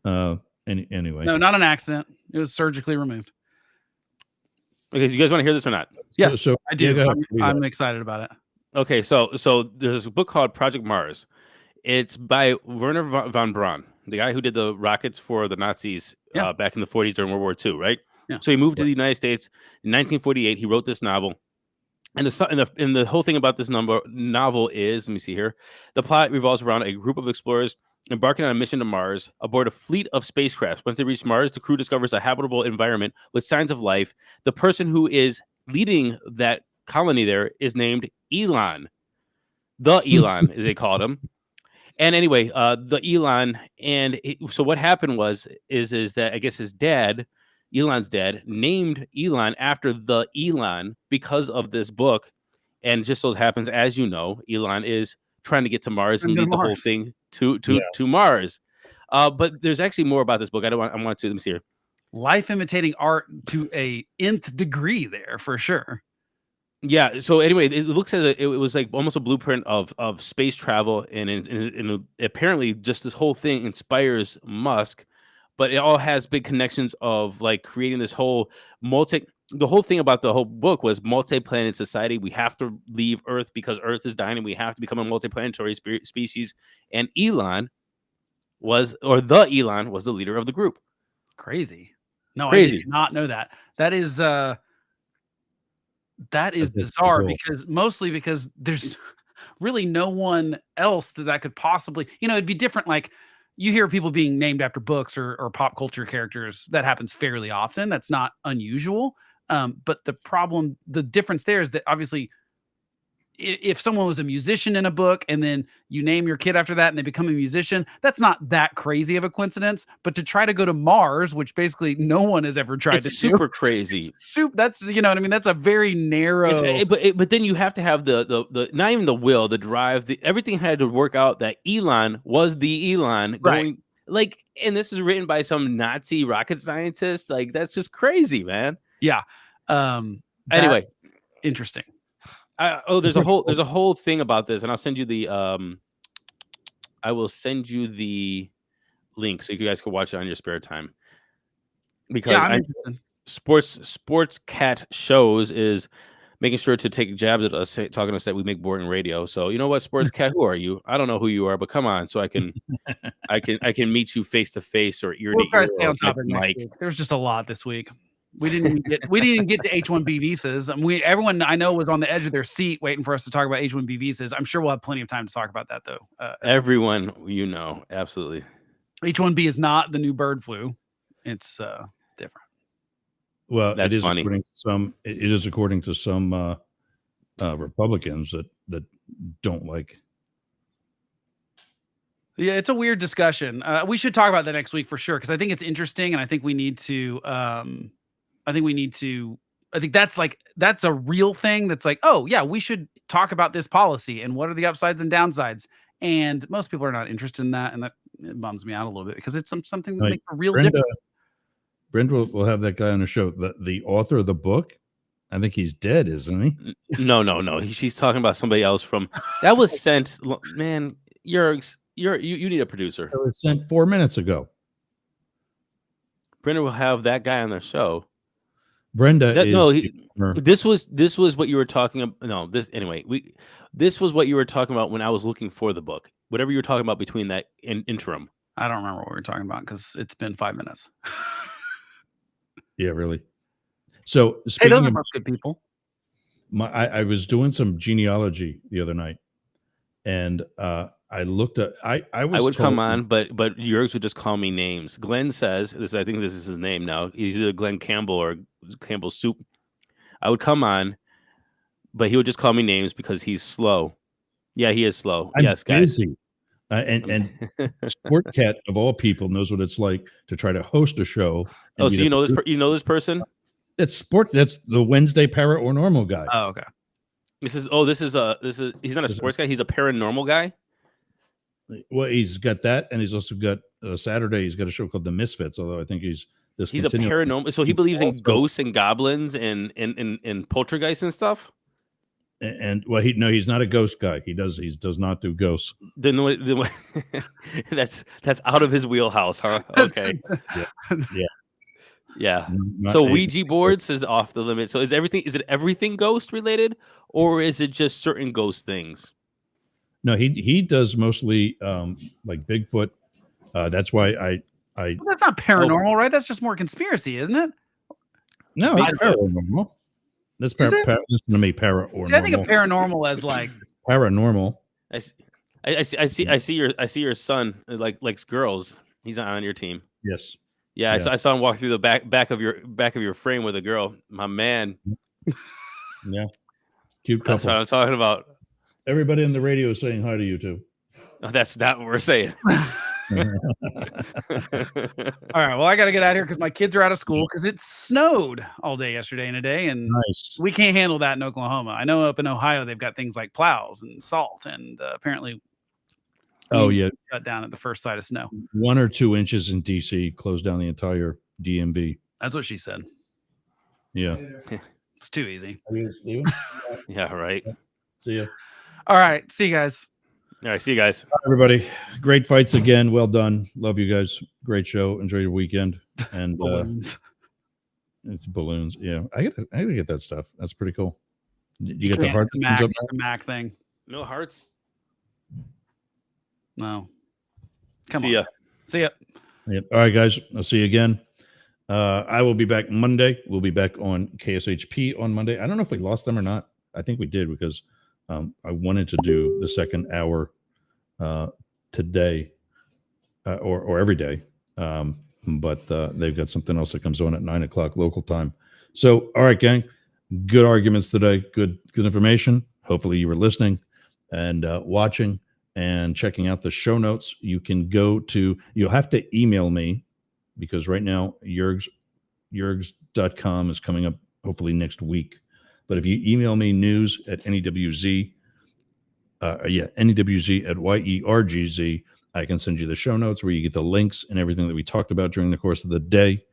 anyway. No, not an accident. It was surgically removed. Okay, so you guys want to hear this or not? Yes, so I do. Yeah, I'm excited about it. Okay, so there's a book called Project Mars. It's by Werner von Braun, the guy who did the rockets for the Nazis back in the 40s during World War II, right? Yeah. So he moved to the United States in 1948. He wrote this novel. And the whole thing about this novel is, let me see here, the plot revolves around a group of explorers embarking on a mission to Mars aboard a fleet of spacecraft. Once they reach Mars, the crew discovers a habitable environment with signs of life. The person who is leading that colony there is named Elon. The Elon, they called him. And anyway, the Elon, so what happened is that I guess his dad, Elon's dad, named Elon after the Elon because of this book. And just so happens, as you know, Elon is trying to get to Mars and lead the whole thing to Mars. But there's actually more about this book. Let me see here. Life imitating art to a nth degree there for sure. Yeah. So anyway, it looks as it was like almost a blueprint of space travel, and apparently just this whole thing inspires Musk. But it all has big connections of like creating this whole the whole thing about the whole book was multi-planet society. We have to leave Earth because Earth is dying and we have to become a multi-planetary species. And the Elon was the leader of the group. Crazy. No, Crazy. I did not know that. That is bizarre because there's really no one else that could possibly, it'd be different. Like you hear people being named after books or pop culture characters. That happens fairly often. That's not unusual. But the difference there is that obviously if someone was a musician in a book and then you name your kid after that and they become a musician, that's not that crazy of a coincidence. But to try to go to Mars, which basically no one has ever tried to super do, crazy. That's, you know what I mean? That's a very narrow. But then you have to have the not even the will, the drive, everything had to work out that Elon was the Elon going like, and this is written by some Nazi rocket scientist. Like, that's just crazy, man. Yeah. Anyway, interesting. There's a whole thing about this, and I'll send you the I will send you the link so you guys can watch it on your spare time. Because sports cat shows is making sure to take jabs at us, talking to us that we make boring radio. So you know what, sports cat, who are you? I don't know who you are, but come on, so I can I can meet you face to face or ear to ear. Stay on topic next week. There's just a lot this week. We didn't even get to H-1B visas. Everyone I know was on the edge of their seat waiting for us to talk about H-1B visas. I'm sure we'll have plenty of time to talk about that, though. Everyone, you know, absolutely. H-1B is not the new bird flu. It's different. Well, that's funny. It is according to some Republicans that don't like. Yeah, it's a weird discussion. We should talk about that next week for sure, because I think it's interesting, and I think we need to. I think that's a real thing. That's like, oh yeah, we should talk about this policy and what are the upsides and downsides. And most people are not interested in that, and that it bums me out a little bit because it's something that makes a real difference. Brenda will have that guy on the show. The author of the book, I think he's dead, isn't he? No. She's talking about somebody else from that was sent. Man, you need a producer. It was sent 4 minutes ago. Brenda will have that guy on the show. Brenda this was what you were talking about. No, this was what you were talking about when I was looking for the book. Whatever you were talking about between that interim. I don't remember what we were talking about because it's been 5 minutes. Yeah, really. So those are good people. I was doing some genealogy the other night, and I looked at. I would come on, but yours would just call me names. Glenn says this. I think this is his name now. He's either Glenn Campbell or Campbell Soup. I would come on, but he would just call me names because he's slow. Yeah, he is slow. Yes, guys. Busy. And Sport Cat of all people knows what it's like to try to host a show. Oh, so you know this? You know this person? That's the Wednesday para or normal guy. Oh, okay. He's not a sports guy. He's a paranormal guy. Well, he's got that, and he's also got Saturday. He's got a show called The Misfits. Although I think he's a paranormal. So he believes in ghosts and goblins and poltergeists and stuff. And well, he's not a ghost guy. He does not do ghosts. Then that's out of his wheelhouse, huh? Okay. Yeah. So Ouija boards is off the limit. So is it everything ghost related, or is it just certain ghost things? No, he does mostly like Bigfoot. That's why I well, that's not paranormal, right? That's just more conspiracy, isn't it? No, it's paranormal. That's to me paranormal. See, I think of paranormal as like paranormal. I see your son likes girls. He's on your team. Yes. Yeah, I saw him walk through the back of your frame with a girl. My man. Yeah. Cute couple. That's what I'm talking about. Everybody in the radio is saying hi to you too. Oh, that's not what we're saying. All right, well, I got to get out of here because my kids are out of school because it snowed all day yesterday and today, and we can't handle that in Oklahoma. I know up in Ohio they've got things like plows and salt, and apparently, shut down at the first sight of snow. 1 or 2 inches in DC closed down the entire DMV. That's what she said. Yeah, it's too easy. Yeah, right. See ya. All right, see you guys. All right, see you guys. Bye, everybody. Great fights again. Well done. Love you guys. Great show. Enjoy your weekend. And balloons. It's balloons. Yeah, I gotta get that stuff. That's pretty cool. You get the heart. It's a Mac thing. No hearts. No. See ya. See ya. Yeah. All right, guys. I'll see you again. I will be back Monday. We'll be back on KSHP on Monday. I don't know if we lost them or not. I think we did because I wanted to do the second hour today or every day. But they've got something else that comes on at 9:00 local time. So, all right, gang, good arguments today. Good information. hopefully you were listening and watching and checking out the show notes. You can go to, you'll have to email me because right now yergs.com is coming up hopefully next week. But if you email me news at NEWZ, NEWZ at YERGZ, I can send you the show notes where you get the links and everything that we talked about during the course of the day.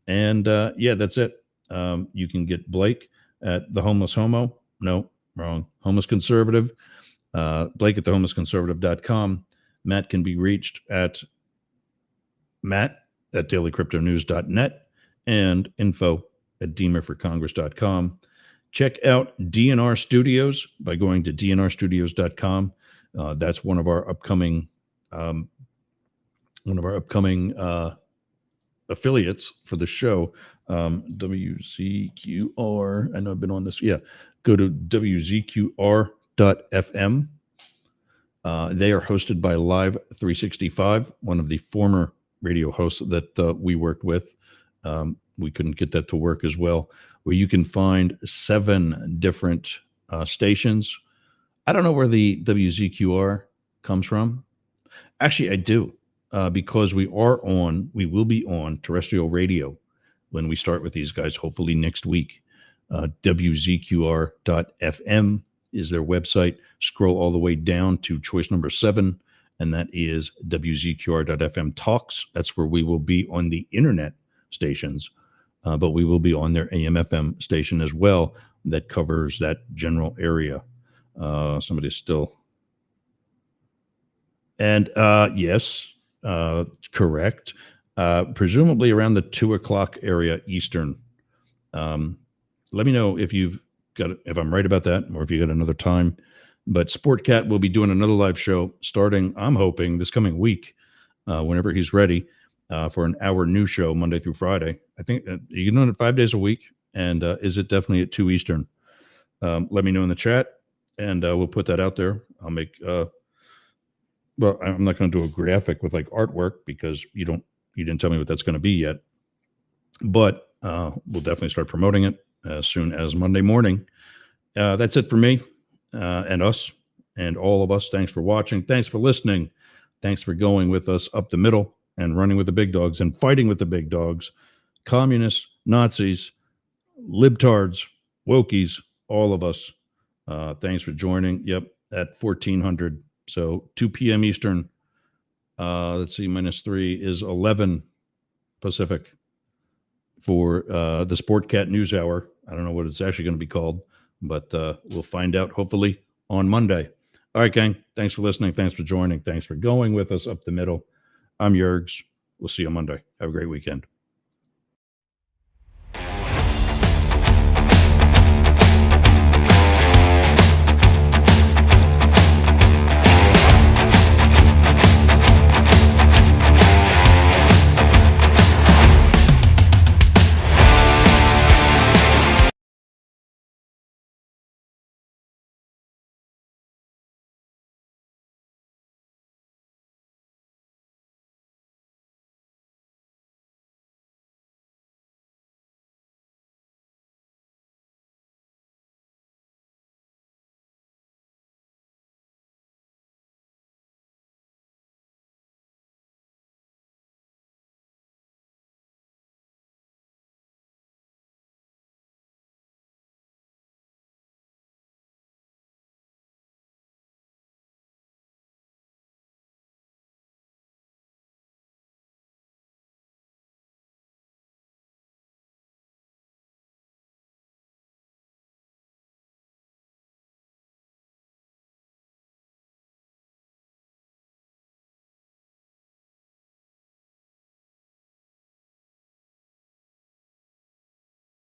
And that's it. You can get Blake at the Homeless Homo. No, wrong. Homeless Conservative. Blake at thehomelessconservative.com. Matt can be reached at matt@dailycryptonews.net and info@demurforcongress.com. Check out DNR Studios by going to dnrstudios.com. That's one of our upcoming affiliates for the show. WZQR. I know I've been on this. Yeah. Go to WZQR.FM. They are hosted by Live 365, one of the former radio hosts that we worked with. We couldn't get that to work as well, where you can find 7 different stations. I don't know where the WZQR comes from. Actually, I do, because we will be on terrestrial radio when we start with these guys, hopefully next week. WZQR.FM is their website. Scroll all the way down to choice number 7, and that is WZQR.FM Talks. That's where we will be on the internet stations, but we will be on their AM/FM station as well that covers that general area. Somebody's still... And yes, correct. Presumably around the 2:00 area Eastern. Let me know if I'm right about that, or if you got another time. But Sportcat will be doing another live show starting, I'm hoping, this coming week, whenever he's ready, for an hour new show Monday through Friday. I think you can do it 5 days a week. And is it definitely at 2 Eastern? Let me know in the chat, and we'll put that out there. I'll make. Well, I'm not going to do a graphic with like artwork because you didn't tell me what that's going to be yet. But we'll definitely start promoting it as soon as Monday morning. That's it for me and us and all of us. Thanks for watching. Thanks for listening. Thanks for going with us up the middle and running with the big dogs and fighting with the big dogs. Communists, Nazis, libtards, wokies, all of us. Thanks for joining. Yep, at 1400. So 2 p.m. Eastern. Let's see, -3 is 11 Pacific for the Sportcat News Hour. I don't know what it's actually going to be called, but we'll find out hopefully on Monday. All right, gang. Thanks for listening. Thanks for joining. Thanks for going with us up the middle. I'm Yergs. We'll see you on Monday. Have a great weekend.